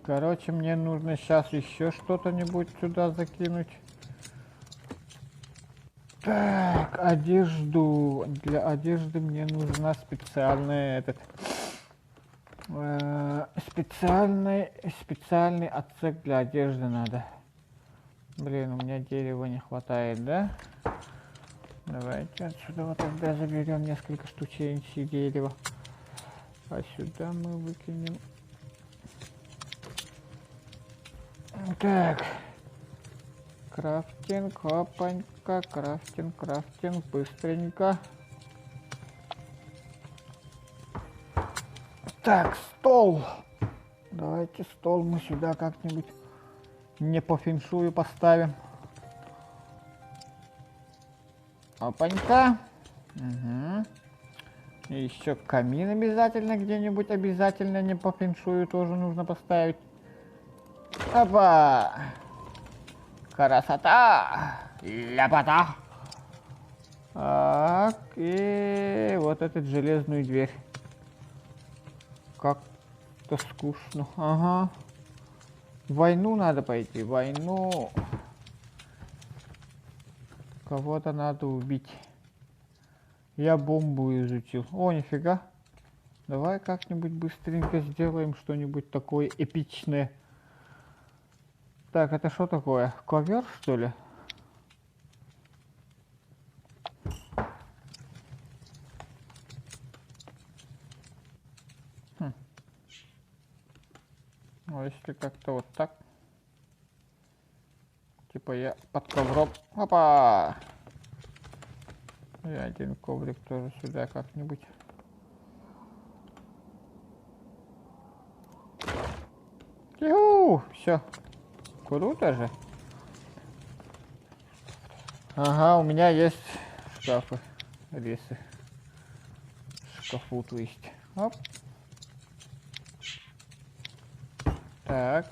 A: Короче, мне нужно сейчас еще что-то-нибудь сюда закинуть. Так, одежду. Для одежды мне нужна специальная специальный отсек для одежды надо. Блин, у меня дерева не хватает, да? Давайте отсюда вот тогда заберем несколько штучек дерева. А сюда мы выкинем. Так. Крафтинг, опанька, крафтинг, быстренько. Так, стол. Давайте стол мы сюда как-нибудь не по феншую поставим. Опанька. Угу. И еще камин обязательно где-нибудь обязательно не по феншую тоже нужно поставить. Опа! Красота! Ляпота! Так, и вот эту железную дверь. Как-то скучно. Ага. В войну надо пойти, в войну. Кого-то надо убить. Я бомбу изучил. О, нифига. Давай как-нибудь быстренько сделаем что-нибудь такое эпичное. Так, это что такое? Ковер, что ли? Ну, если как-то вот так. Типа я под ковром. Опа! И один коврик тоже сюда как-нибудь. Все. Круто же. Ага, у меня есть шкафы. Рисы. Шкафу, то есть. Оп. Так.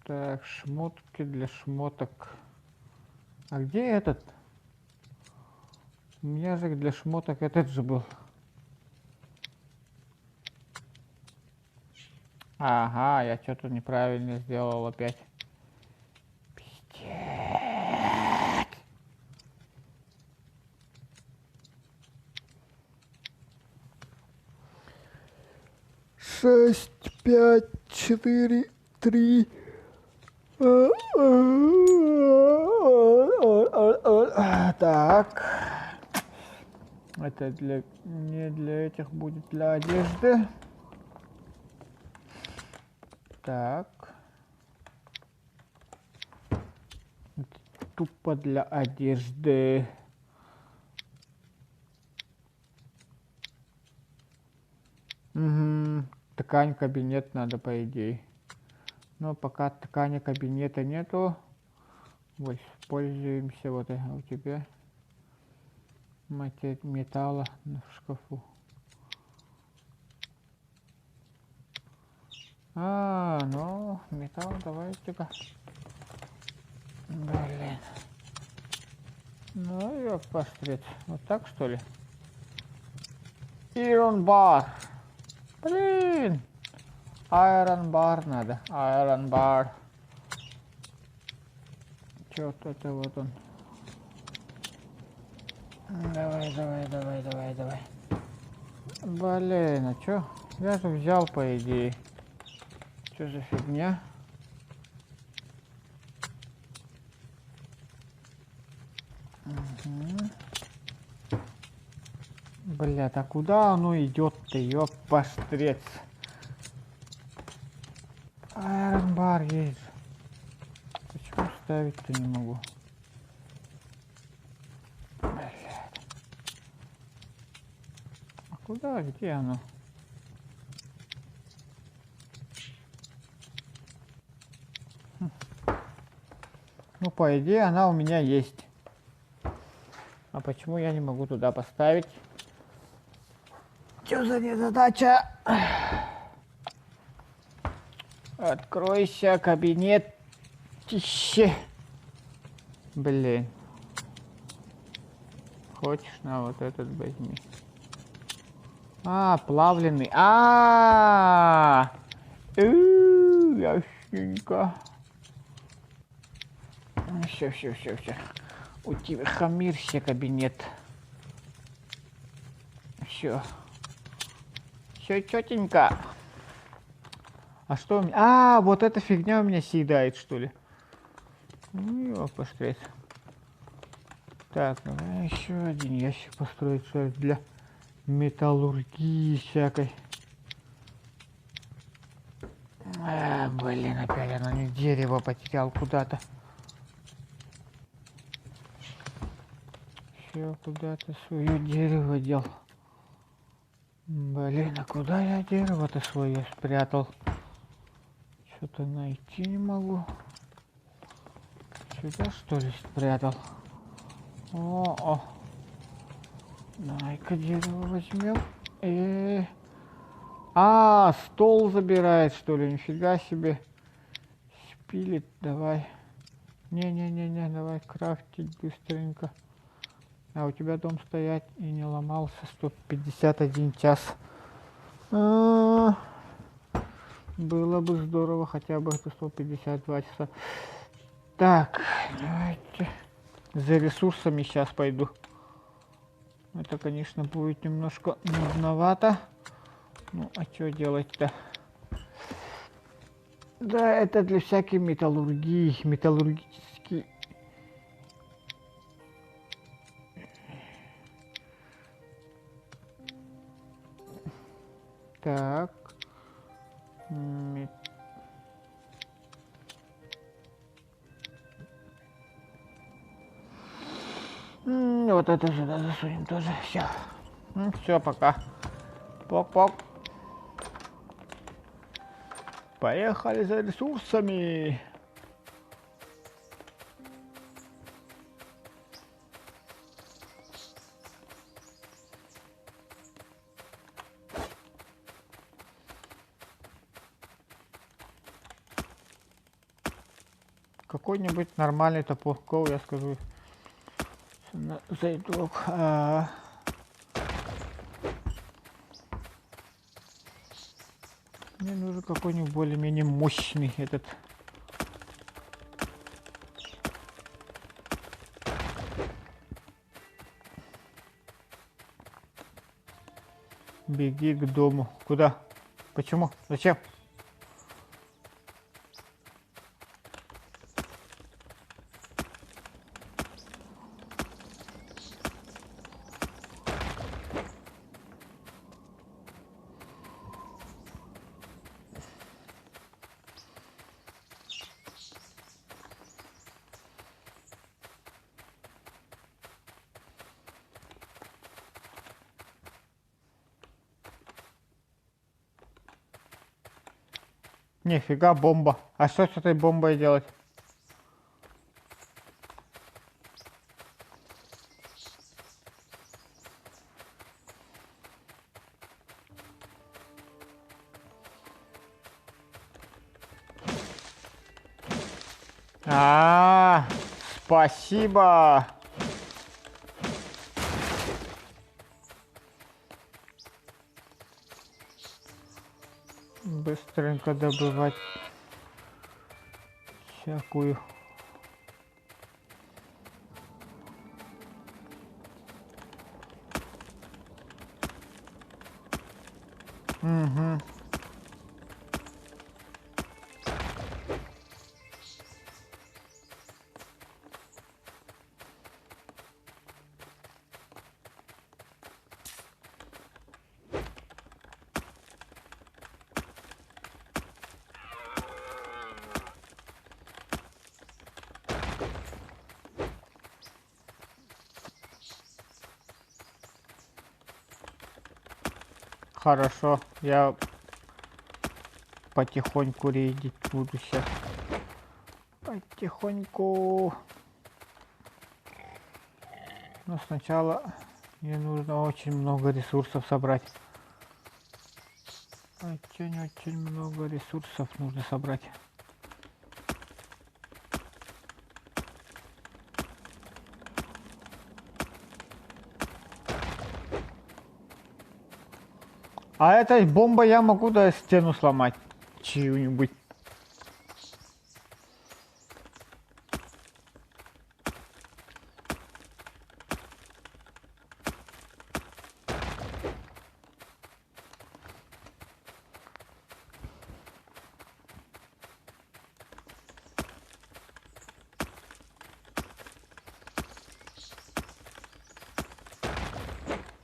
A: Так, шмотки для шмоток. А где этот? У меня же для шмоток этот же был. Ага, я что-то неправильно сделал опять. Пиздец. 6, 5, 4, 3. Так. Это не для этих будет, для одежды. Так. Это тупо для одежды. Угу. Ткань кабинет надо, по идее. Но пока ткани кабинета нету, воспользуемся вот у тебя металла в шкафу. Ну, металл давайте-ка. Блин. Ну, ёб пострет. Вот так, что ли? Iron бар. Блин. Iron бар надо. Iron бар. Чё-то это вот он. Давай. Блин, а чё? Я же взял, по идее. Чё за фигня? Угу. Блядь, а куда оно идет-то, ёппаштрец? Айронбар есть. Почему ставить-то не могу? Блядь. А куда, где оно? Ну, по идее, она у меня есть. А почему я не могу туда поставить? Что за незадача? Откройся, кабинет. Тище. Блин. Хочешь, на вот этот возьми. А, плавленый. Ясненько. Все. Утихомирься, кабинет. Все четенько. А что у меня? А, вот эта фигня у меня съедает, что ли? Ну, ёпоштрец. Так, давай еще один ящик построить, что ли, для металлургии всякой. Блин, опять оно не дерево потерял куда-то. Все куда-то свое дерево дел. Блин, а куда я дерево-то свое спрятал? Что-то найти не могу. Сюда, что ли, спрятал? О. Давай-ка дерево возьмем. Стол забирает, что ли? Нифига себе. Шпилит, давай. Не, давай крафтить быстренько. А у тебя дом стоять и не ломался 151 час. Было бы здорово хотя бы 152 часа. Так, давайте за ресурсами сейчас пойду. Это, конечно, будет немножко нудновато. Ну, а что делать-то? Да, это для всякой металлургии, металлургический. Так. Вот это сюда засунем тоже. Все. Все, пока. Пок-пок. Поехали за ресурсами. Какой-нибудь нормальный топорков, я скажу. Зайду. Мне нужен какой-нибудь более-менее мощный этот. Беги к дому. Куда? Почему? Зачем? Нифига, бомба. А что с этой бомбой делать? Спасибо. Быстренько добывать всякую. Угу. Хорошо, я потихоньку рейдить буду сейчас. Потихоньку. Но сначала мне нужно очень много ресурсов собрать. Очень много ресурсов нужно собрать. А этой бомбой я могу да стену сломать чью-нибудь.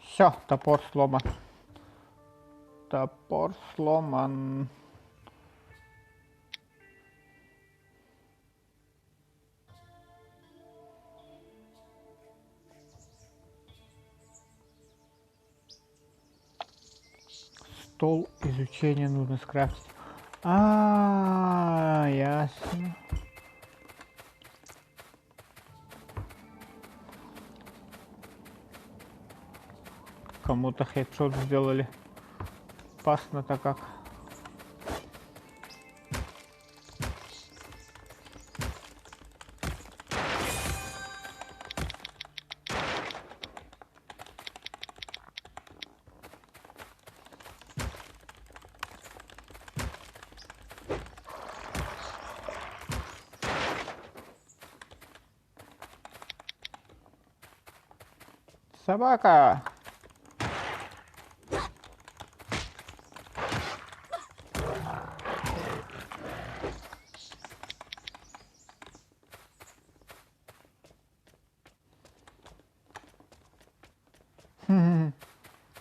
A: Все, топор сломан. Топор сломан. Стол изучения нужно скрафтить. Ясно. Кому-то хедшот сделали. Опасно-то как. Собака!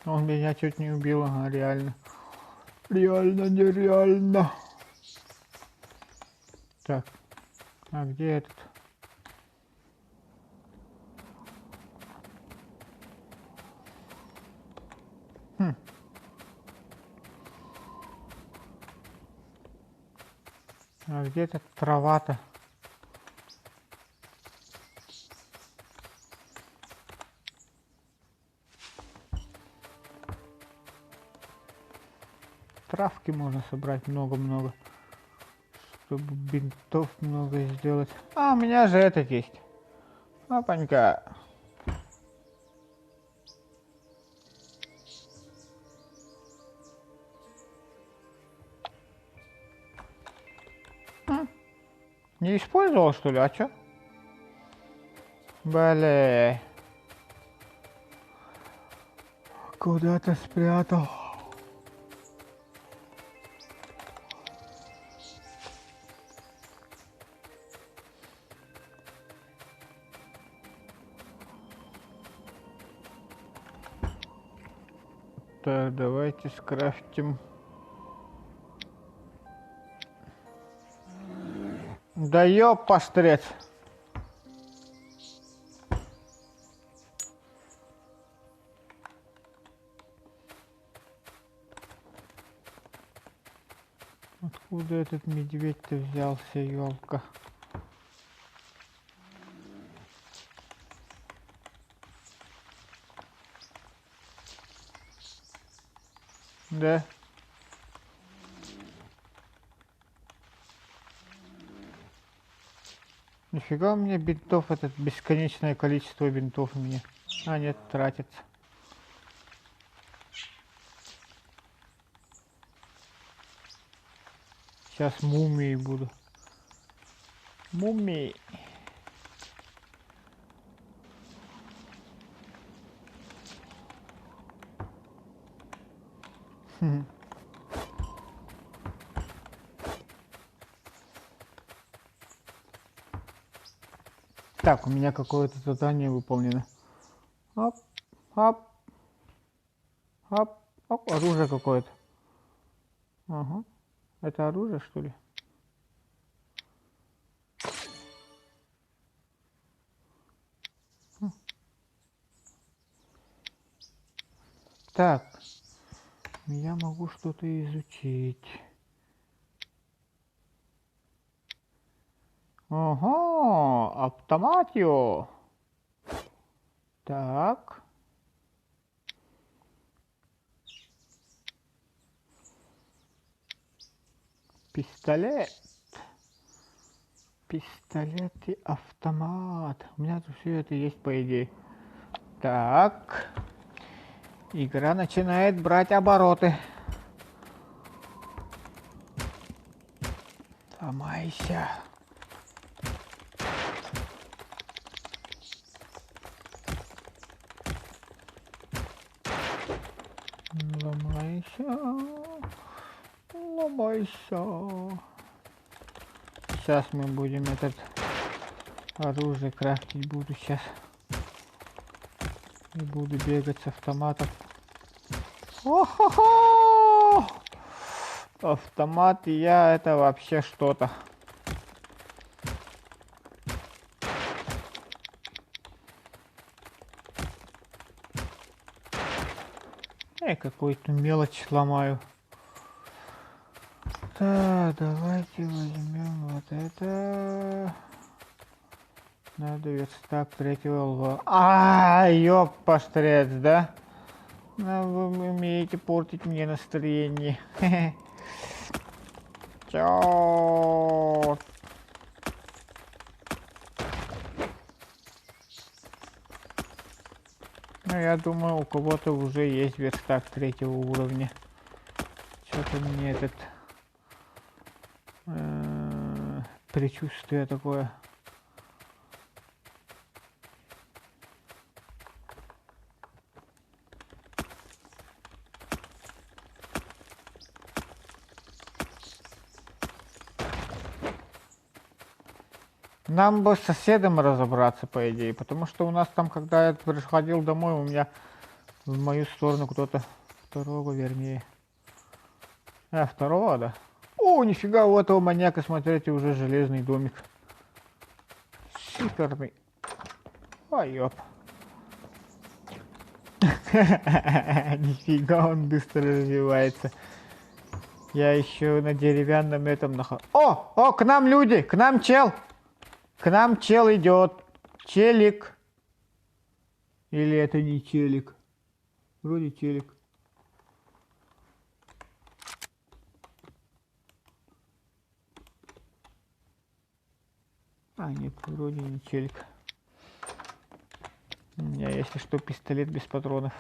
A: Он меня чуть не убил, ага, реально. Реально, нереально. Так, а где этот? А где эта трава-то? Травки можно собрать много-много, чтобы бинтов много сделать. А, у меня же этот есть. Опанька. Не использовал, что ли? А чё? Бле. Куда-то спрятал. Так, давайте скрафтим. Да ёп, пастрец. Откуда этот медведь-то взялся, ёлка? Да. Нифига у меня бинтов, этот бесконечное количество бинтов у меня. А нет, тратится. Сейчас мумией буду. Мумией. Так, у меня какое-то задание выполнено. Оп, оп, оп, оп, оружие какое-то. Ага. Это оружие, что ли? Так. я могу что-то изучить. Ого, автоматио. Так. Пистолет. Пистолет и автомат. У меня тут все это есть, по идее. Так. Игра начинает брать обороты. Ломайся. Ломайся. Ломайся. Сейчас мы будем этот оружие крафтить. Буду сейчас. И буду бегать с автоматом. О-хо-хо! Автомат и я это вообще что-то. Какую-то мелочь ломаю. Так, давайте возьмем вот это. Надо верстак третьего лва. Ёппаштрец, да? Ну, вы умеете портить мне настроение. Чёрт. Ну, я думаю, у кого-то уже есть верстак третьего уровня. Что-то мне этот предчувствие такое. Нам бы с соседом разобраться, по идее, потому что у нас там, когда я приходил домой, у меня в мою сторону кто-то второго, вернее. Второго, да? О, нифига, у этого маньяка, смотрите, уже железный домик. Шикарный. Ой, ёп. Нифига, он быстро развивается. Я еще на деревянном этом нахожу. О, к нам люди, к нам чел. К нам чел идет. Челик. Или это не челик? Вроде челик. Нет, вроде не челик. У меня, если что, пистолет без патронов.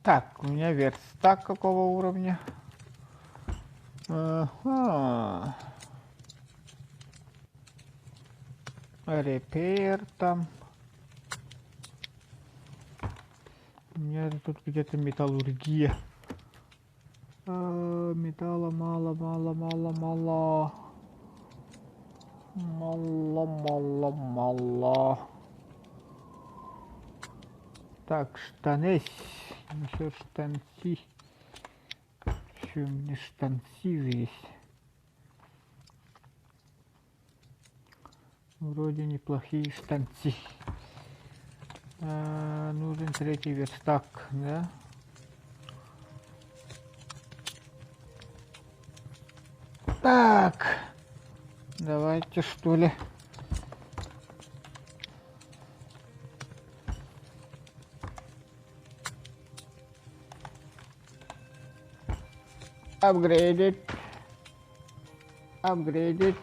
A: Так, у меня верстак какого уровня? Ага. Репейр там. У меня тут где-то металлургия. Металла мало. Мало. Так, штаны. Еще штанцы. Еще у меня штанцы есть. Вроде неплохие штанцы. Нужен третий верстак, да? Так, давайте что ли. Upgraded. Upgraded.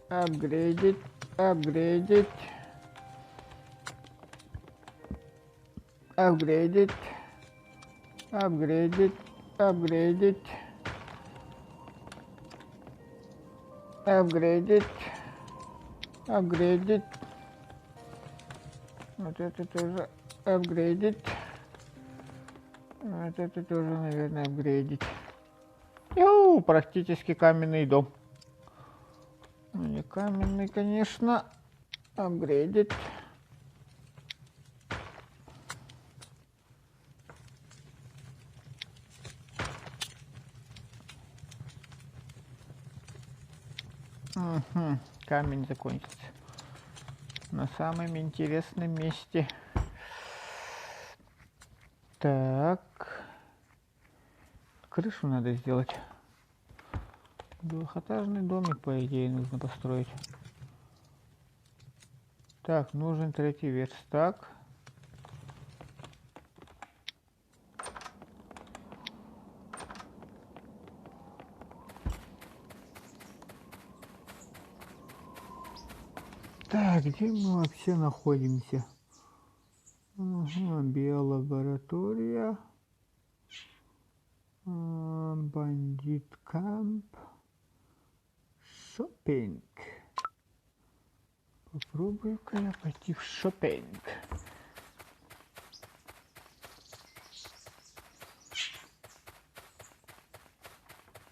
A: Upgraded. Upgraded. Upgraded. Upgraded. Upgraded. Upgraded. Upgraded. Вот это тоже upgraded. Вот это тоже, наверное, апгрейдить. Практически каменный дом. Ну, не каменный, конечно. Апгрейдить. Угу. Камень закончится. На самом интересном месте. Так. Крышу надо сделать. Двухэтажный домик, по идее, нужно построить. Так, нужен третий верстак. Так, где мы вообще находимся? Ага, биолаборатория. Бандит камп. Шопинг. Попробую-ка я пойти в шопинг.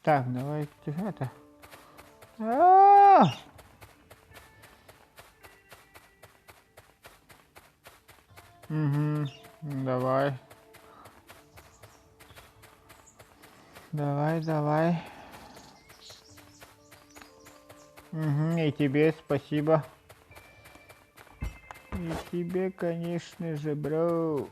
A: Так, давайте это. Угу, давай. Давай. Угу, и тебе спасибо. И тебе, конечно же, бро.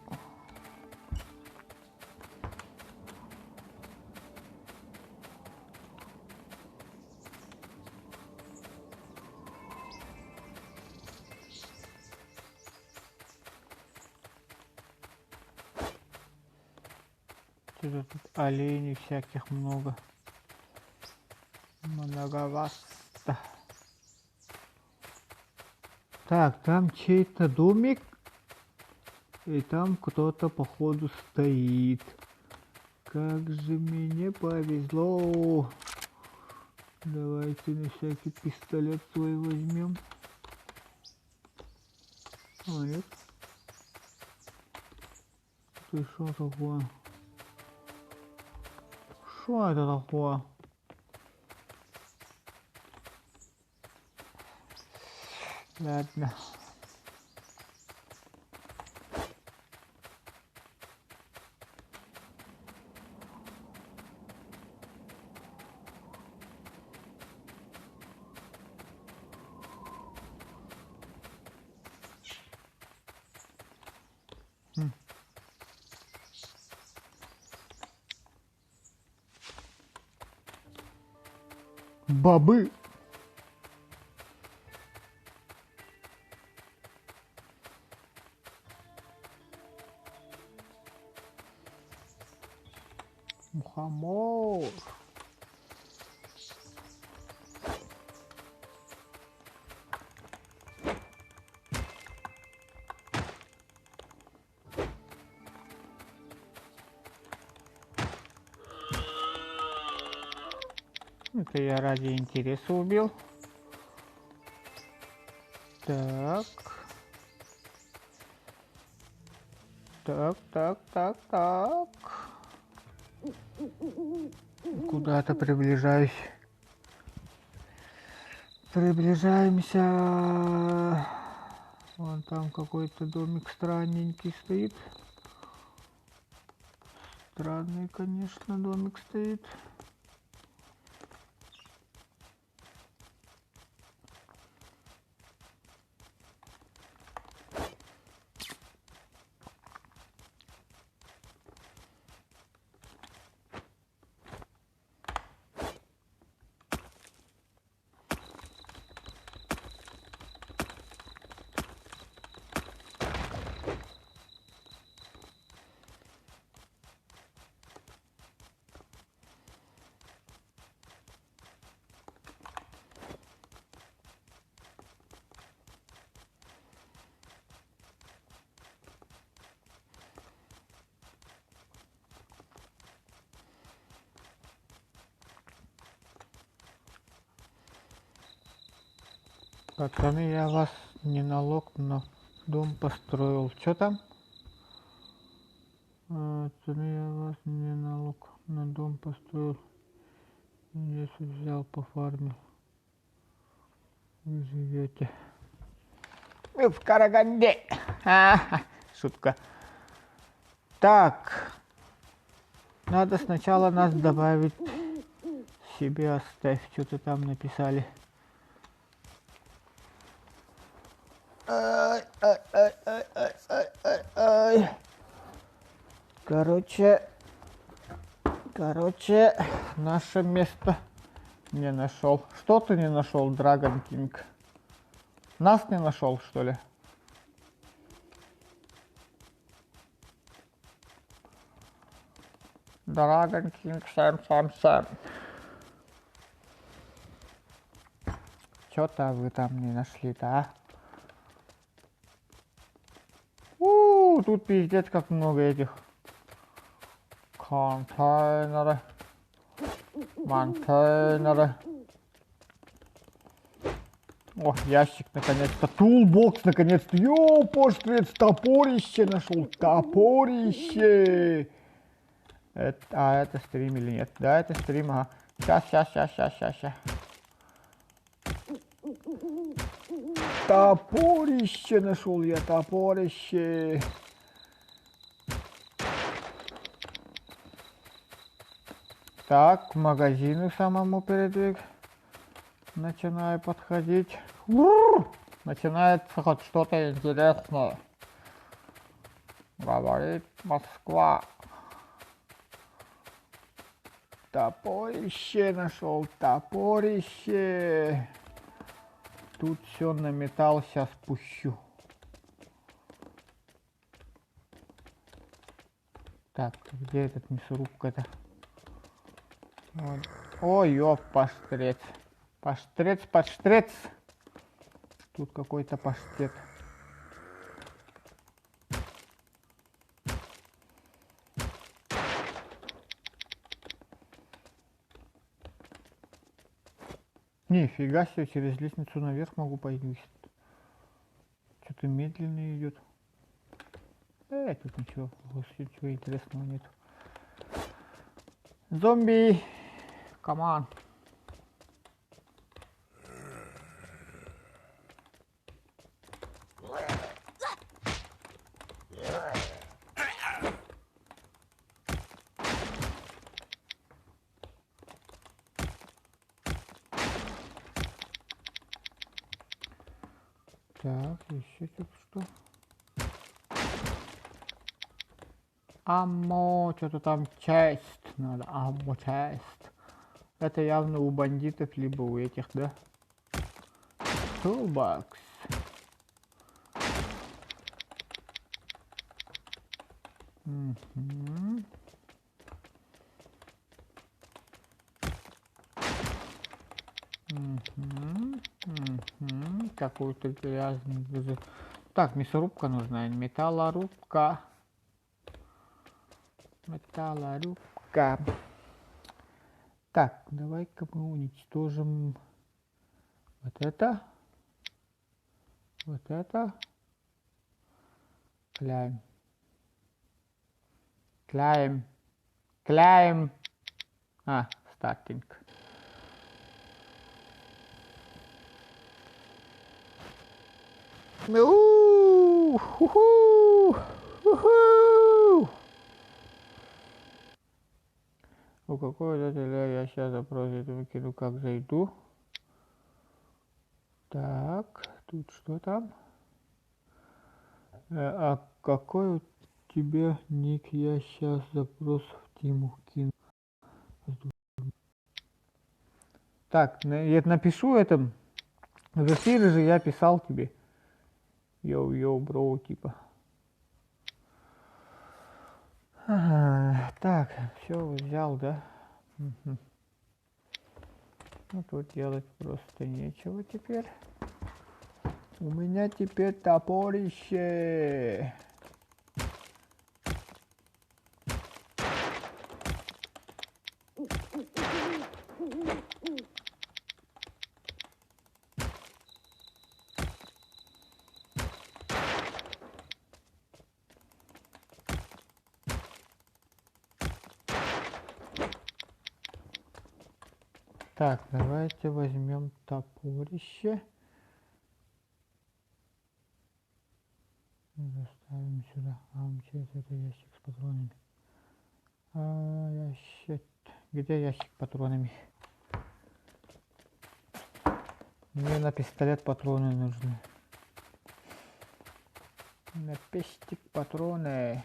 A: Что-то тут оленей всяких много. Многовато. Так, там чей-то домик. И там кто-то, походу, стоит. Как же мне повезло. Давайте на всякий пистолет свой возьмем. А, нет. Ты что такое? Что это такое? Ладно. Бобы. Мухомор. Это я ради интереса убил. Так. Так. Куда-то приближаюсь. Приближаемся. Вон там какой-то домик странненький стоит. Странный, конечно, домик стоит. Пацаны, я вас не налог на дом построил. Что там? Пацаны, я вас не налог на дом построил. Здесь взял по фарме. Вы живете. Вы в Караганде. Шутка. Так. Надо сначала нас добавить. Себе оставь. Что-то там написали. Ай, ай, ай, ай, ай, ай, ай, ай. Короче, наше место не нашел. Что ты не нашел, Dragon King? Нас не нашел, что ли? Dragon King, Сэм. Чё-то вы там не нашли-то, а? Тут пиздец как много этих контейнеры. О, ящик наконец-то. Тулбокс наконец-то. Йоу, поштвец, топорище нашел. Топорище. Это стрим или нет? Да, это стрим, ага. Сейчас. Топорище нашел я, топорище. Так, к магазину самому передвиг. Начинаю подходить. Начинается хоть что-то интересное. Говорит Москва. Топорище нашел, топорище. Тут все на металл сейчас пущу. Так, где этот мясорубка-то? Вот. Ой, ёп, паштрец. Паштрец. Тут какой-то паштет. Нифига себе, через лестницу наверх могу пойти. Что-то медленно идет. Тут ничего интересного нет. Зомби! Come on. Так, еще тут что? Аммо, что-то там часть надо. Аммо часть. Это явно у бандитов, либо у этих, да? Toolbox. Какой-то грязный. Так, мясорубка нужна. Металлорубка. Так, давай-ка мы уничтожим вот это. Climb. Starting. У какого отеля я сейчас запрос выкину, как зайду. Так, тут что там? А какой у тебя ник? Я сейчас запрос в Тиму кину. Так, я напишу это. В эфире же я писал тебе. Йоу, бро, типа. Так, все взял, да? Угу. Ну тут делать просто нечего теперь. У меня теперь топорище. Так, давайте возьмем топорище. Заставим сюда. Это ящик с патронами. Ящик. Где ящик с патронами? Мне на пистолет патроны нужны. На пестик патроны.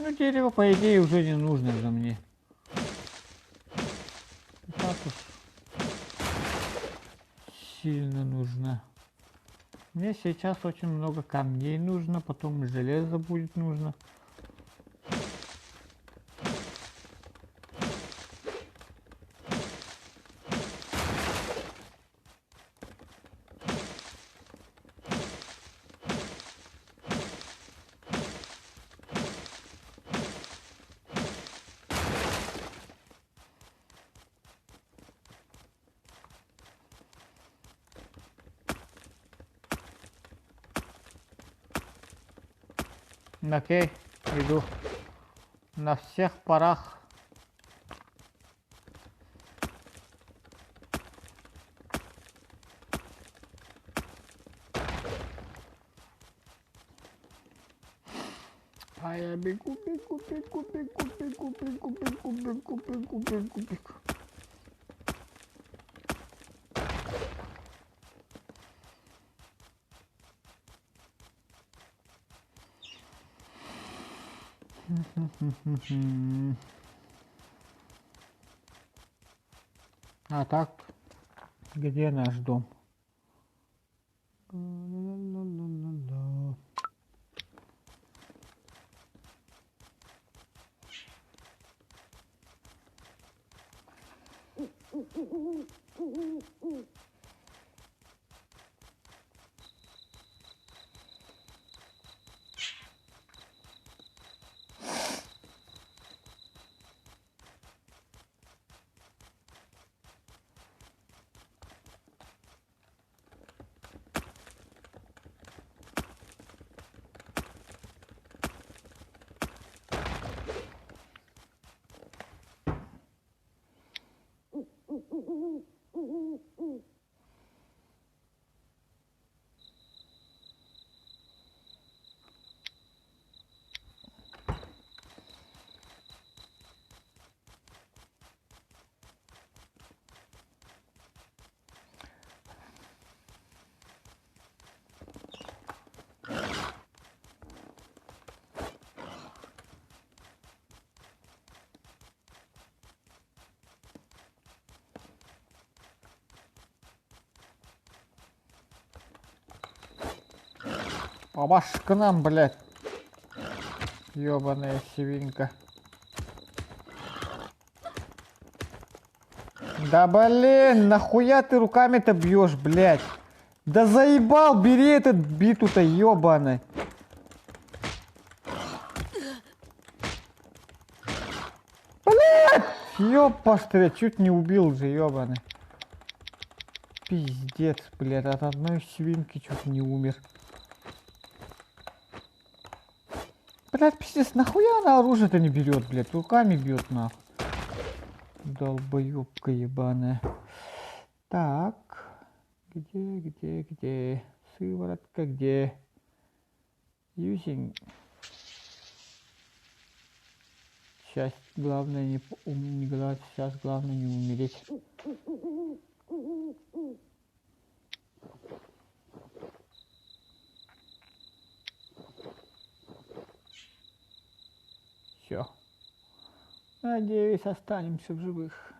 A: Ну, дерево, по идее, уже не нужно за мне. Так уж сильно нужно. Мне сейчас очень много камней нужно, потом железо будет нужно. Окей, иду. На всех парах. А я бегу, бегу, бегу, бегу, бегу, бегу, бегу, бегу, бегу, бегу, бегу. А так, где наш дом? Ла-ла-ла-ла-ла-ла. Помашь к нам, блядь. Ёбаная свинка. Да блин, нахуя ты руками-то бьешь, блядь? Да заебал, бери этот биту-то, ёбаный. Блядь! Ёпаштыря, чуть не убил же, ёбаный. Пиздец, блядь, от одной свинки чуть не умер. Блядь, пиздец, нахуя она оружие-то не берет, блядь, руками бьет нахуй. Долбоёбка ебаная. Так, где? Сыворотка где? Using. Сейчас главное не сейчас главное не умереть. Все. Надеюсь, останемся в живых.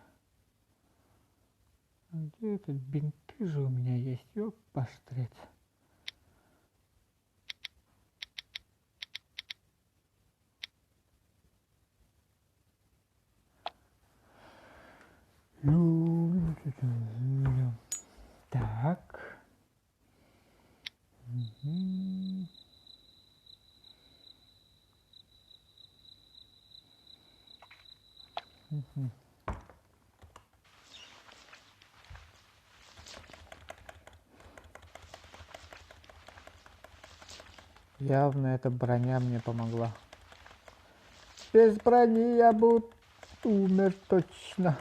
A: А где этот бинты же у меня есть? Ёппаштрец. Так. Явно эта броня мне помогла. Без брони я бы умер точно.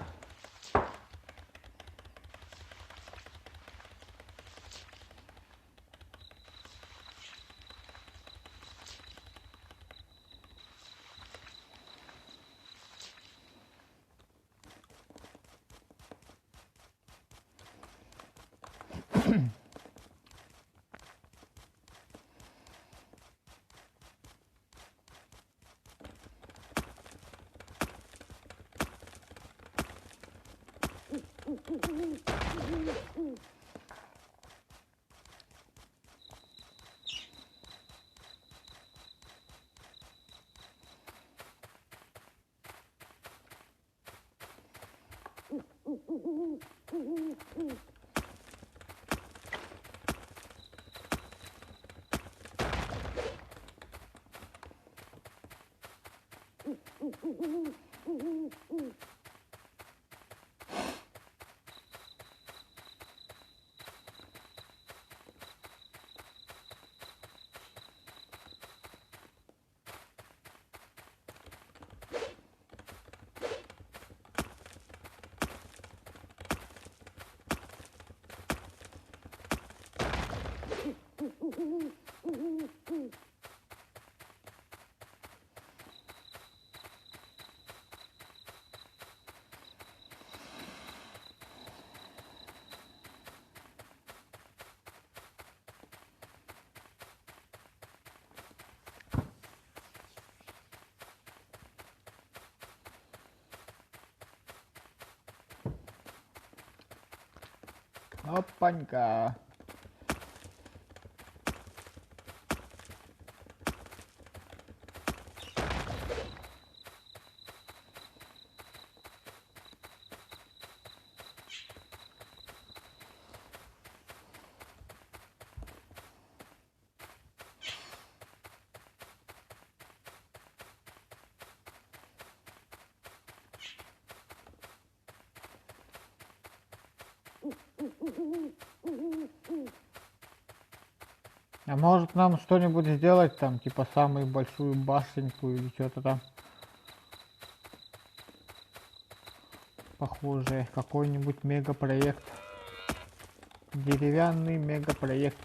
A: Опанька. А может нам что-нибудь сделать там, типа самую большую башенку или что-то там похожее, какой-нибудь мегапроект, деревянный мегапроект.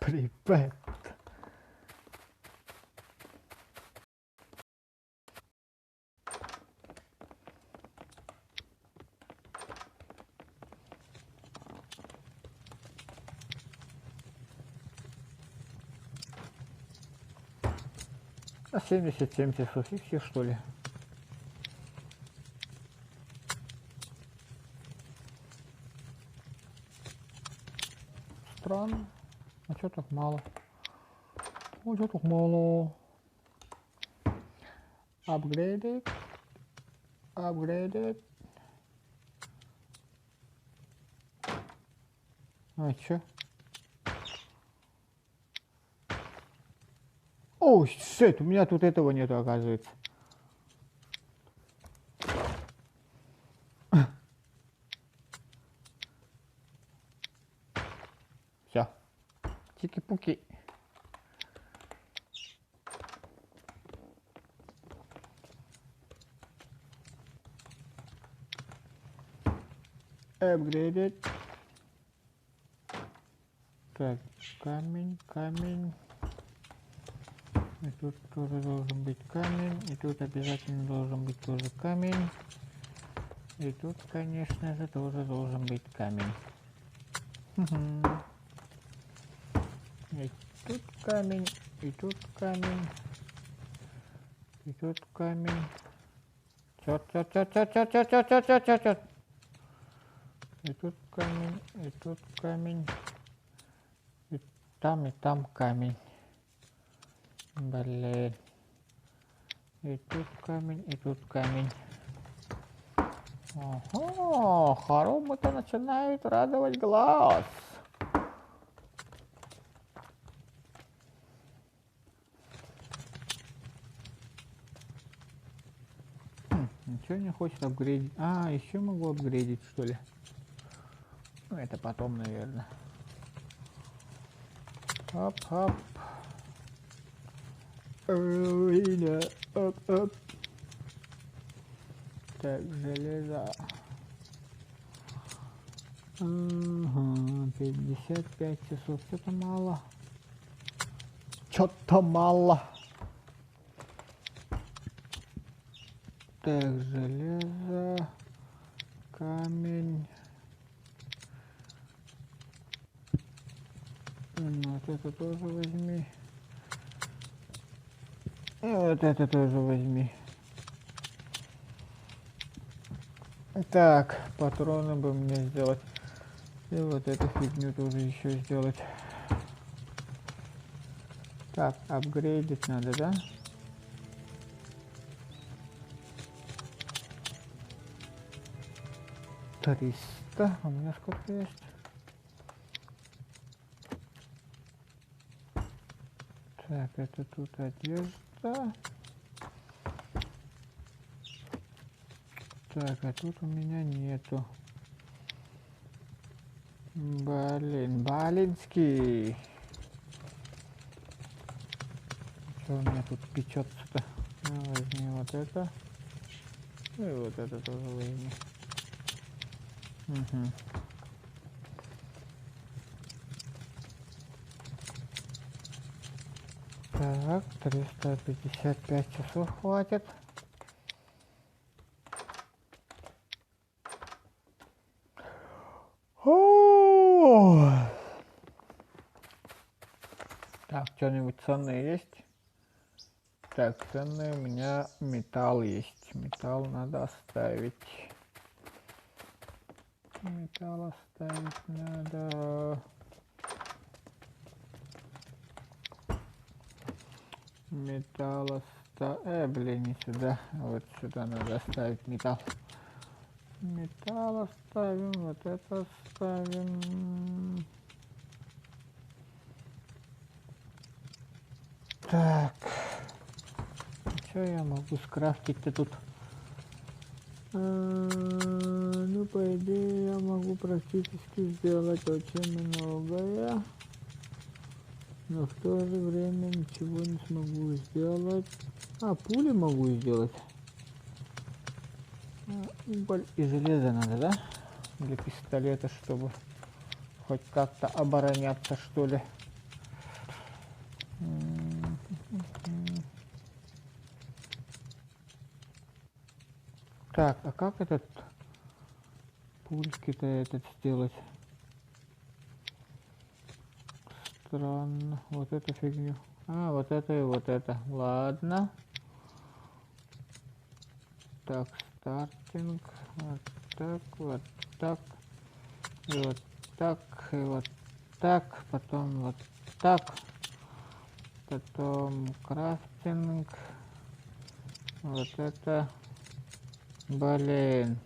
A: Привет. А 77 часов, и все, что ли? Странно. А чё так мало? Ой, чё так мало? Upgraded. Upgraded. А чё? О, шит, у меня тут этого нету, оказывается. Все. Тики-пуки. Upgraded. Так, камень, камень. И тут тоже должен быть камень. И тут обязательно должен быть тоже камень. И тут, конечно же, тоже должен быть камень. И тут камень, и тут камень, и тут камень. Чёрт. И тут камень, и тут камень. И там камень. Блин. И тут камень, и тут камень. Ого, хоромы-то начинают радовать глаз. Ничего не хочет апгрейдить. А, еще могу апгрейдить, что ли? Ну, это потом, наверное. Оп. Оп. Так, железо. Ага, 55 часов. Что-то мало. Что-то мало. Так, железо. Камень. Вот это тоже возьми. И вот это тоже возьми. Так, патроны бы мне сделать. И вот эту фигню тоже еще сделать. Так, апгрейдить надо, да? Триста. У меня сколько есть? Так, это тут одежда. Так, а тут у меня нету. Блин, Балинский. Что у меня тут печется-то? Возьми вот это. И вот это тоже возьми. Угу. Так, 355 часов хватит. Так, что-нибудь ценное есть? Так, ценное у меня металл есть. Металл надо оставить. Металл оставить надо. Металл оставить. Блин, не сюда. Вот сюда надо оставить металл. Металл оставим. Вот это оставим. Так. Что я могу скрафтить-то тут? Ну, по идее, я могу практически сделать очень многое. Но в то же время ничего не смогу сделать. Пули могу сделать. Уголь и железо надо, да? Для пистолета, чтобы хоть как-то обороняться, что ли. Так, а как этот пульки-то этот сделать? Странно. Вот эту фигню. А, вот это и вот это. Ладно. Так, стартинг. Вот так, вот так. И вот так, и вот так. Потом вот так. Потом крафтинг. Вот это. Блин.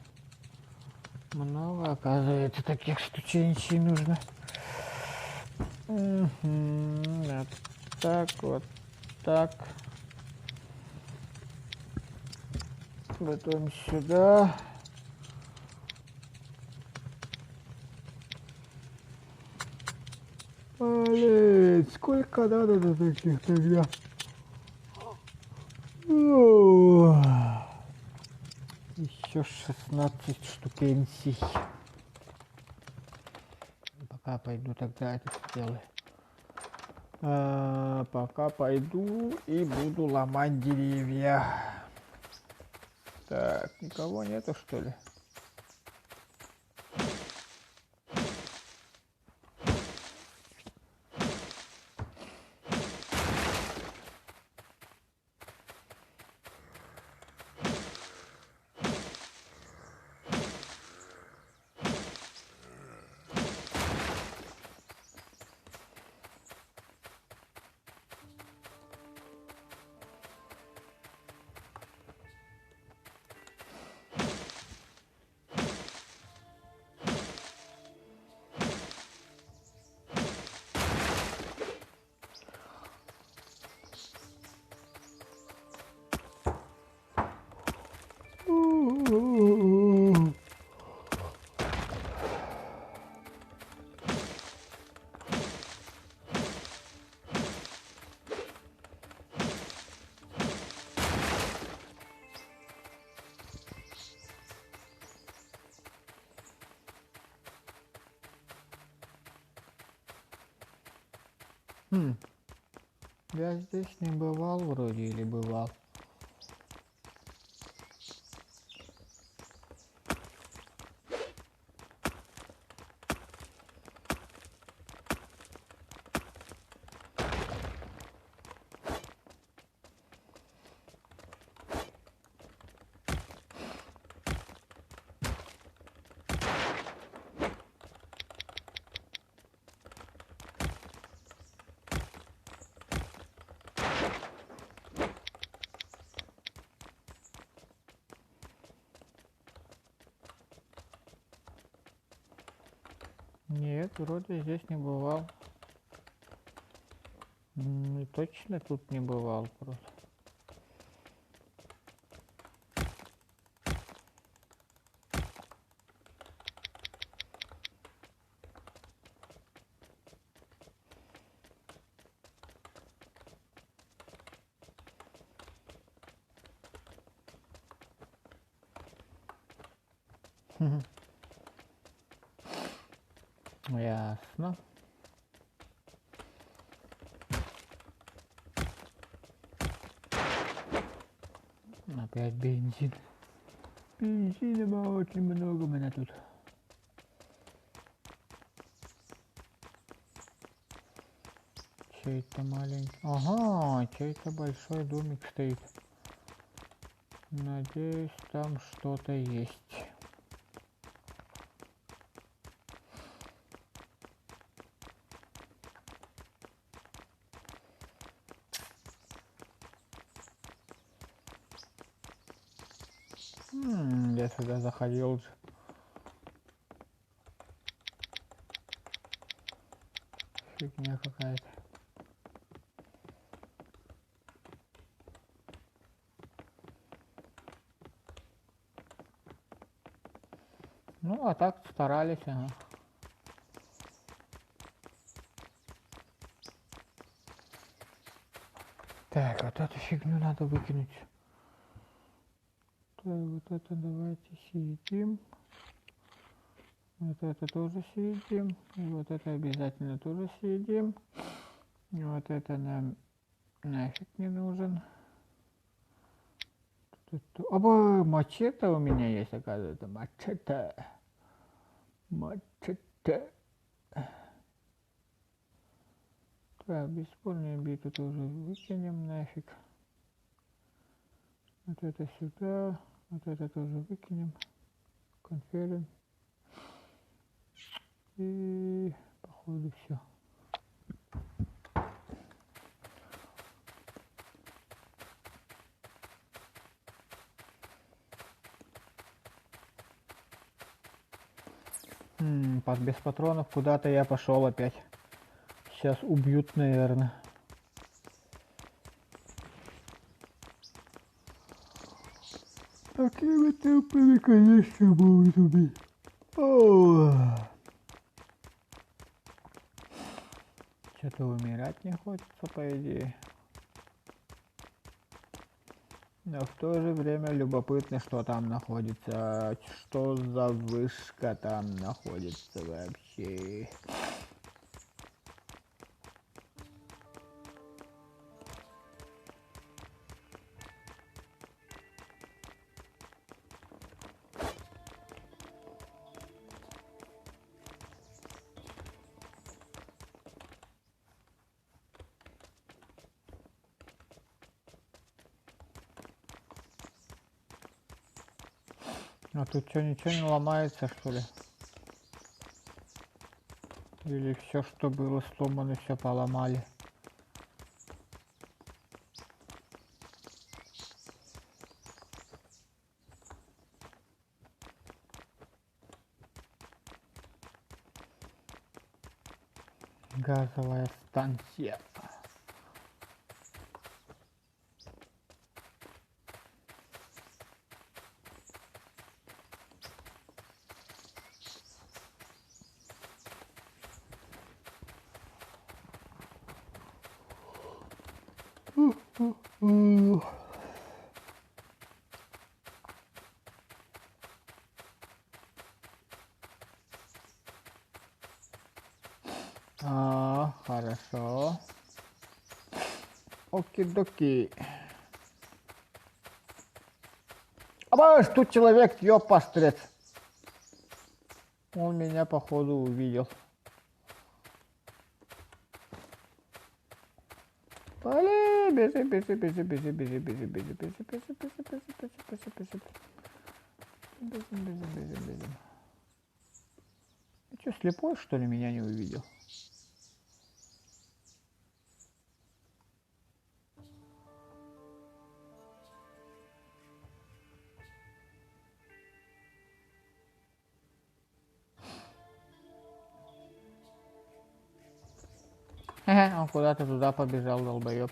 A: Много, оказывается, таких штученчей нужно. Вот так, вот так. Потом сюда. Блин, сколько надо до таких тогда? Еще 16 штукенций. Пока пойду тогда это сделаю. Пока пойду и буду ломать деревья. Так, никого нету, что ли? Я здесь не бывал вроде или бывал. Нет, вроде здесь не бывал. Точно тут не бывал просто. Ясно. Опять бензин. Бензина очень много у меня тут. Чей-то маленький. Ага, чей-то большой домик стоит. Надеюсь, там что-то есть. Я сюда заходил же. Фигня какая-то. Ну, а так старались, ага. Так, вот эту фигню надо выкинуть. Так, вот это давайте съедим. Вот это тоже съедим. И вот это обязательно тоже съедим. И вот это нам нафиг не нужен. Оба, мачете у меня есть, оказывается. Мачете. Мачете. Так, бейсбольную биту тоже выкинем нафиг. Вот это сюда, вот это тоже выкинем. Конферен. И походу все. Без патронов куда-то я пошел опять. Сейчас убьют, наверное. Такими темпами, конечно, будут убить. Что-то умирать не хочется, по идее. Но в то же время любопытно, что там находится. Что за вышка там находится вообще. А тут что, ничего не ломается, что ли? Или все, что было сломано, все поломали? Газовая станция. Хорошо. Оки-доки. Абаш, тут человек, ёпастрец. Он меня, походу, увидел. Пали, бежи, бежи, бежи, бежи, бежи, бежи, бежи, бежи, бежи, бежи, бежи, бежи, бежи, бежи. Бежим, бежим, бежим, бежим. Ты что, слепой, что ли, меня не увидел? Он куда-то туда побежал, долбоёб.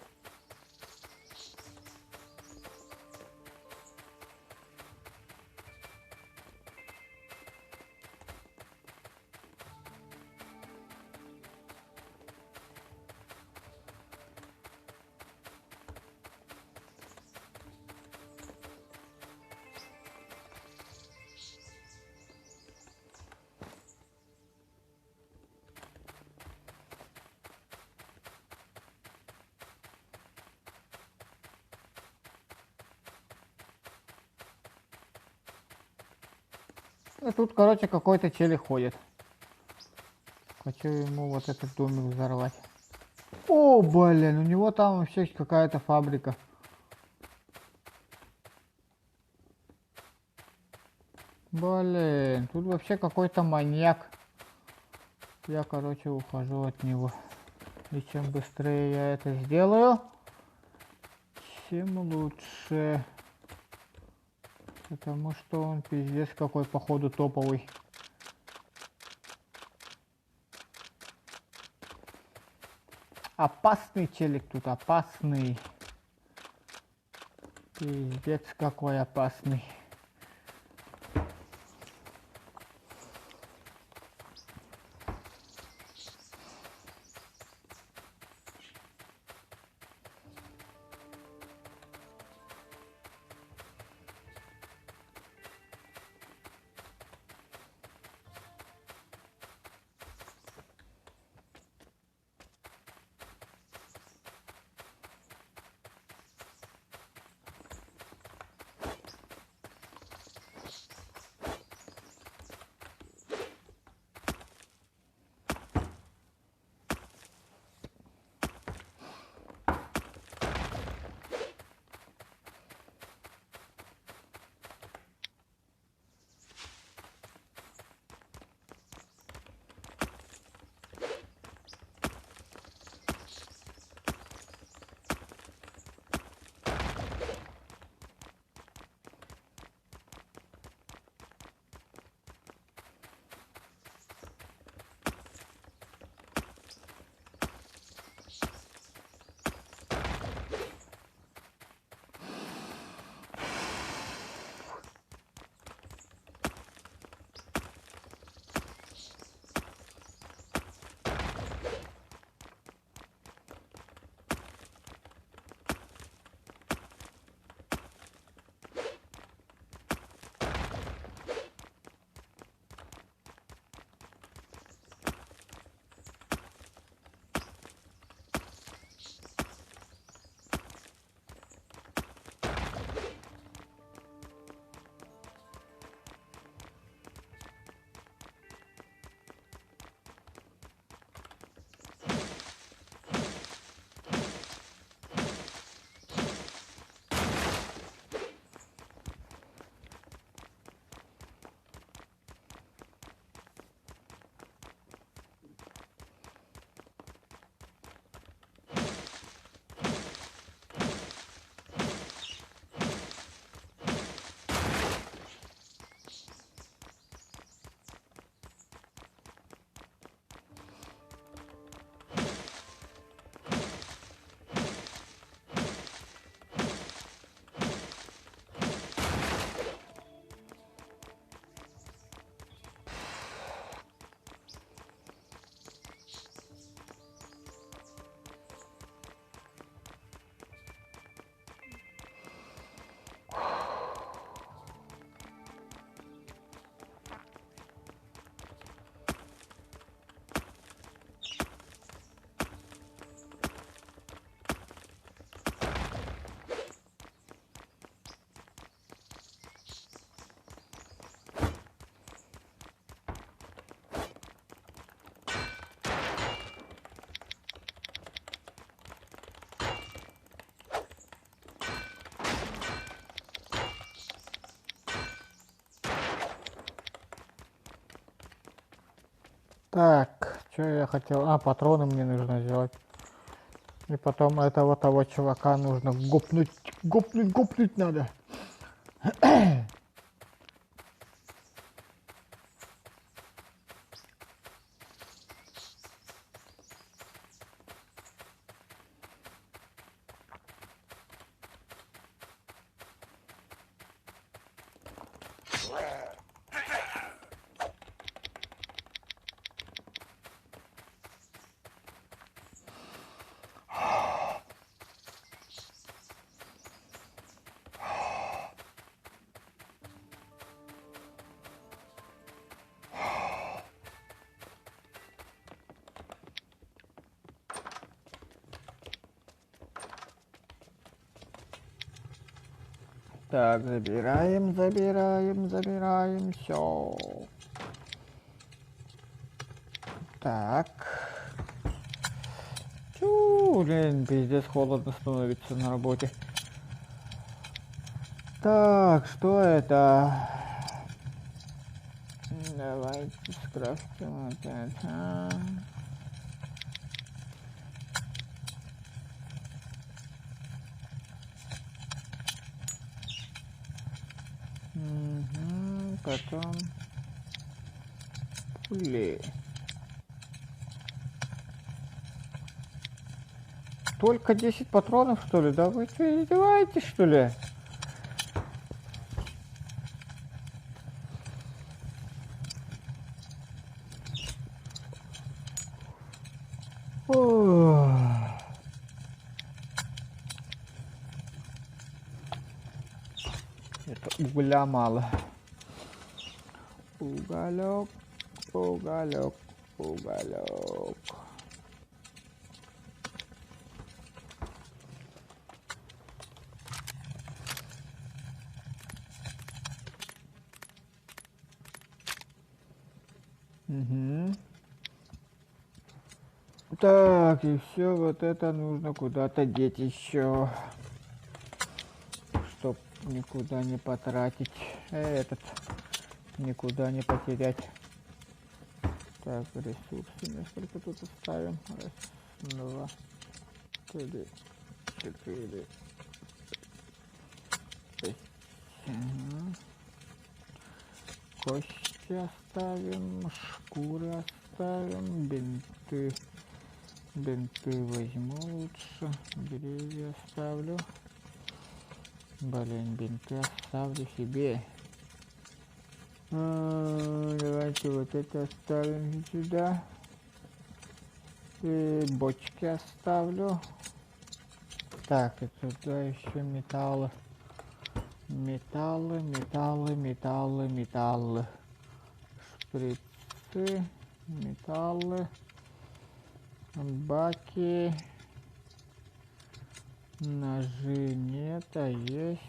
A: И тут, короче, какой-то челик ходит. Хочу ему вот этот домик взорвать. О, блин, у него там вообще какая-то фабрика. Блин, тут вообще какой-то маньяк. Я, короче, ухожу от него. И чем быстрее я это сделаю, тем лучше. Потому что он пиздец какой, походу, топовый. Опасный челик тут, опасный. Пиздец какой опасный. Так, что я хотел? А, патроны мне нужно сделать. И потом этого того чувака нужно гопнуть надо. Так, забираем все. Так. Блин, пиздец, холодно становится на работе. Так, что это? Давайте скрафтим вот это. Угу, потом пули. Только 10 патронов, что ли? Да вы что, издеваетесь, что ли? Это угля мало. Уголек. Угу. Так, и все вот это нужно куда-то деть еще, чтоб никуда не потратить этот, никуда не потерять. Так, ресурсы несколько тут оставим. Раз, два, три, 4, 6. Ага. Кости оставим, шкуры оставим, бинты возьму лучше, деревья оставлю. Блин, бинты оставлю себе. Давайте вот это оставим сюда. И бочки оставлю. Так, и туда еще металлы. Металлы. Шприцы, металлы, баки. Ножи нет, а есть.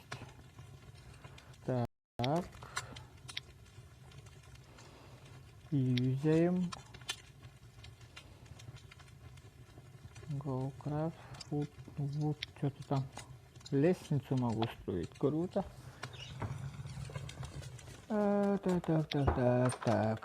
A: Так. Юзаем. GoCraft. Вот что-то там. Лестницу могу строить. Круто. Так.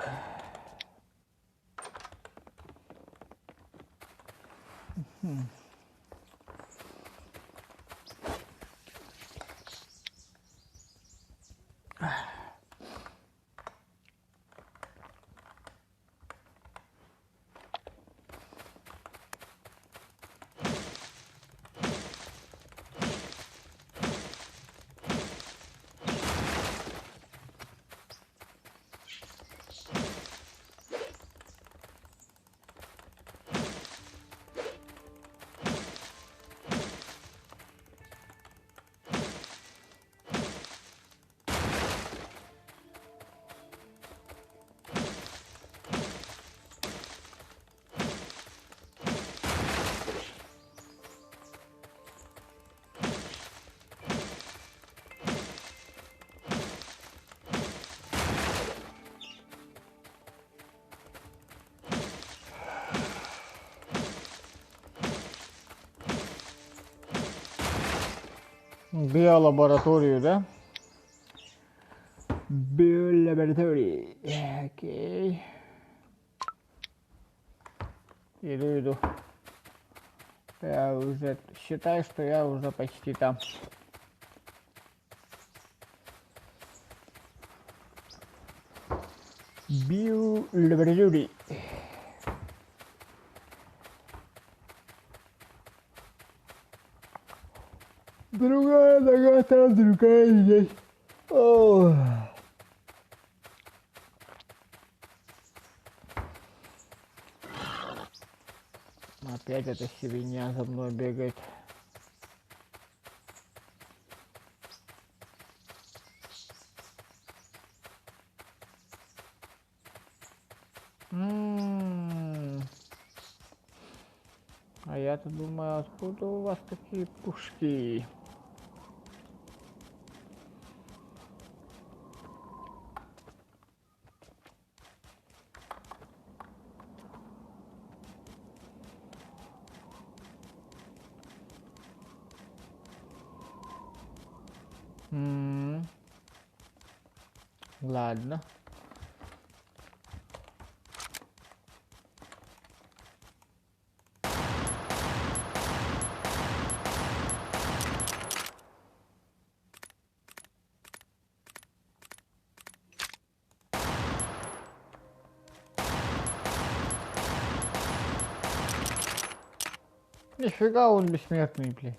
A: Биолабораторию, да? Биолаборатория. Окей. Иду. Я уже считаю, что я уже почти там. Бью-лю-лю-ли. Другая нога там, другая здесь. О. Опять эта свинья за мной бегает. А я-то думаю, откуда у вас такие пушки? Ладно. Нифига он бессмертный, блин.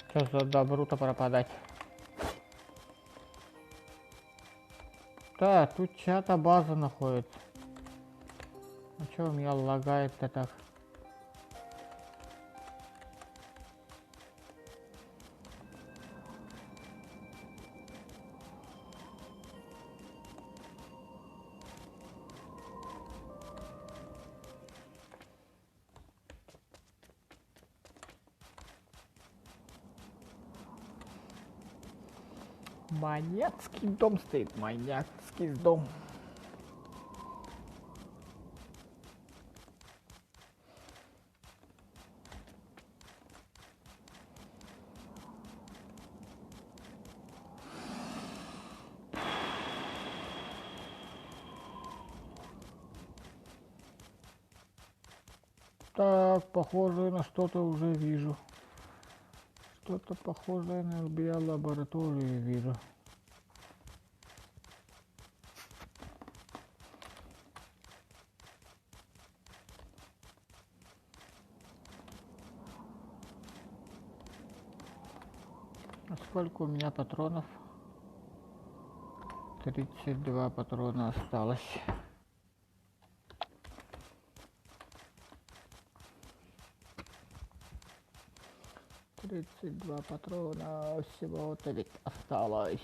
A: Сейчас за добру-то пропадать. Да, тут чья-то база находится. А чё у меня лагает-то так? Маньяцкий дом стоит, маньяцкий дом. Так, похоже на что-то уже вижу. Что-то похожее на биолабораторию вижу. А сколько у меня патронов? 32 патрона осталось. Тридцать два патрона всего-то ведь осталось.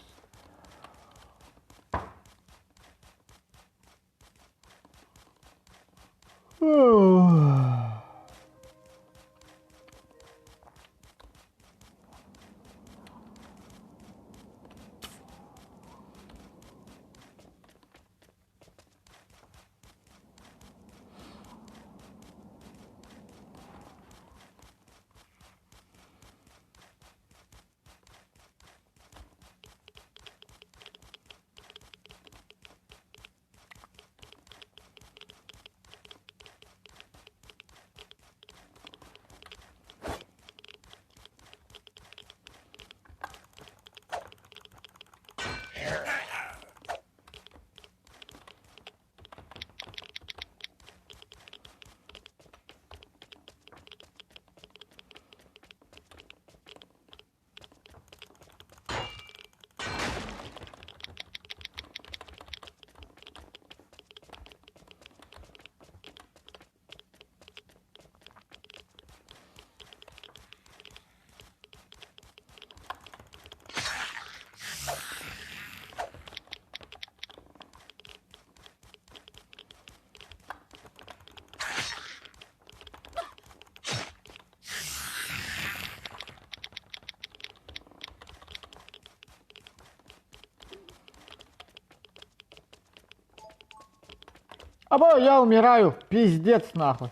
A: Або я умираю, пиздец нахуй.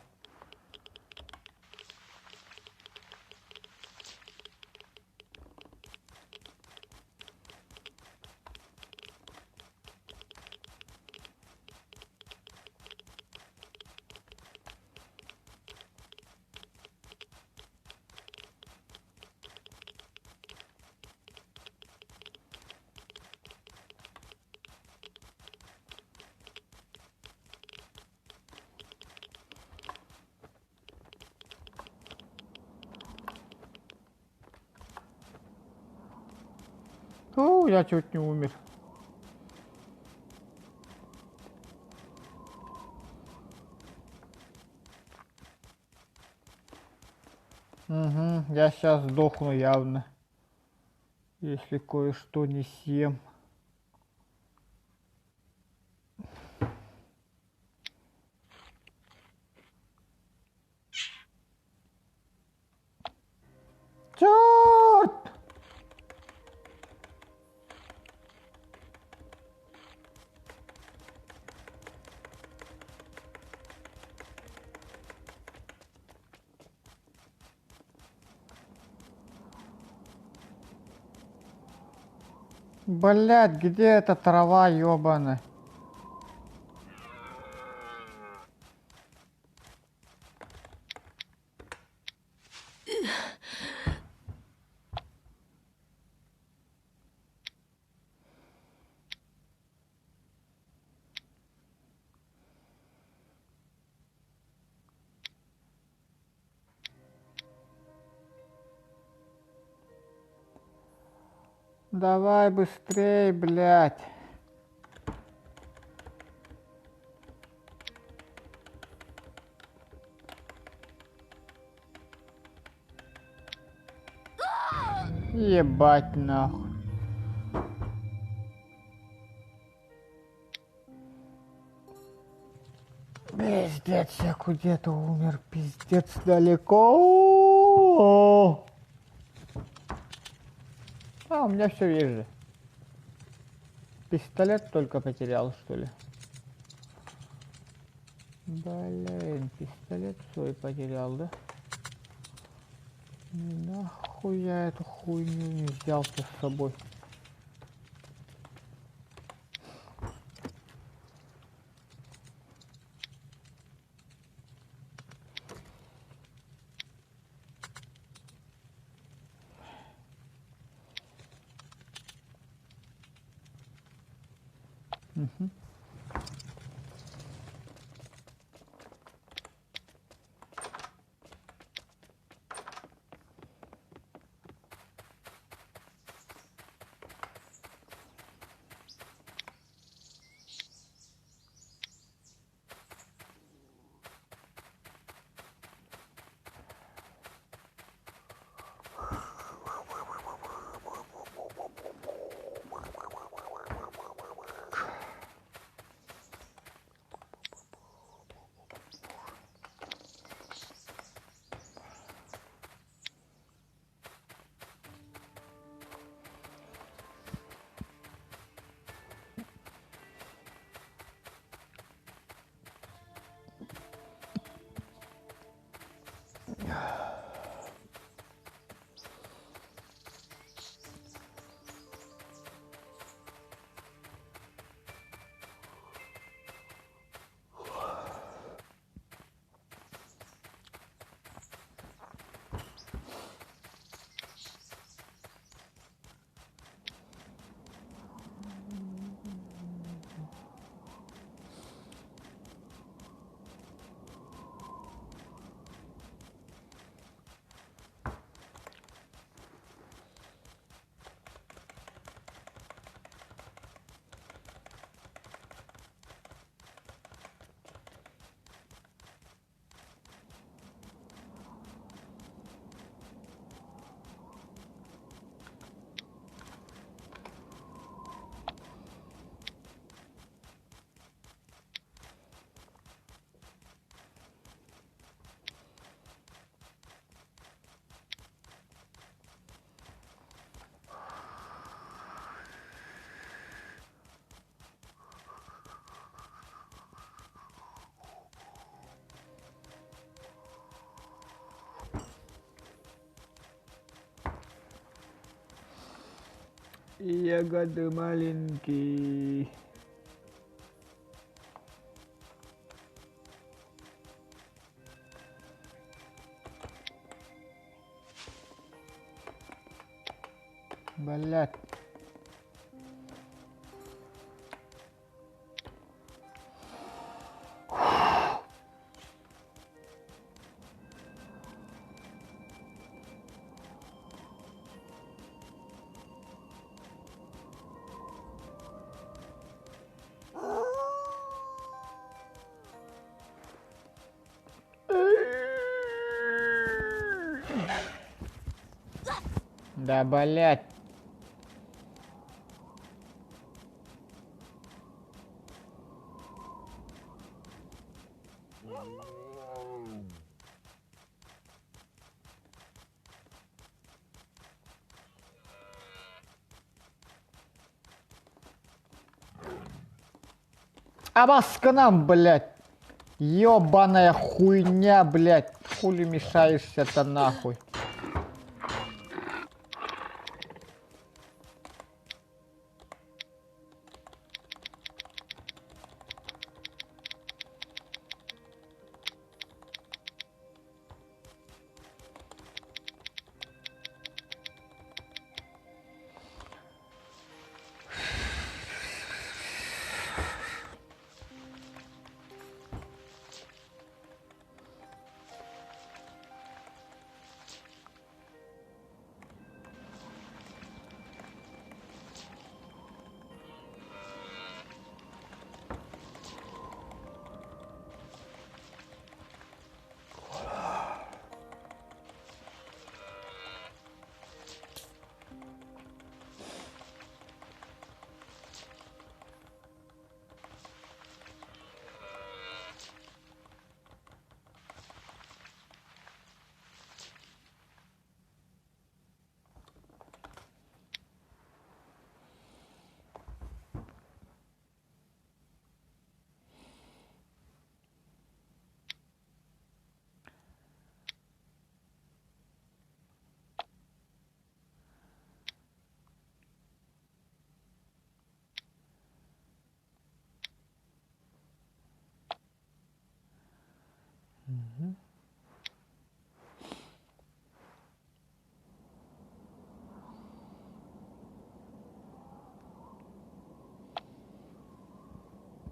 A: Я чуть не умер. Угу, я сейчас сдохну явно, если кое-что не съем. Черт! Блять, где эта трава ёбаная? Давай быстрей, блять. Ебать нахуй. Пиздец, я где-то умер, пиздец, далеко. У меня все есть же. Пистолет только потерял, что ли? Блин, пистолет свой потерял, да? Нахуй я эту хуйню не взял-то с собой? Угу. Ягоды маленькие. Блядь. Да, блять. А вас к нам, блять. Ёбаная хуйня, блять. Хули мешаешься-то нахуй.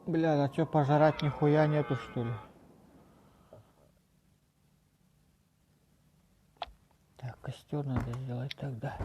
A: Бля, а чё, пожрать нихуя нету, что ли? Так, костер надо сделать тогда.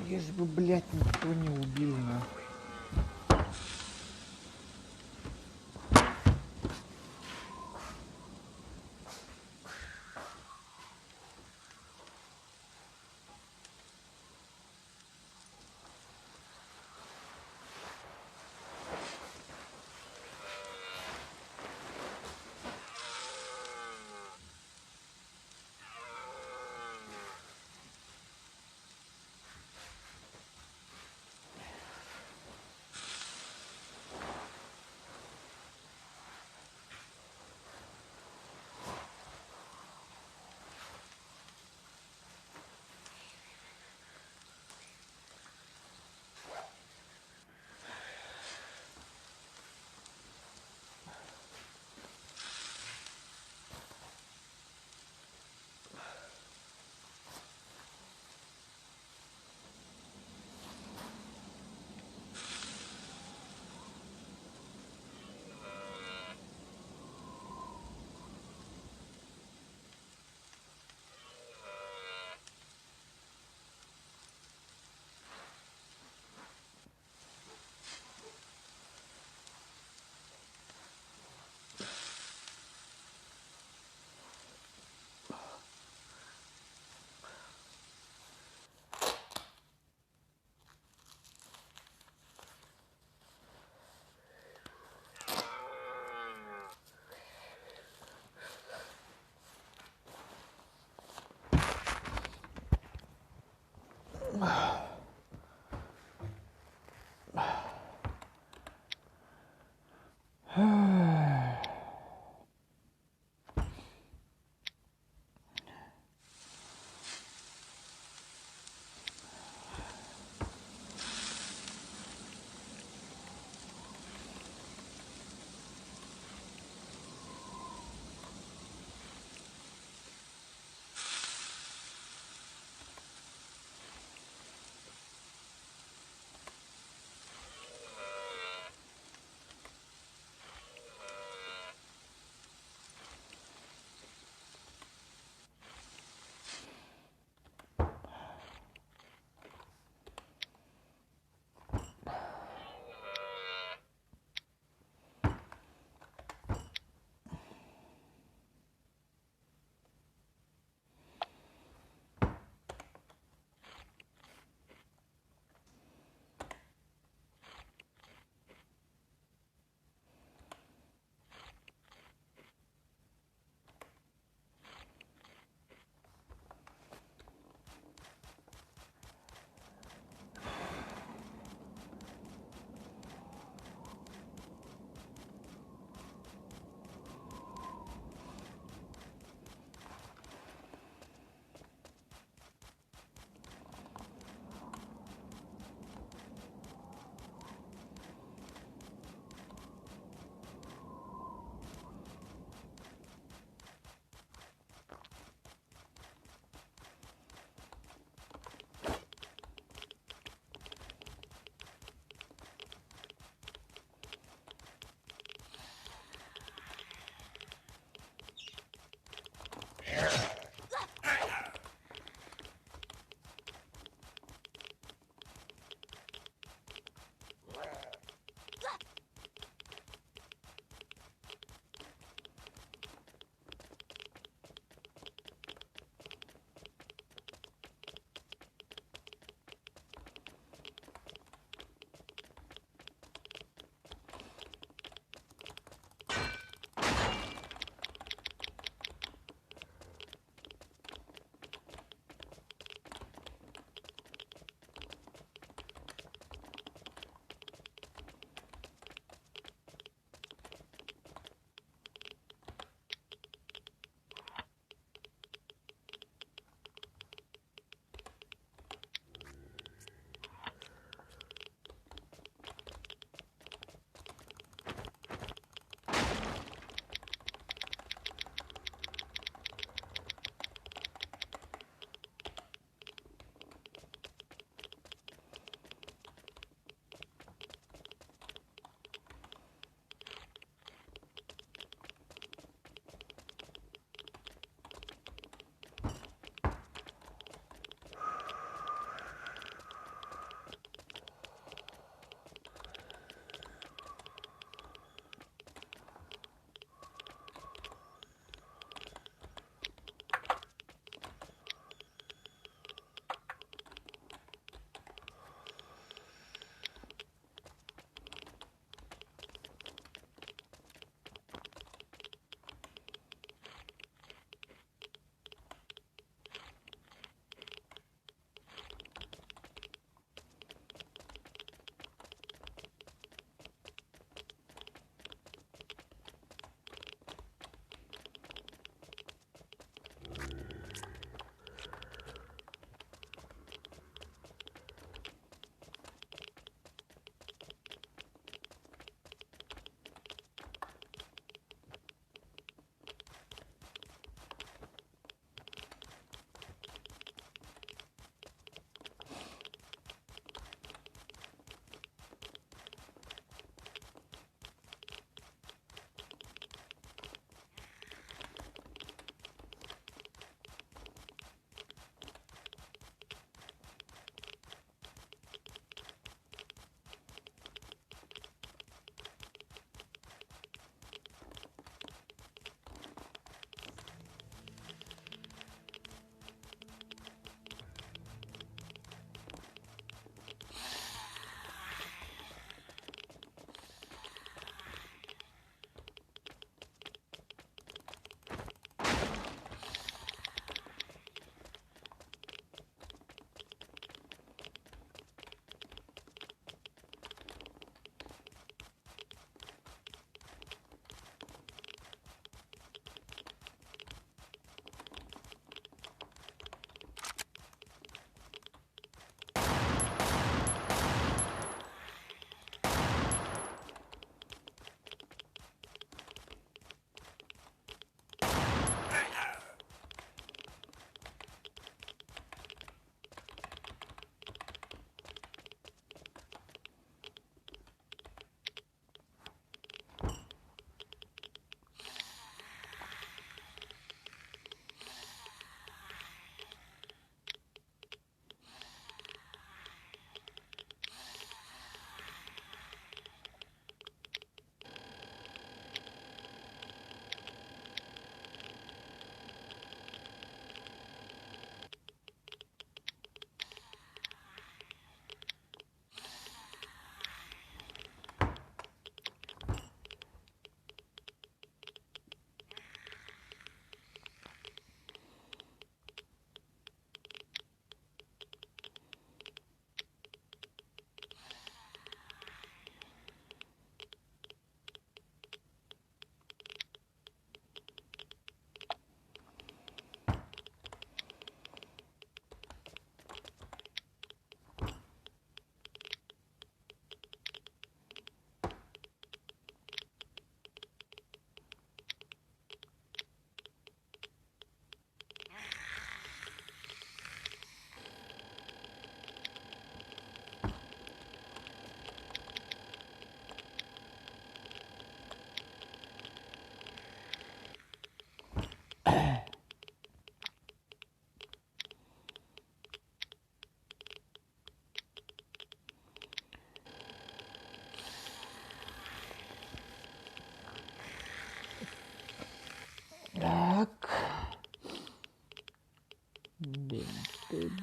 A: Лишь бы, блядь, никто не убил, нахуй.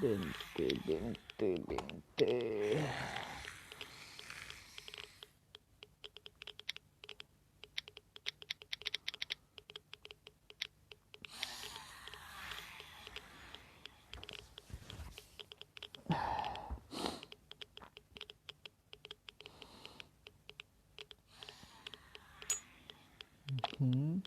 A: Бинты, бинты, бинты. Мгм.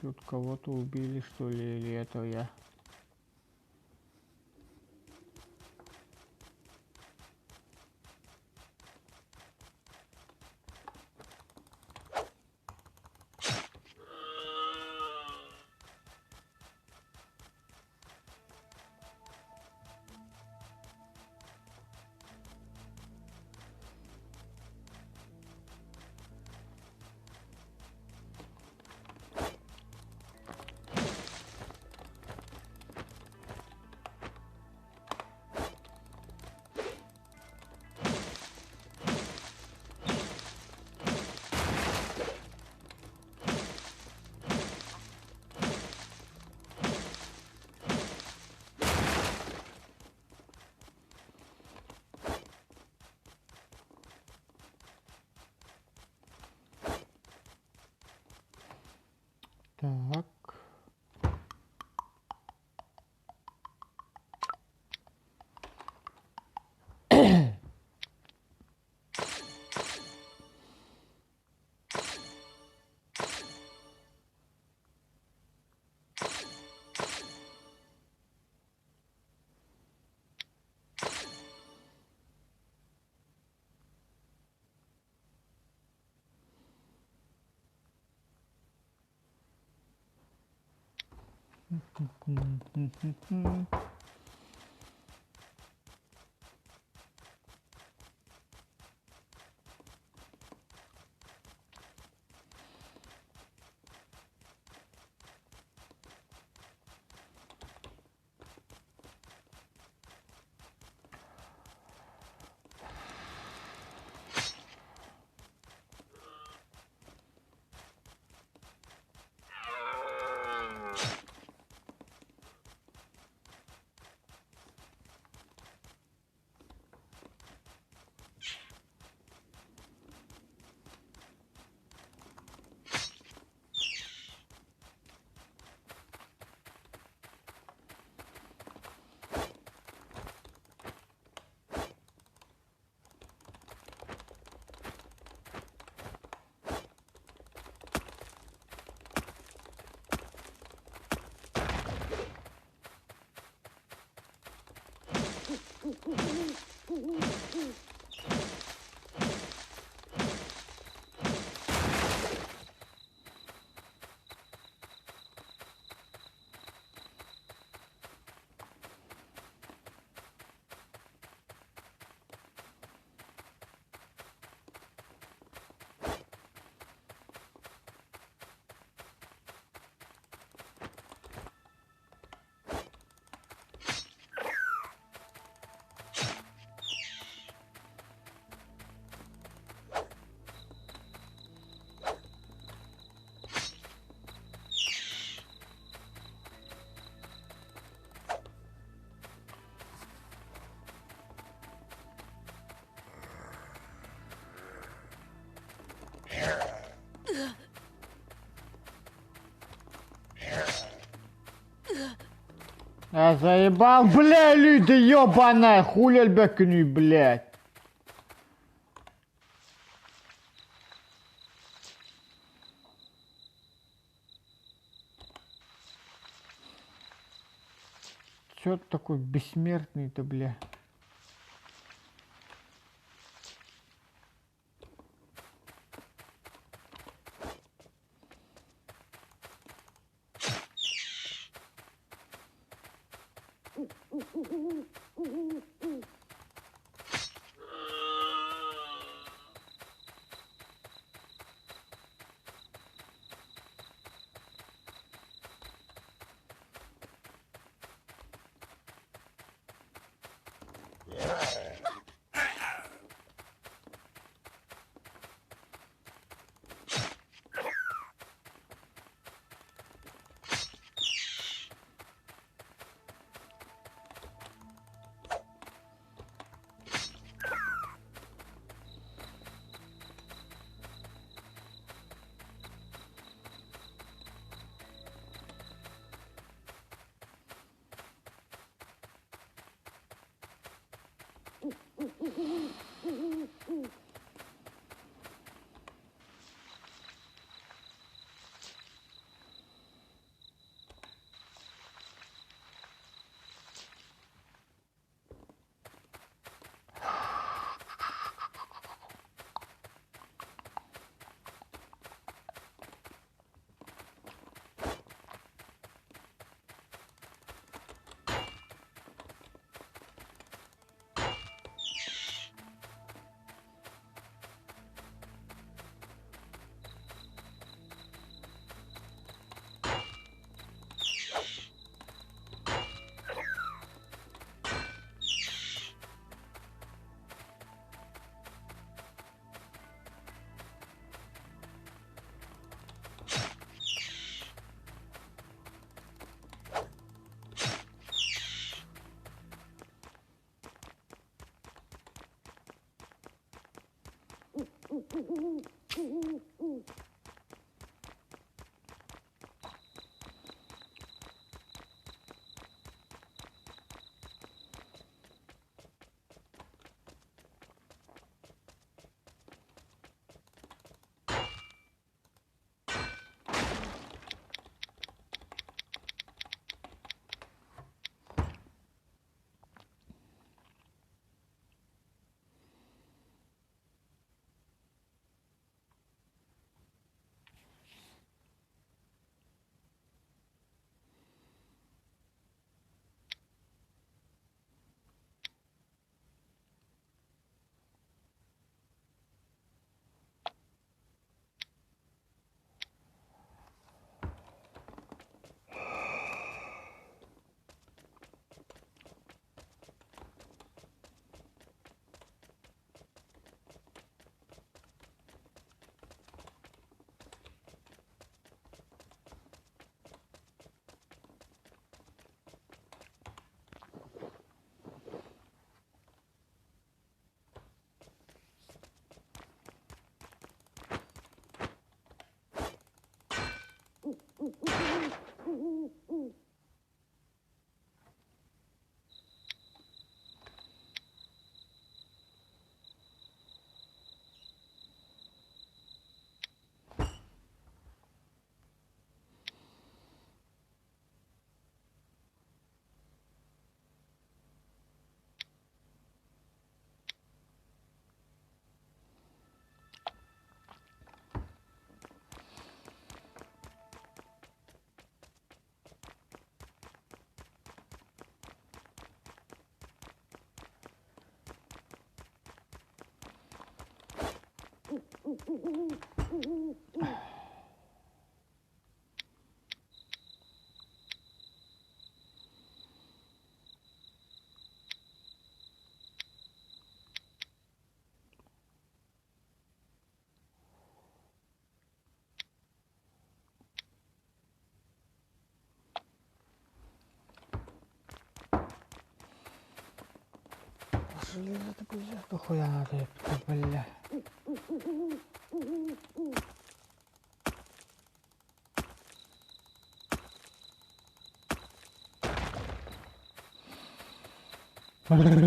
A: Тут кого-то убили, что ли, или это я? Так. Я заебал, бля, люди, ёбаная, хули альбекну, блядь. Чё ты такой бессмертный-то, бля? Железо-то, бля, дохуя надо, бля. Блядь.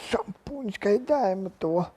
A: Шампуньской дай ему то.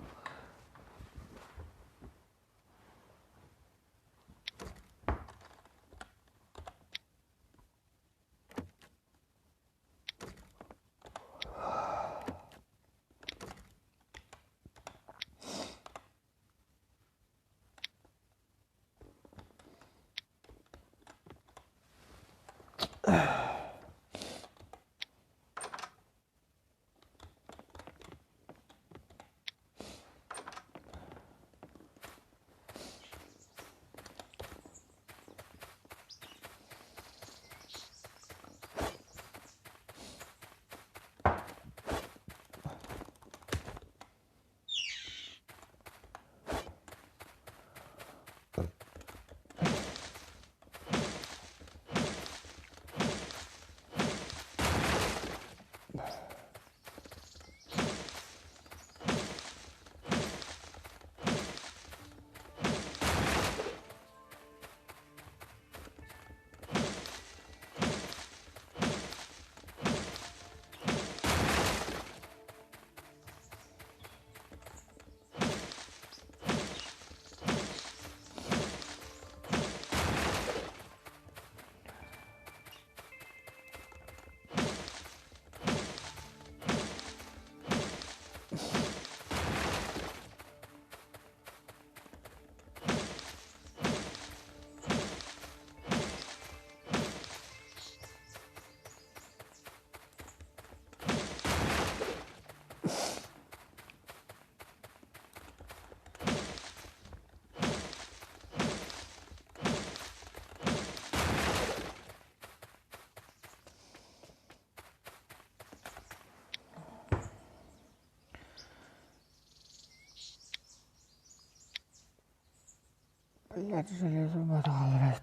A: Блядь, железобетон,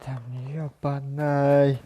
A: там ёбаный.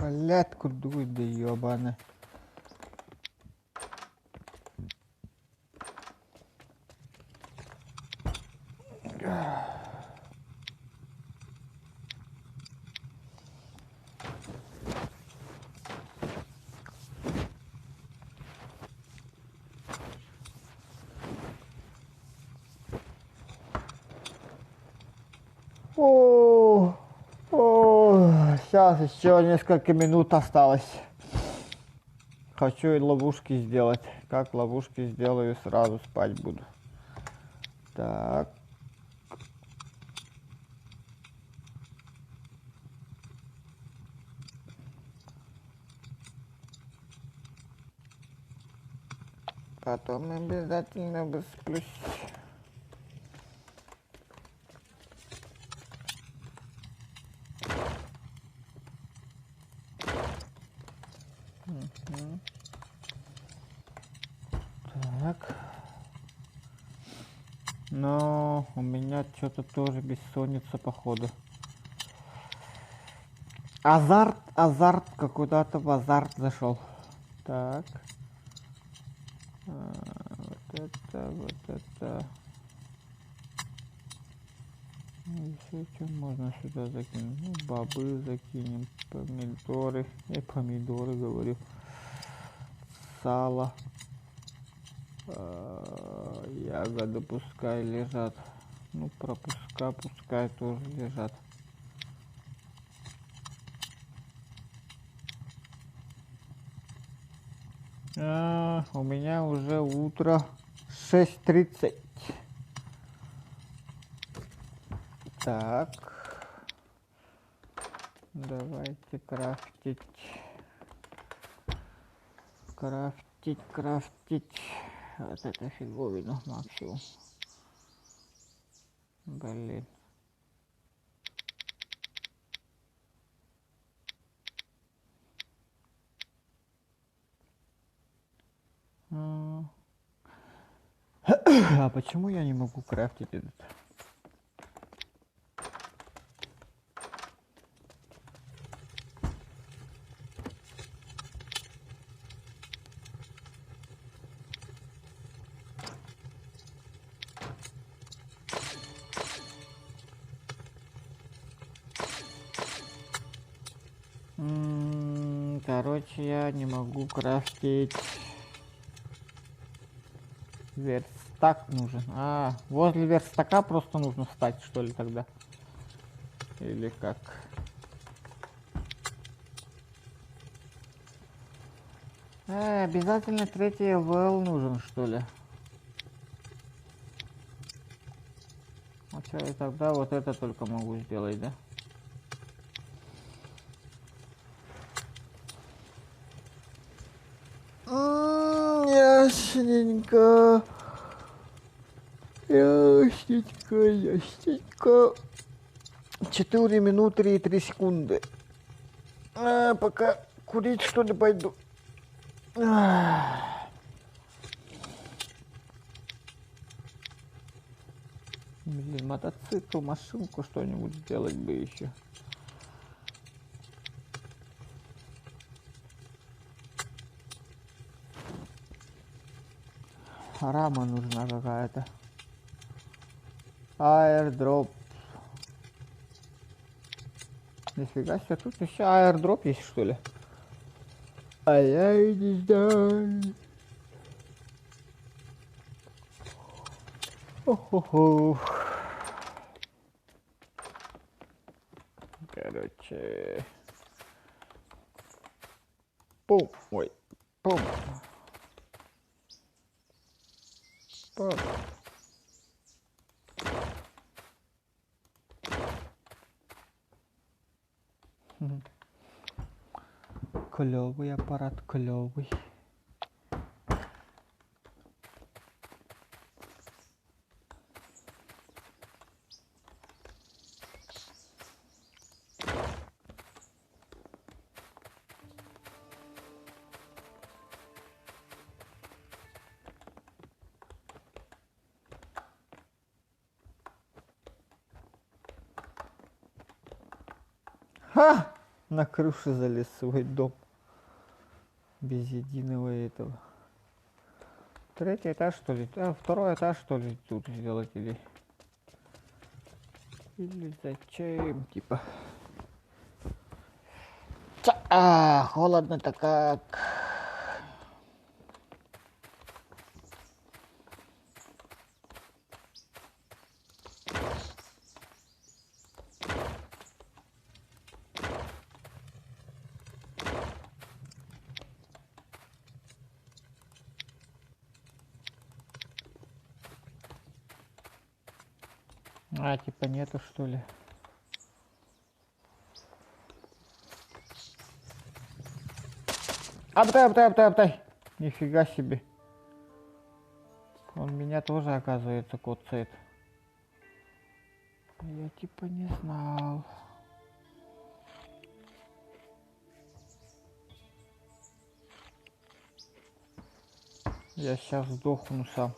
A: Блядь, куда да ёбана. Сейчас еще несколько минут осталось. Хочу и ловушки сделать. Как ловушки сделаю, сразу спать буду. Так. Потом обязательно высплюсь. Так. Но у меня что-то тоже бессонница, походу. Азарт, какой-то в азарт зашел. Так. Вот это. Еще что можно сюда закинуть? Ну, бобы закинем, помидоры, говорю. Сало. Ягоды пускай лежат. Ну, пускай тоже лежат. У меня уже утро 6:30. Так. Давайте крафтить. Вот это фиговину максимум. Блин. А почему я не могу крафтить этот? Короче, я не могу крафтить. Верстак нужен. Возле верстака просто нужно встать, что ли, тогда? Или как? Обязательно третий левел нужен, что ли? А что, я тогда вот это только могу сделать, да? Ясненько. 4 минуты и 3 секунды. Пока курить, что ли, пойду. Блин, мотоцикл, машинку что-нибудь сделать бы еще. Рама нужна какая-то. Аирдроп. Нифига себе, тут еще аирдроп есть, что ли? А я и не знаю. Короче. Пум. Ой. Пум. Пум. Клевый аппарат, клевый. Ха! На крышу залез в свой дом. Без единого этого. Третий этаж, что ли? Второй этаж, что ли, тут сделать или зачем, типа. Холодно-то как. Типа нету, что ли? Обтай. Нифига себе. Он меня тоже, оказывается, коцает. Я типа не знал. Я сейчас сдохну сам.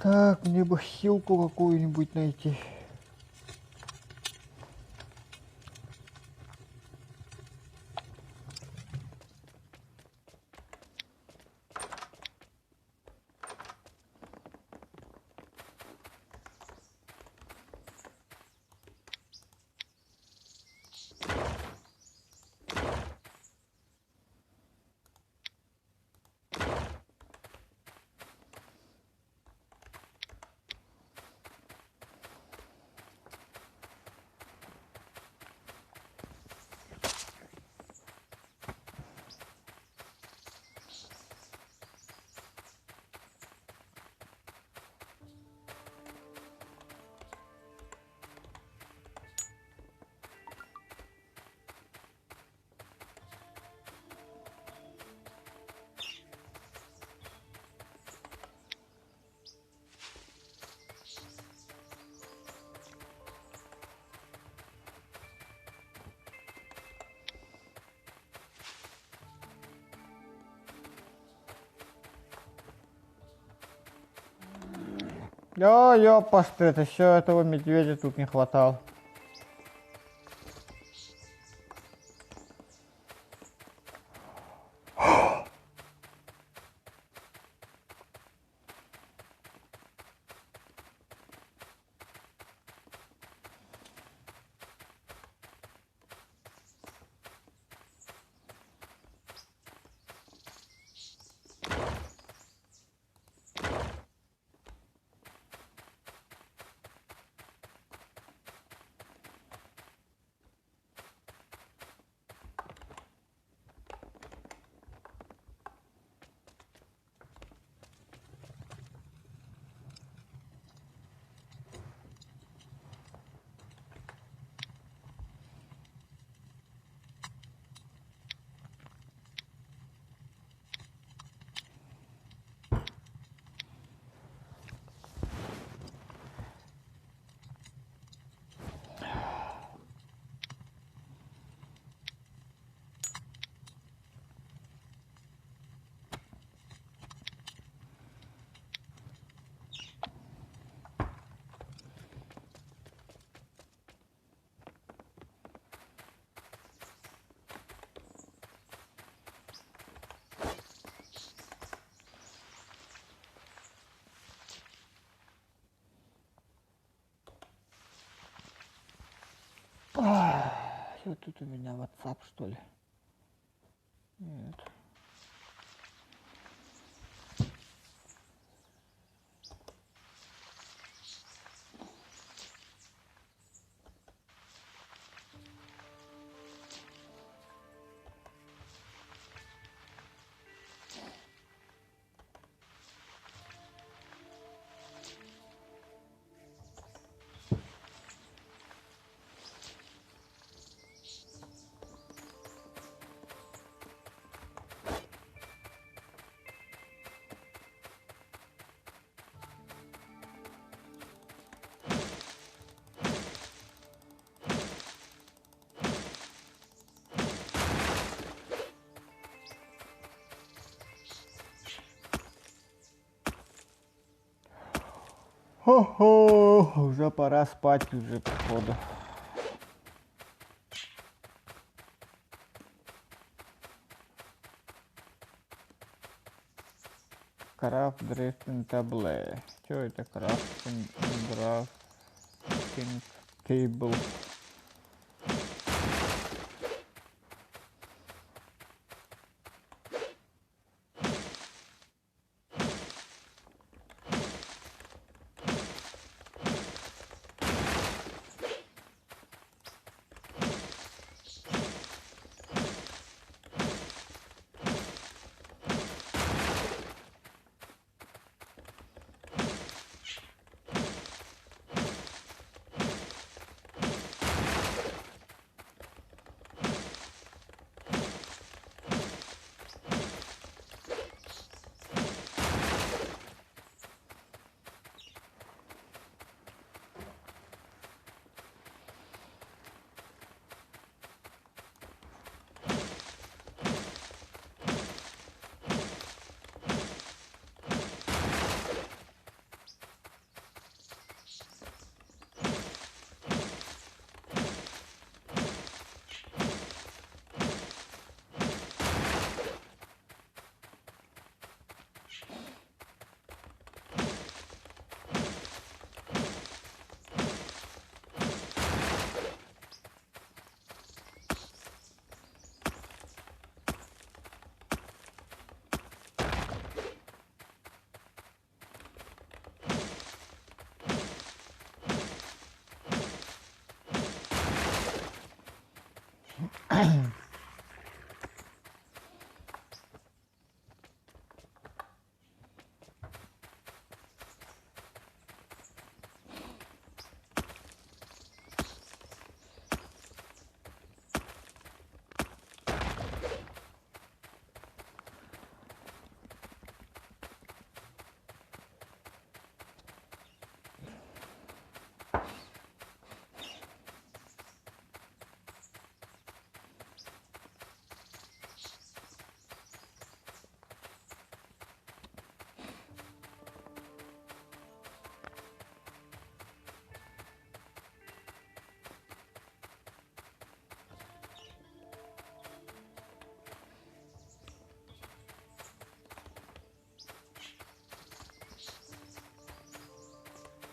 A: Так, мне бы хилку какую-нибудь найти. Ёпасты, это еще этого медведя тут не хватало. Что тут у меня WhatsApp, что ли? Нет. Хо-хо, уже пора спать уже, походу. Крафт дрифтинг табле. Что это крафтинг тейбл?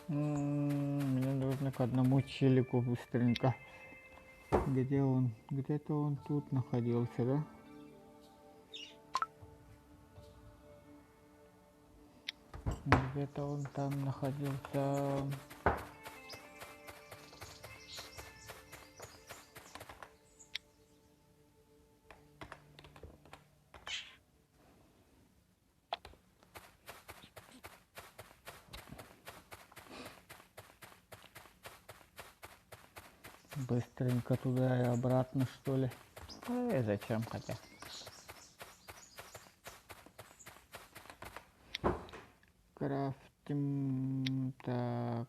A: Мне нужно к одному челику быстренько. Где он? Где-то он тут находился, да? Где-то он там находился. Быстренько туда и обратно, что ли? Зачем хотя? Крафтим. Так.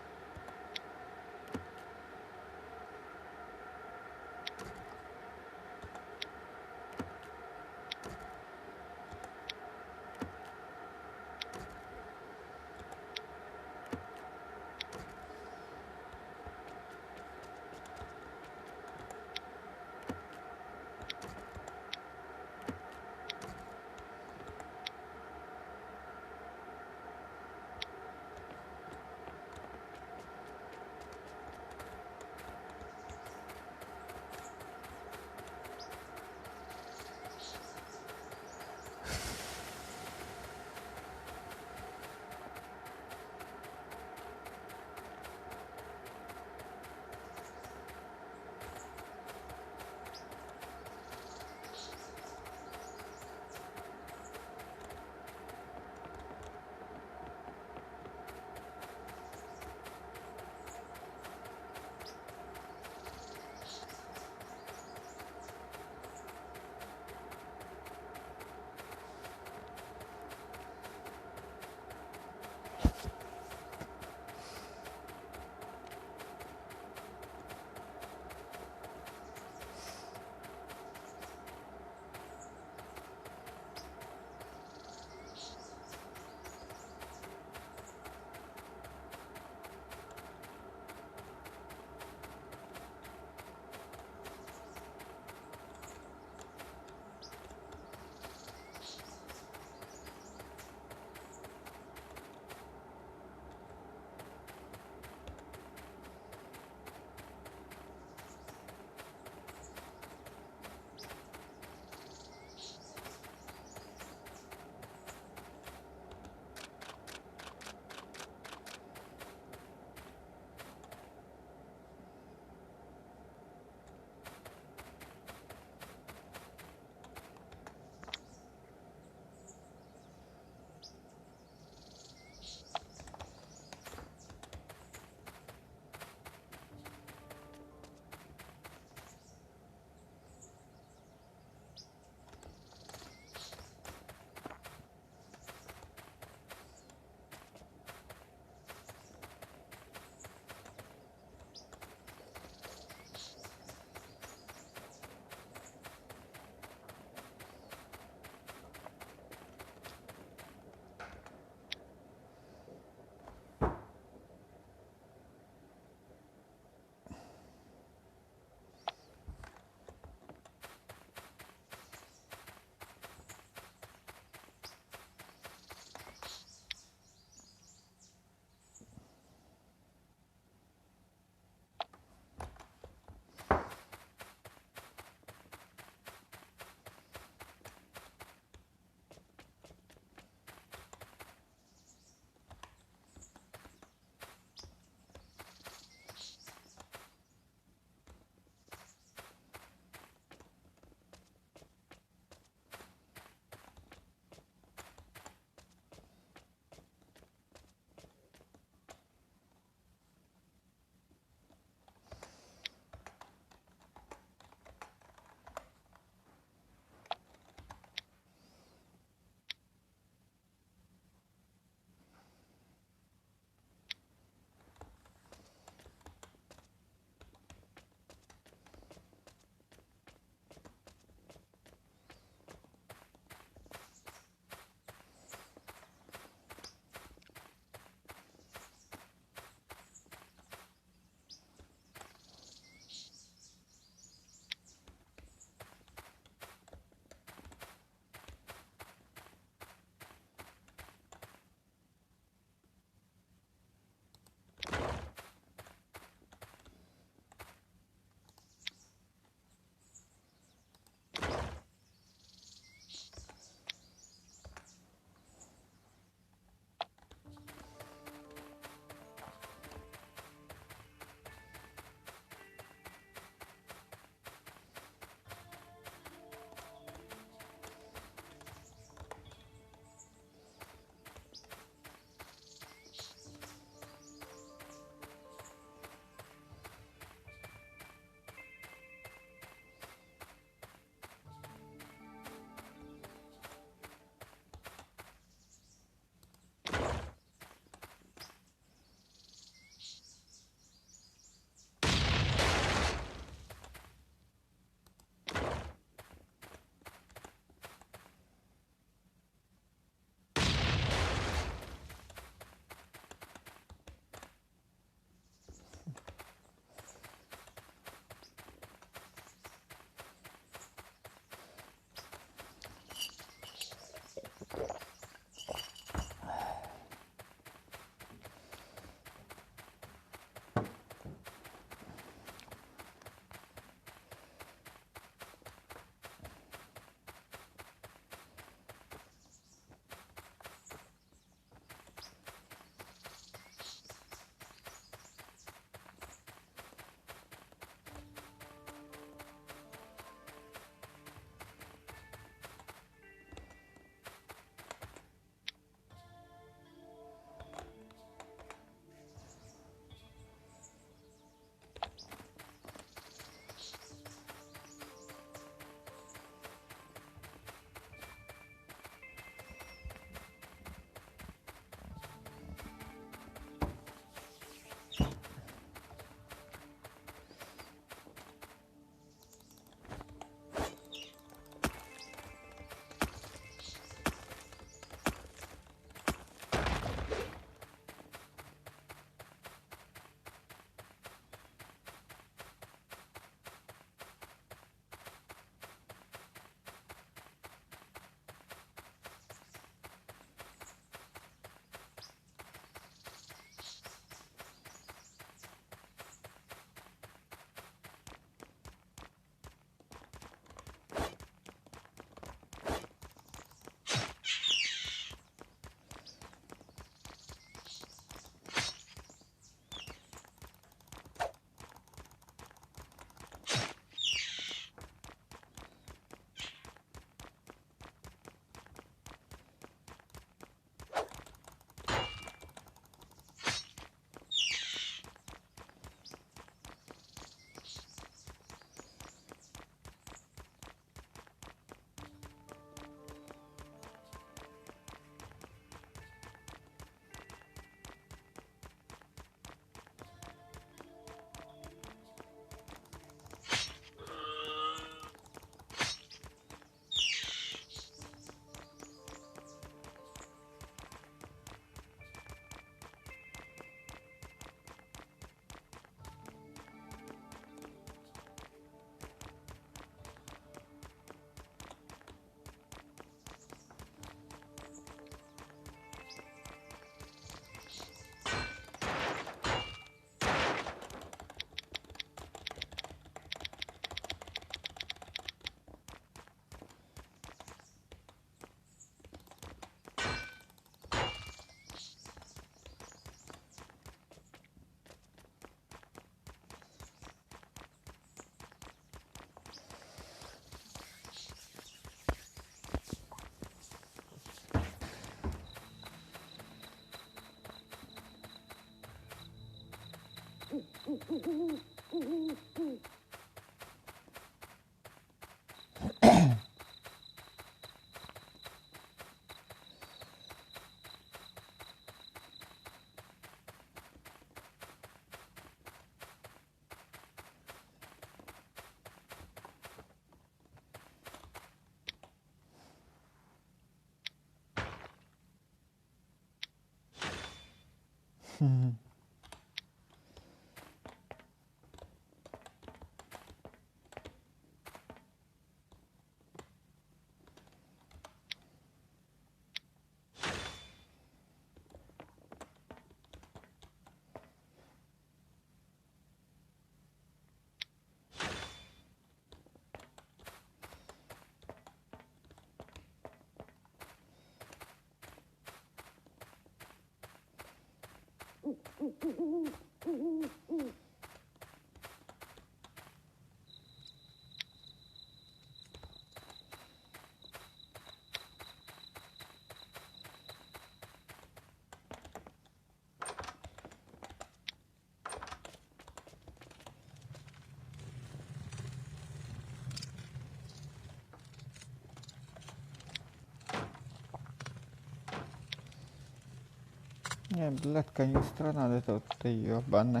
A: Не, блядь, канистра надо, это вот ты ёбаный.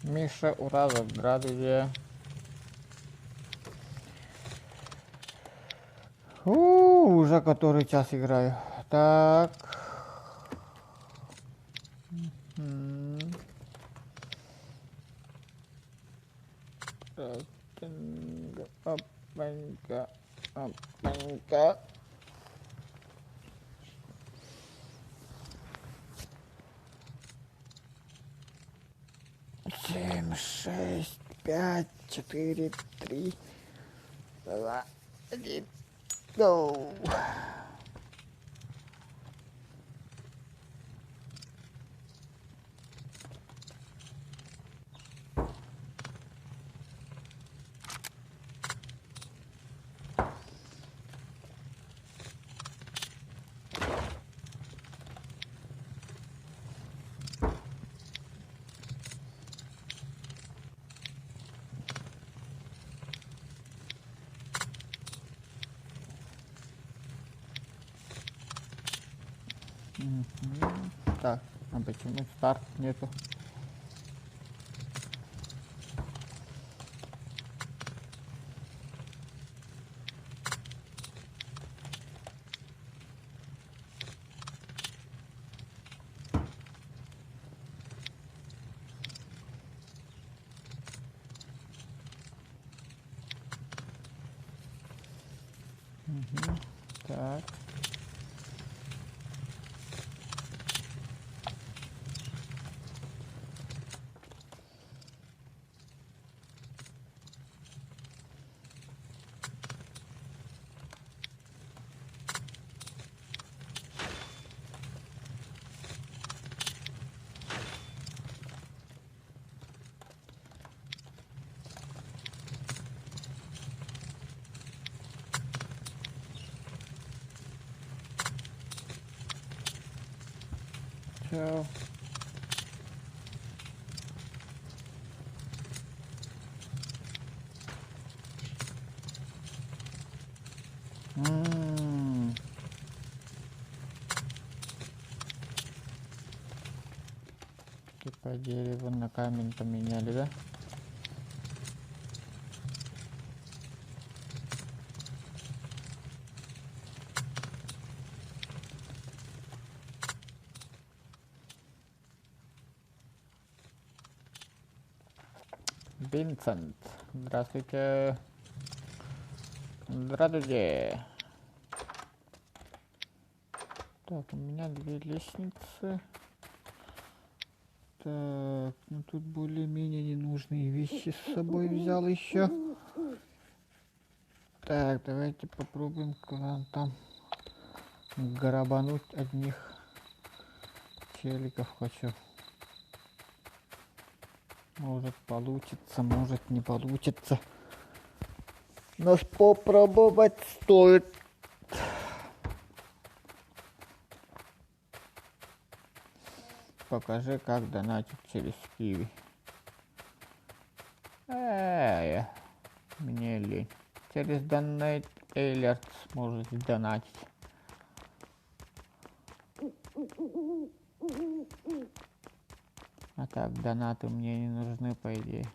A: Миша, ура, здравствуйте. Уже который час играю. Так. Опанька, опанька. 7, 6, 5, 4, 3, 2, 1, go. Так, а почему старт нету? Так. Чао. Типа дерево на камень поменяли, да? Винсент, здравствуйте. Здравствуйте. Так, у меня 2 лестницы. Так, ну тут более-менее ненужные вещи с собой взял еще. Так, давайте попробуем там грабануть одних челиков хочу. Может получится, может не получится. Но попробовать стоит. Покажи, как донатить через Киви. Мне лень. Через Donate Alerts можете донатить. А так, донаты мне не нужны, по идее.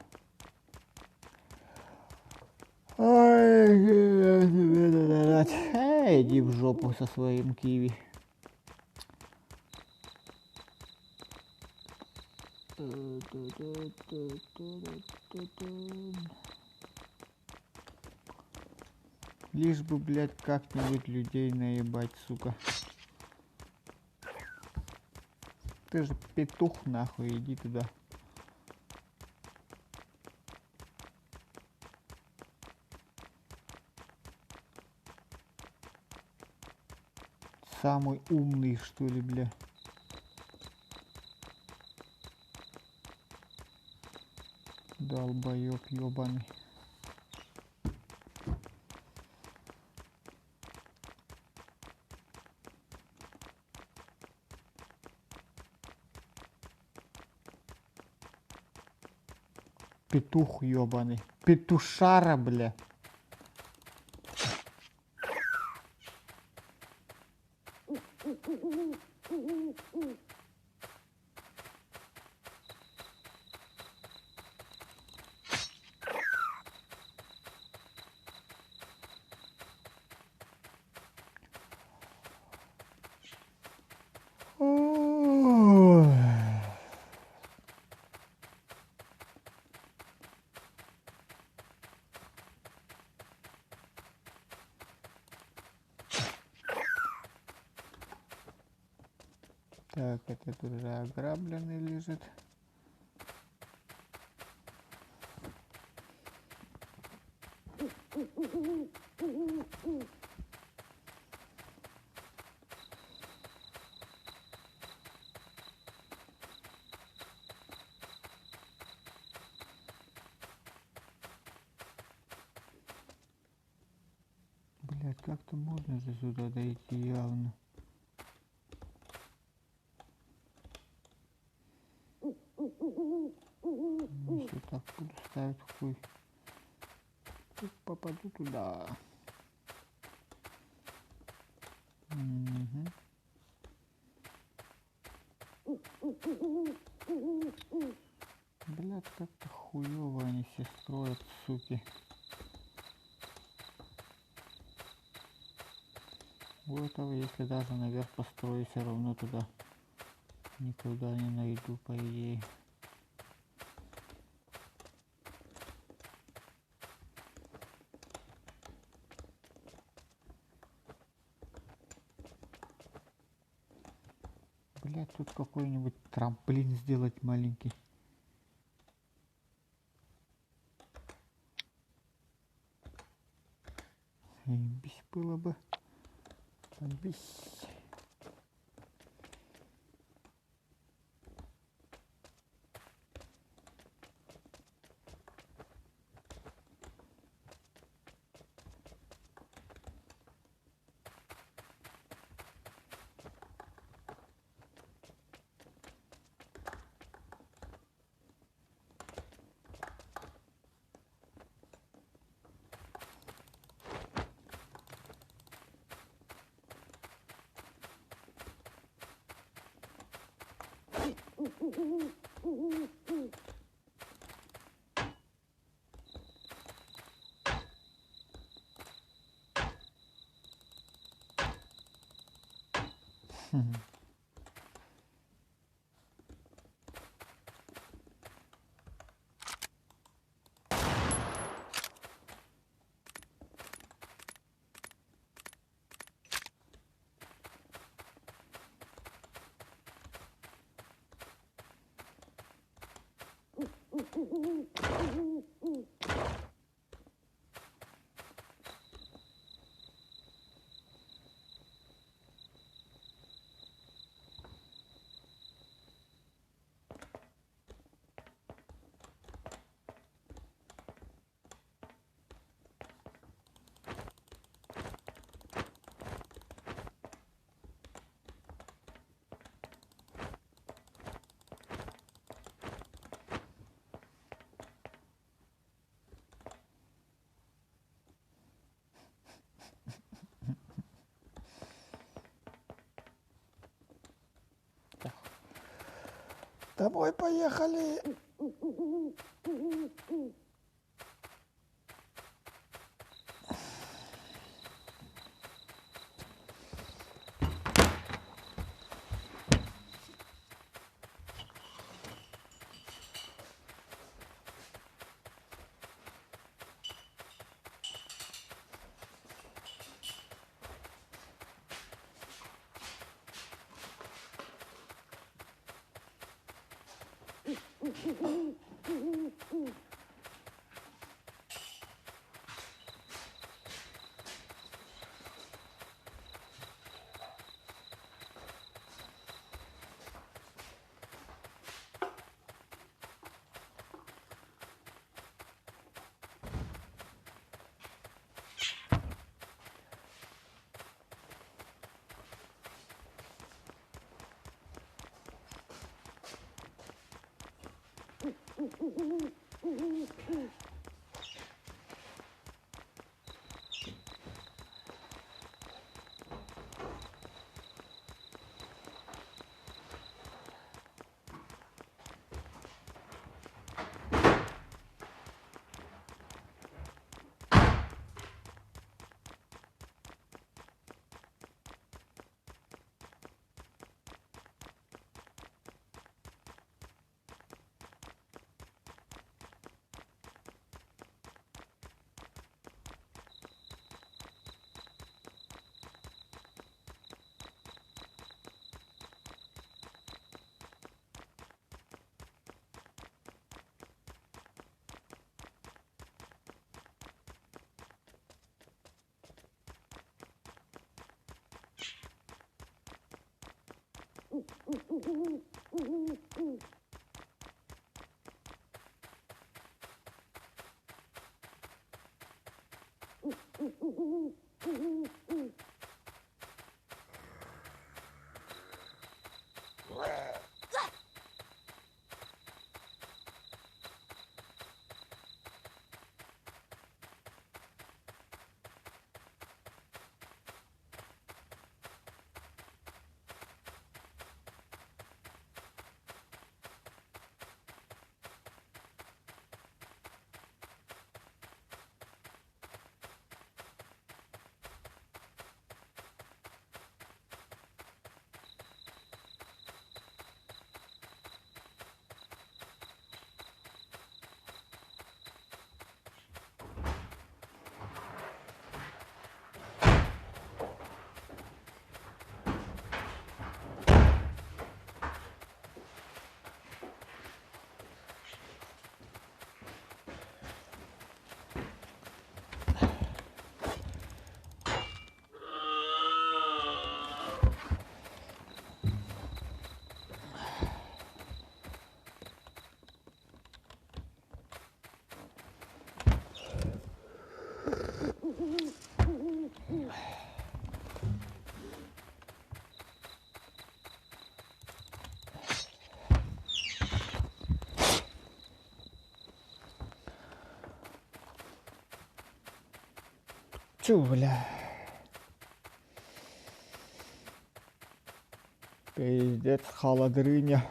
A: Иди в жопу со своим Киви. Лишь бы, блядь, как-нибудь людей наебать, сука. Ты же петух, нахуй, иди туда. Самый умный, что ли, бля. Долбоёб ёбаный. Петух ёбаный. Петушара, бля. Так, этот уже ограбленный лежит. Блять, как-то можно же сюда дойти явно. Если так буду ставить хуй, тут попаду туда. Угу. Блять, как-то хуёво они все строят, суки. У этого, если даже наверх построю, все равно туда никуда не найду, по идее. Блять, тут какой-нибудь трамплин сделать маленький. Бись было бы. Бись. гостях. Домой поехали. Чу, бля. Пиздец, холодрыня.